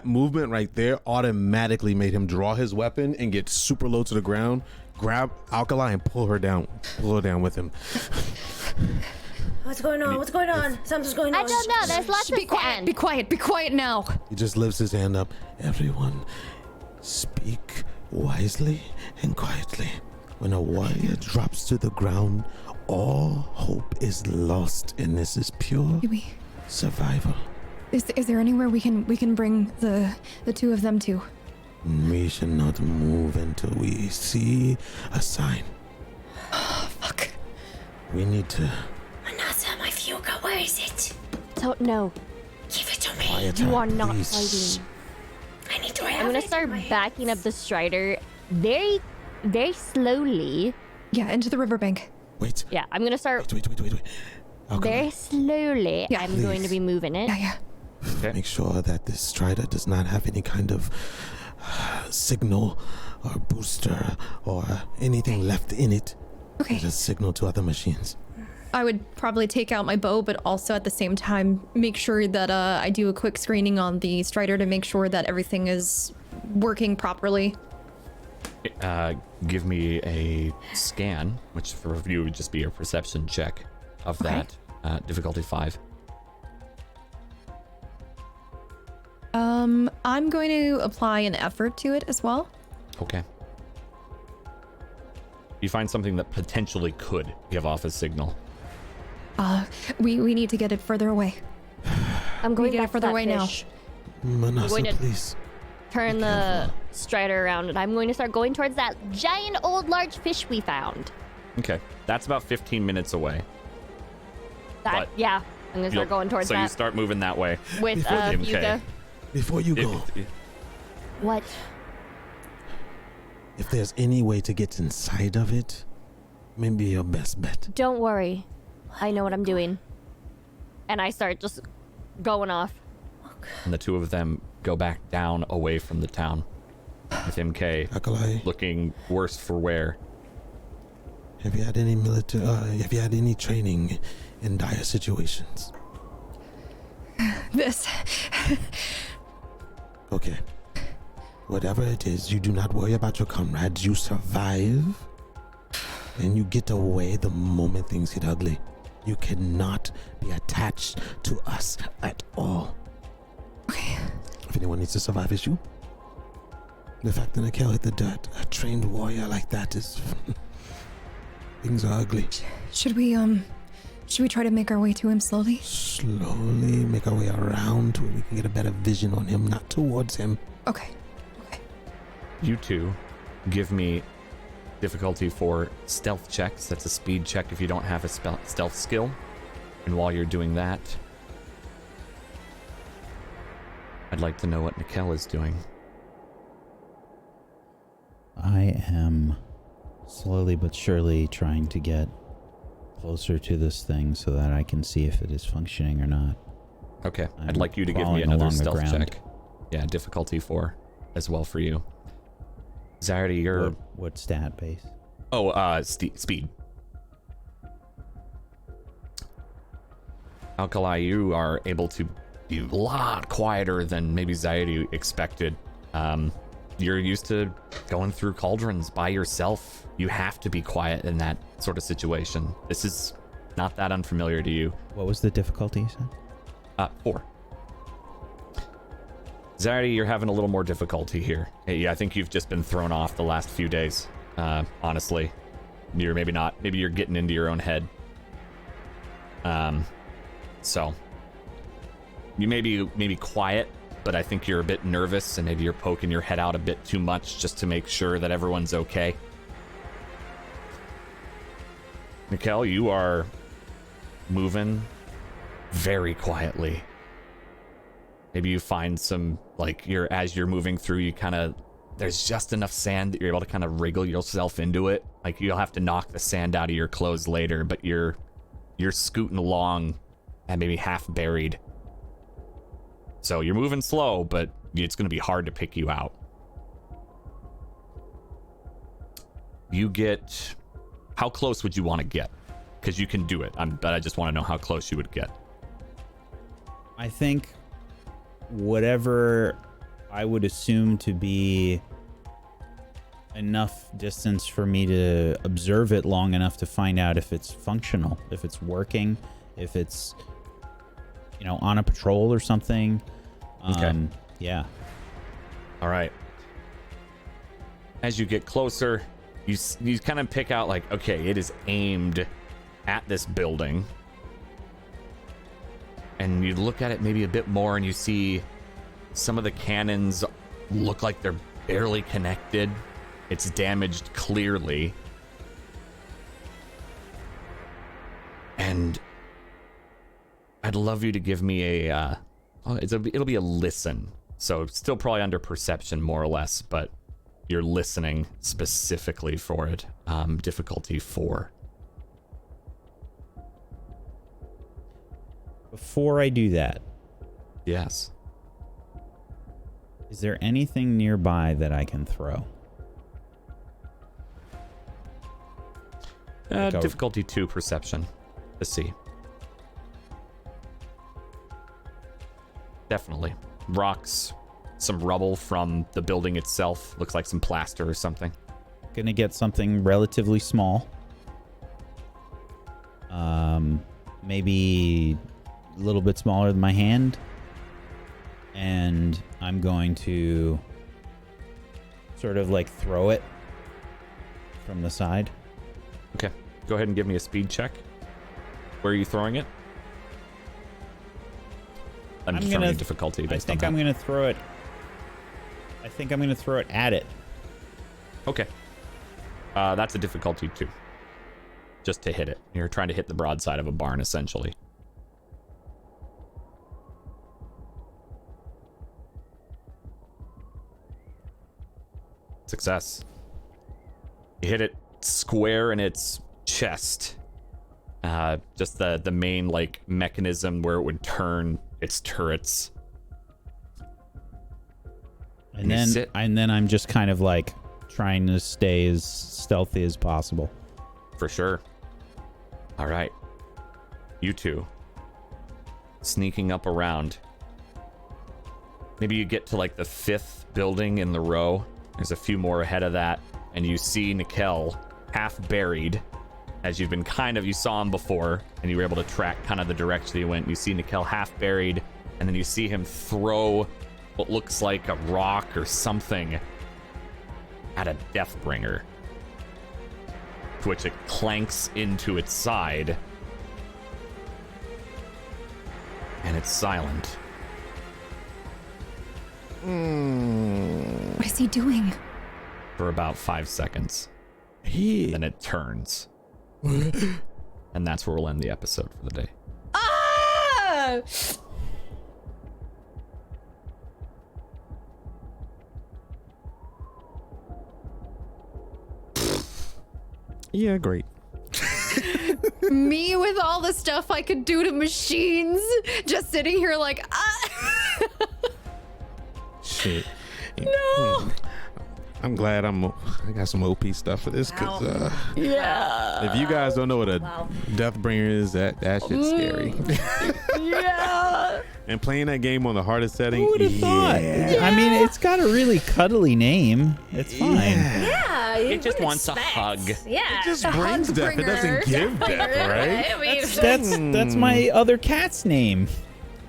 movement right there automatically made him draw his weapon and get super low to the ground, grab Alkali and pull her down with him. What's going on? What's going on? Something's going on. I don't know. There's lots of Be quiet. sand. Be quiet. Be quiet now. He just lifts his hand up. Everyone, speak wisely and quietly. When a warrior drops to the ground, all hope is lost, and this is pure survival. Is there anywhere we can bring the two of them to? We should not move until we see a sign. Fuck. We need to... Manasa, my Fuga, where is it? Don't know. Give it to me. quiet You down, are not please. fighting. I need to have I'm gonna it in start my hands. backing up the Strider very, very slowly. Yeah, into the riverbank. Wait. Yeah, I'm gonna start Wait. very slowly. Yeah, I'm going to be moving it. Yeah. Okay. Make sure that this Strider does not have any kind of signal or booster or anything left in it. Okay. Just signal to other machines. I would probably take out my bow, but also at the same time make sure that I do a quick screening on the Strider to make sure that everything is working properly. Give me a scan, which for you would just be a perception check of Okay. that. Difficulty 5. I'm going to apply an effort to it as well. Okay. You find something that potentially could give off a signal. We need to get it further away. I'm going get it back further to that away now. fish. Manasa, going to- please. Turn Be the careful. Strider around, and I'm going to start going towards that giant old large fish we found. Okay. That's about 15 minutes away. That, But yeah, I'm gonna start You'll- going towards so you that start moving that way. with Before the MK. Fuga. Before you go, What? if there's any way to get inside of it, maybe your best bet. Don't worry, I know what I'm doing. And I start just going off. And the two of them go back down away from the town. With MK Akalai, looking worse for wear. have you had any military? Have you had any training in dire situations? This. Okay. Whatever it is, you do not worry about your comrades. You survive, and you get away the moment things get ugly. You cannot be attached to us at all. Okay. If anyone needs to survive, it's you. The fact that Nikhil hit the dirt, a trained warrior like that is... things are ugly. Should we try to make our way to him slowly? Slowly make our way around to where we can get a better vision on him, not towards him. Okay. You two give me difficulty for stealth checks. That's a speed check if you don't have a stealth skill. And while you're doing that, I'd like to know what Nikhil is doing. I am slowly but surely trying to get closer to this thing so that I can see if it is functioning or not. Okay, I'd I'm like you to give me crawling another along the stealth ground. check. Yeah, difficulty 4 as well for you. Zardy, you're... What stat base? Speed. Alkali, you are able to be a lot quieter than maybe Zaidi expected. You're used to going through cauldrons by yourself. You have to be quiet in that sort of situation. This is not that unfamiliar to you. What was the difficulty you said? 4. Zardy, you're having a little more difficulty here. Yeah, I think you've just been thrown off the last few days. Honestly, you're maybe you're getting into your own head. So you may be quiet, but I think you're a bit nervous, and maybe you're poking your head out a bit too much just to make sure that everyone's okay. Mikkel, you are moving very quietly. Maybe you find some, like, as you're moving through, there's just enough sand that you're able to kind of wriggle yourself into it. Like, you'll have to knock the sand out of your clothes later, but you're scooting along and maybe half buried. So you're moving slow, but it's going to be hard to pick you out. How close would you want to get? Because you can do it, but I just want to know how close you would get. I think whatever I would assume to be enough distance for me to observe it long enough to find out if it's functional, if it's working, if it's, on a patrol or something. Okay. Yeah. All right. As you get closer, you kind of pick out like, okay, it is aimed at this building. And you look at it maybe a bit more and you see some of the cannons look like they're barely connected. It's damaged clearly. And I'd love you to give me a it'll be a listen. So still probably under perception more or less, but you're listening specifically for it. Difficulty 4. Before I do that, Yes. is there anything nearby that I can throw? Like a- Difficulty 2 perception to see. Definitely. Rocks, some rubble from the building itself. Looks like some plaster or something. Gonna get something relatively small. Maybe a little bit smaller than my hand. And I'm going to sort of like throw it from the side. Okay. Go ahead and give me a speed check. Where are you throwing it? I'm determining difficulty I based think on I'm that. gonna throw it. I think I'm gonna throw it at it. Okay. That's a difficulty 2. Just to hit it. You're trying to hit the broadside of a barn, essentially. Success. You hit it square in its chest. Just the main like mechanism where it would turn its turrets. And You then sit. I'm just kind of like trying to stay as stealthy as possible. For sure. All right. You two. Sneaking up around. Maybe you get to like the 5th building in the row. There's a few more ahead of that. And you see Nikel half buried. As you've been you saw him before. And you were able to track kind of the direction he went. You see Nikel half buried. And then you see him throw what looks like a rock or something at a Deathbringer. To which it clanks into its side. And it's silent. What is he doing? For about 5 seconds. Then it turns. And that's where we'll end the episode for the day. Ah! Yeah, great. Me with all the stuff I could do to machines, just sitting here like, Shit. no. I'm glad I got some OP stuff for this because Yeah. if you guys don't know what a Wow. Deathbringer is, that shit's scary. Yeah. And playing that game on the hardest setting, Who would have thought? I mean, it's got a really cuddly name. It's fine. Yeah, It just wants a hug. Yeah. It just The brings hug death. It doesn't bringer. give death, right? I mean, That's my other cat's name.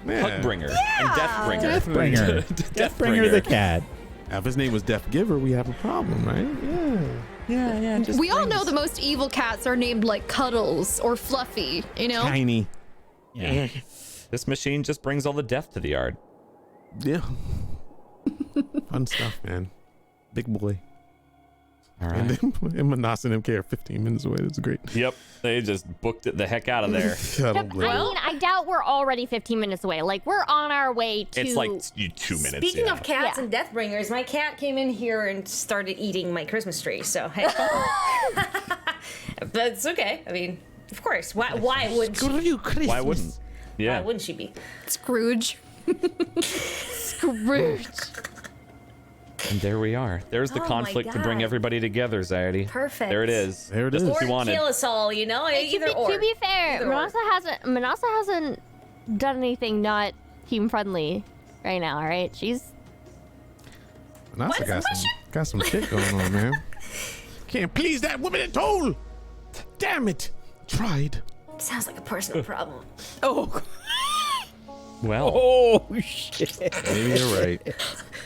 Yeah. Hugbringer and Deathbringer. Deathbringer. Deathbringer the cat. Now, if his name was Death Giver, we have a problem, right? Yeah. We all know the most evil cats are named like Cuddles or Fluffy, you know? Tiny. Yeah. This machine just brings all the death to the yard. Yeah. Fun stuff, man. Big boy. All And right. then and Manas and them care 15 minutes away. That's great. Yep. They just booked it the heck out of there. I don't blame I you. mean, I doubt we're already 15 minutes away. Like, we're on our way to... It's like 2 minutes. Speaking yeah. of cats Yeah. and Deathbringers, my cat came in here and started eating my Christmas tree. So, hey. But it's okay. I mean, of course. Why wouldn't she? Why wouldn't? Yeah. Why wouldn't she be? Scrooge. Scrooge. And there we are. There's the Oh my conflict to bring God. everybody together, Zaidi. Perfect. There it is. There it Just is. what Or you wanted. kill us all, you know? Either to or. be fair, Either or. Manasa hasn't done anything not team friendly right now, all right? She's... Manas What's got some shit going on, man. Can't please that woman at all. Damn it. Tried. Sounds like a personal problem. Oh. Well, Oh shit! Maybe you're right.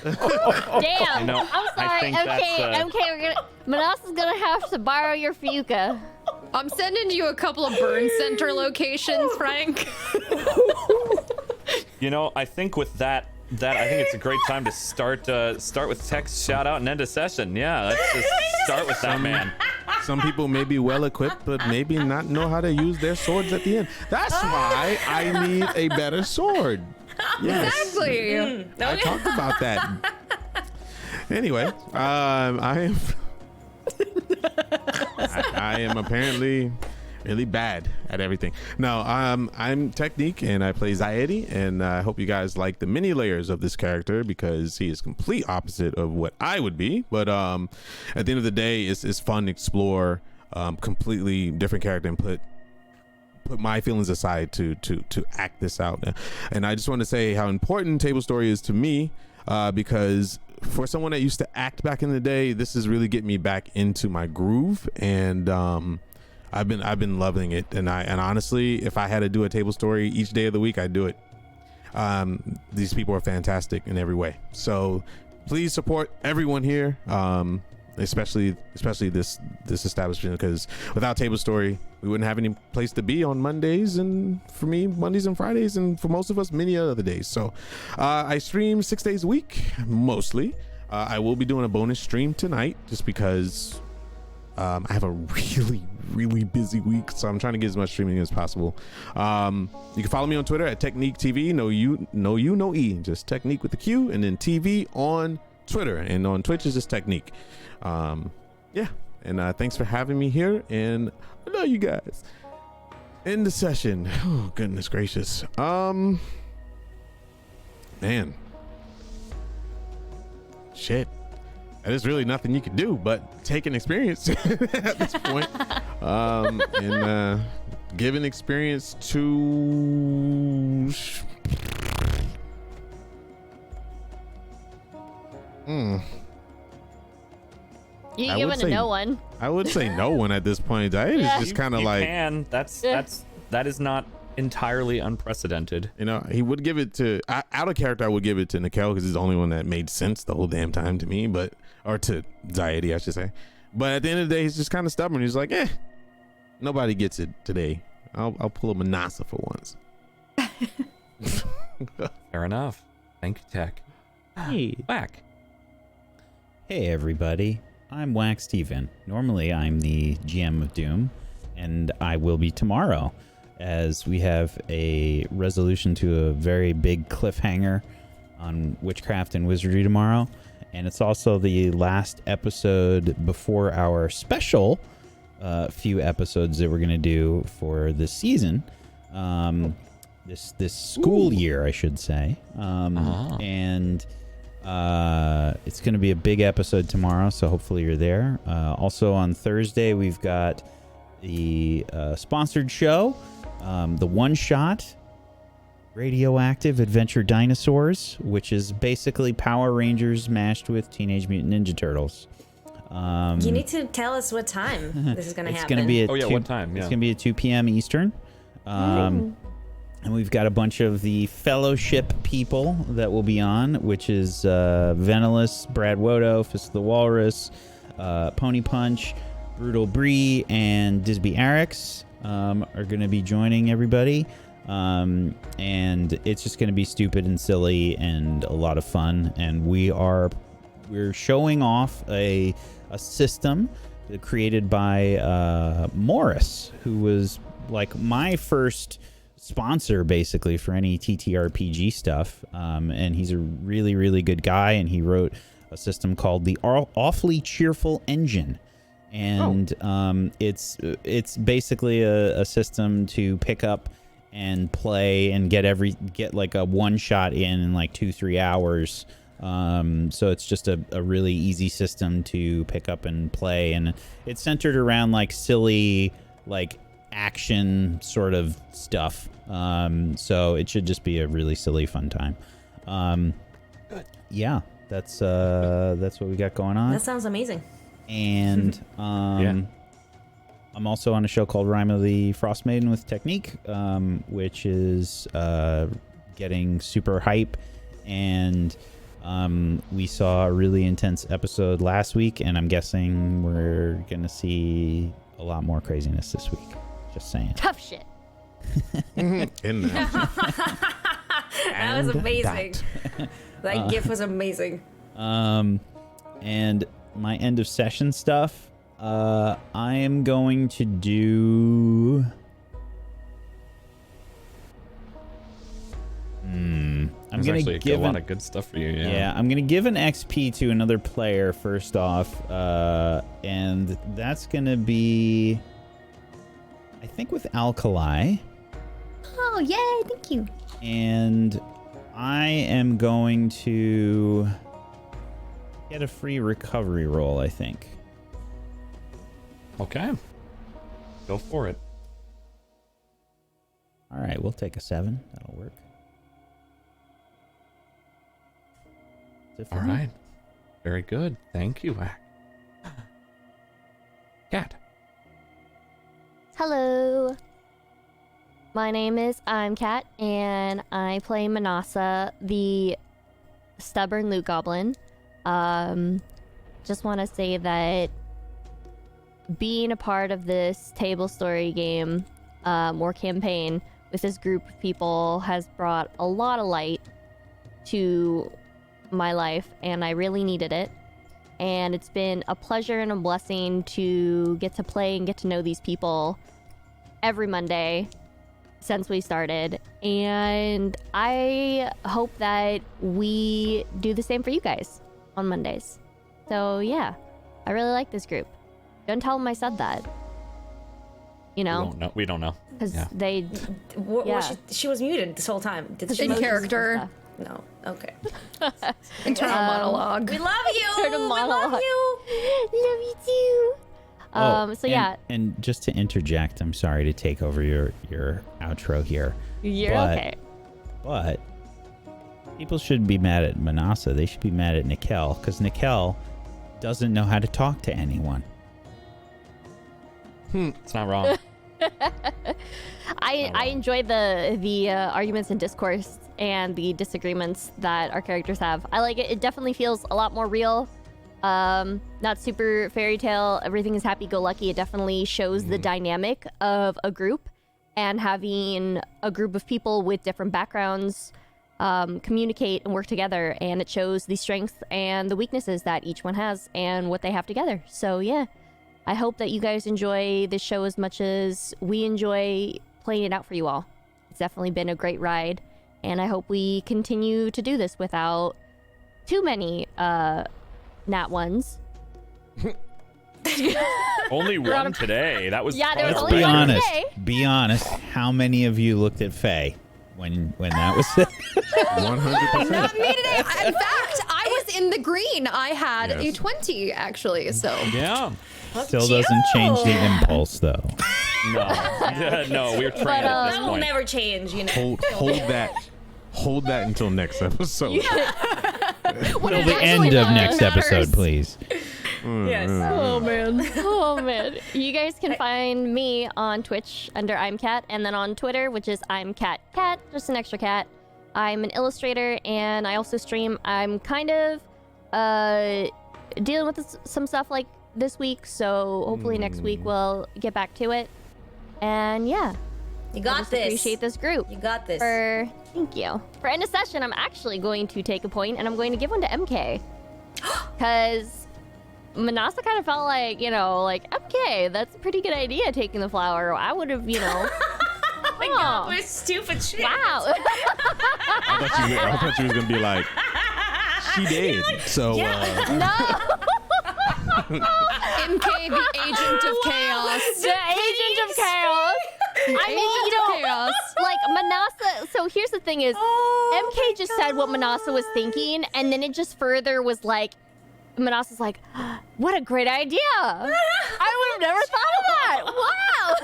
Damn. know, I'm I sorry. think Okay, that's, we're gonna. Manasa's gonna have to borrow your Fuka. I'm sending you a couple of burn center locations, Frank. you know, I think with that I think it's a great time to start with text shout out and end a session. Yeah, let's just start with that, man. Some people may be well equipped, but maybe not know how to use their swords at the end. That's why I need a better sword. Yes. Exactly. I talked about that. Anyway, I am apparently really bad at everything. No, I'm Technique, and I play Zaidi, and I hope you guys like the mini layers of this character because he is complete opposite of what I would be. But at the end of the day, it's fun to explore completely different character and put my feelings aside to act this out. And I just want to say how important Tablestory is to me because for someone that used to act back in the day, this is really getting me back into my groove, and I've been loving it. And honestly, if I had to do a Tablestory each day of the week, I'd do it. These people are fantastic in every way, so please support everyone here, especially this establishment, because without Tablestory, we wouldn't have any place to be on Mondays, and for me, Mondays and Fridays, and for most of us, many other days. So I stream 6 days a week, mostly. I will be doing a bonus stream tonight just because I have a really busy week, so I'm trying to get as much streaming as possible. You can follow me on Twitter at Technique TV. No E, just Technique with the Q, and then TV on Twitter, and on Twitch is just Technique. Yeah, and thanks for having me here, and I love you guys. End the session. Oh, goodness gracious. Man, shit. There's really nothing you can do but take an experience at this point, and give an experience to. You giving to no one. I would say no one at this point. It's just kind of like. That is not entirely unprecedented. You know, he would give it to out of character. I would give it to Nikel because he's the only one that made sense the whole damn time to me, or to Zaidi, I should say. But at the end of the day, he's just kind of stubborn. He's like, nobody gets it today. I'll pull a Manasa for once. Fair enough. Thank you, Tech. Hey. Whack. Hey everybody, I'm Wax Steven. Normally I'm the GM of Doom, and I will be tomorrow, as we have a resolution to a very big cliffhanger on Witchcraft and Wizardry tomorrow, and it's also the last episode before our special few episodes that we're going to do for this season, this school year, I should say, and it's going to be a big episode tomorrow, so hopefully you're there. Also on Thursday, we've got the sponsored show, the one-shot Radioactive Adventure Dinosaurs, which is basically Power Rangers mashed with Teenage Mutant Ninja Turtles. You need to tell us what time this is going to happen. It's going to be at what time? Yeah. It's going to be at 2 p.m. Eastern. And we've got a bunch of the Fellowship people that will be on, which is Venilus, Brad Wodo, Fist of the Walrus, Pony Punch, Brutal Bree, and Disby Arix are going to be joining everybody. And it's just going to be stupid and silly and a lot of fun. And we're showing off a system created by Morris, who was like my first sponsor basically for any TTRPG stuff, and he's a really, really good guy, and he wrote a system called the Awfully Cheerful Engine, and it's basically a system to pick up and play and get like a one shot in like 2-3 hours. So it's just a really easy system to pick up and play, and it's centered around like silly like action sort of stuff. So it should just be a really silly fun time. Good. Yeah, that's what we got going on. That sounds amazing. And I'm also on a show called Rhyme of the Frost Maiden with Technique, which is getting super hype, and we saw a really intense episode last week, and I'm guessing we're gonna see a lot more craziness this week. Just saying. Tough shit. In there. That was amazing. That GIF was amazing. And my end of session stuff, I am going to do. I'm gonna give a lot of good stuff for you. Yeah, I'm gonna give an XP to another player first off, and that's gonna be, I think, with Alkali. Oh, yay, thank you. And I am going to get a free recovery roll, I think. Okay. Go for it. All right, we'll take a 7. That'll work. That's it for All me. right. Very good. Thank you, Wack. Cat. Hello. My name is I'm Kat, and I play Manasa, the stubborn loot goblin. Just want to say that being a part of this Tablestory game or campaign with this group of people has brought a lot of light to my life, and I really needed it. And it's been a pleasure and a blessing to get to play and get to know these people every Monday since we started, and I hope that we do the same for you guys on Mondays. So yeah, I really like this group. Don't tell them I said that. You know, We don't know. because Yeah. they She was muted this whole time. Did she In mute? character. No. Okay. Internal monologue. We love you. Sort of We monologue. love you. love you too. So yeah, And just to interject, I'm sorry to take over your outro here. you're but- okay. But people shouldn't be mad at Manasa. They should be mad at Nikel, because Nikel doesn't know how to talk to anyone. It's not wrong. I enjoy the arguments and discourse and the disagreements that our characters have. I like it. It definitely feels a lot more real. Not super fairy tale. Everything is happy-go-lucky. It definitely shows the dynamic of a group, and having a group of people with different backgrounds communicate and work together, and it shows the strengths and the weaknesses that each one has and what they have together. So yeah, I hope that you guys enjoy this show as much as we enjoy playing it out for you all. It's definitely been a great ride, and I hope we continue to do this without too many nat ones. Only one today. That was Yeah, there was Let's only be one honest. today. Be honest. How many of you looked at Faye when that was said? 100%. Not me today. In fact, I was in the green. I had a Yes. 20, actually, so. Yeah. Still doesn't change the impulse, though. No. No, we're trained at That this will point. never change, you know. Hold that until next episode. When Till it the actually end of next matters. episode, please. Yes. Oh, man. Oh man. You guys can find me on Twitch under I'm Cat, and then on Twitter, which is I'm Cat, just an extra cat. I'm an illustrator, and I also stream. I'm kind of dealing with some stuff like this week, so hopefully next week we'll get back to it. And yeah, You I got just this. appreciate this group. You got this. Thank you. For end of session, I'm actually going to take a point, and I'm going to give one to MK. Because Manasa kind of felt like, like, MK, that's a pretty good idea, taking the flower. I would have, Oh my god, we're stupid shit. Wow. I thought you was gonna be like, she did. So No. MK, the agent of chaos. The agent of chaos. I mean, chaos. like Manasa. So here's the thing: is MK just said what Manasa was thinking, and then it just further was like, Manasa's like, "What a great idea! I would have never thought of that. Wow!"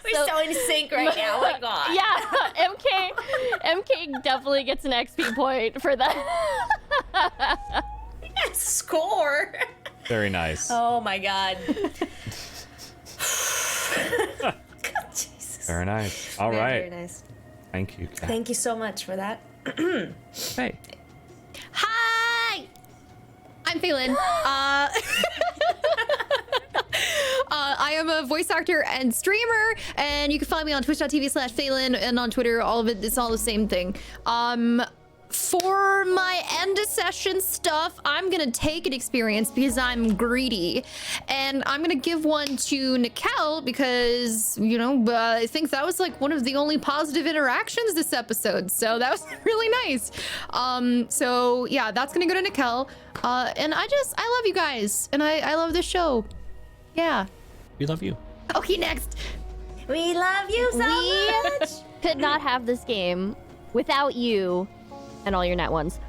We're so in sync right now. Oh my god. Yeah, MK definitely gets an XP point for that. Yes, score. Very nice. Oh my god. Jesus. Very nice. All Very, right. Very nice. Thank you, Kat. Thank you so much for that. Hey. Hi! I'm Phelan. I am a voice actor and streamer, and you can find me on twitch.tv/Phelan and on Twitter. All of it, it's all the same thing. For my end of session stuff, I'm gonna take an experience because I'm greedy, and I'm gonna give one to Nikel because, you know, I think that was like one of the only positive interactions this episode, so that was really nice. So yeah, that's gonna go to Nikel. And I love you guys, and I love the show. Yeah. We love you. Okay, next. We love you so much. Could not have this game without you and all your net ones.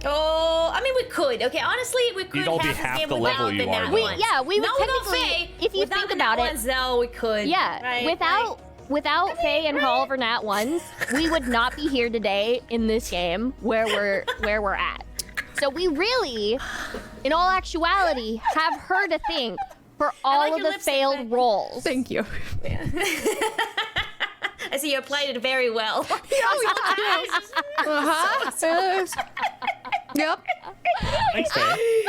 Oh, I mean, we could. Okay, honestly, we could all be have half this game the without level you the are, nat though. ones. We would no, technically, Faye, if you without think the about nat it, ones, though, we could. yeah, right? without Faye and all of her nat ones, we would not be here today in this game where we're at. So we really, in all actuality, have her to thank for all of the failed rolls. Thank you. I see you applied it very well. Yep. Thanks, Faye.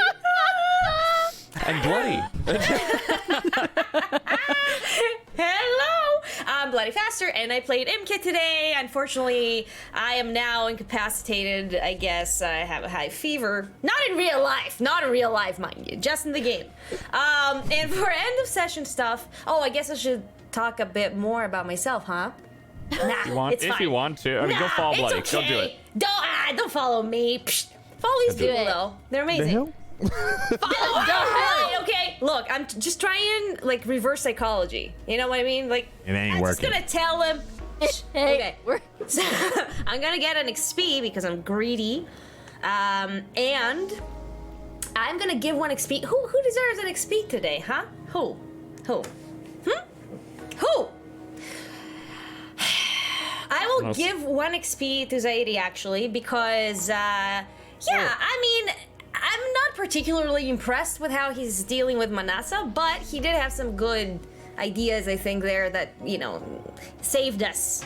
And Bloody. Hello, I'm Bloody Faster, and I played Imkit today. Unfortunately, I am now incapacitated. I guess I have a high fever. Not in real life, mind you, just in the game. And for end of session stuff, I guess I should talk a bit more about myself, huh? Nah, it's fine. If you want to. I mean, go follow Bloody. It's okay. Go do it. Don't follow me. Psh, follow these Do people it. though. They're amazing. The hell? Follow right, okay. Look, I'm just trying like reverse psychology. You know what I mean? Like It ain't I'm working. just gonna tell him. Hey, Okay. So, I'm gonna get an XP because I'm greedy. And I'm gonna give one XP. Who deserves an XP today, huh? Who? Who? I will give one XP to Zaidi actually because I mean, I'm not particularly impressed with how he's dealing with Manasa, but he did have some good ideas, I think, there that, you know, saved us.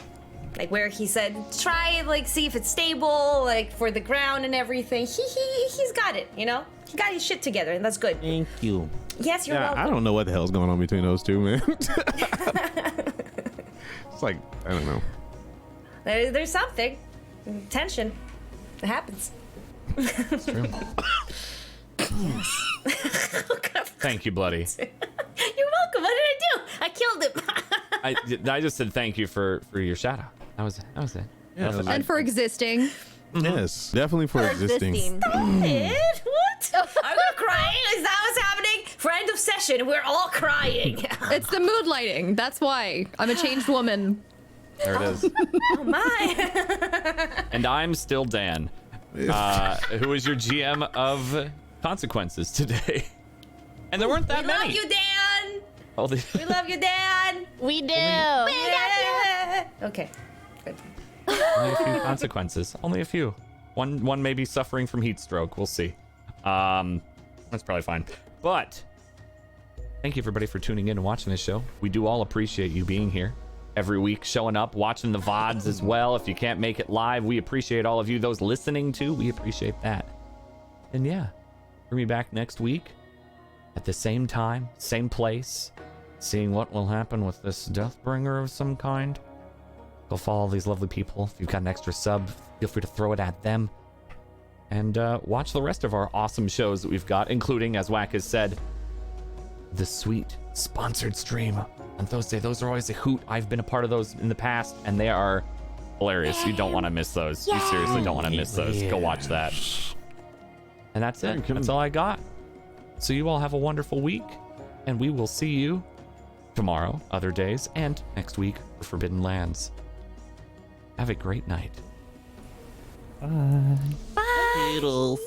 Like where he said, try, like, see if it's stable, like, for the ground and everything. He's got it, you know? He got his shit together, and that's good. Thank you. Yes, you're Yeah, welcome. I don't know what the hell's going on between those two, man. It's like, I don't know. There's something. Tension. It happens. It's true. Thank you, Bloody. You're welcome. What did I do? I killed him. I just said thank you for your shout out. That was it. Yeah, Nothing. And for existing. Yes, definitely for existing. It? What? Are we crying? Is that what's happening? For end of session, we're all crying. It's the mood lighting. That's why. I'm a changed woman. There it is. Oh my. And I'm still Dan, who is your GM of Consequences today. And there weren't that We many. love you, Dan. Oh, the- We love you, Dan. we do. Yeah. Okay. Good. Only a few consequences. Only a few. One may be suffering from heat stroke. We'll see. That's probably fine. But thank you everybody for tuning in and watching this show. We do all appreciate you being here every week, showing up, watching the VODs as well. If you can't make it live, we appreciate all of you. Those listening too, we appreciate that. And yeah, bring me back next week at the same time, same place, seeing what will happen with this Deathbringer of some kind. Go follow these lovely people. If you've got an extra sub, feel free to throw it at them. And watch the rest of our awesome shows that we've got, including, as Whack has said, the sweet sponsored stream on Thursday. Those are always a hoot. I've been a part of those in the past, and they are hilarious. You don't want to miss those. You seriously don't want to miss those. Go watch that. And that's it. That's all I got. So you all have a wonderful week, and we will see you tomorrow, other days, and next week for Forbidden Lands. Have a great night. Bye. Toodles.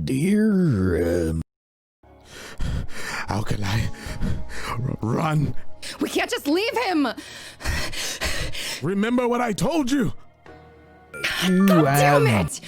dear. How can I run? We can't just leave him. Remember what I told you. God damn it!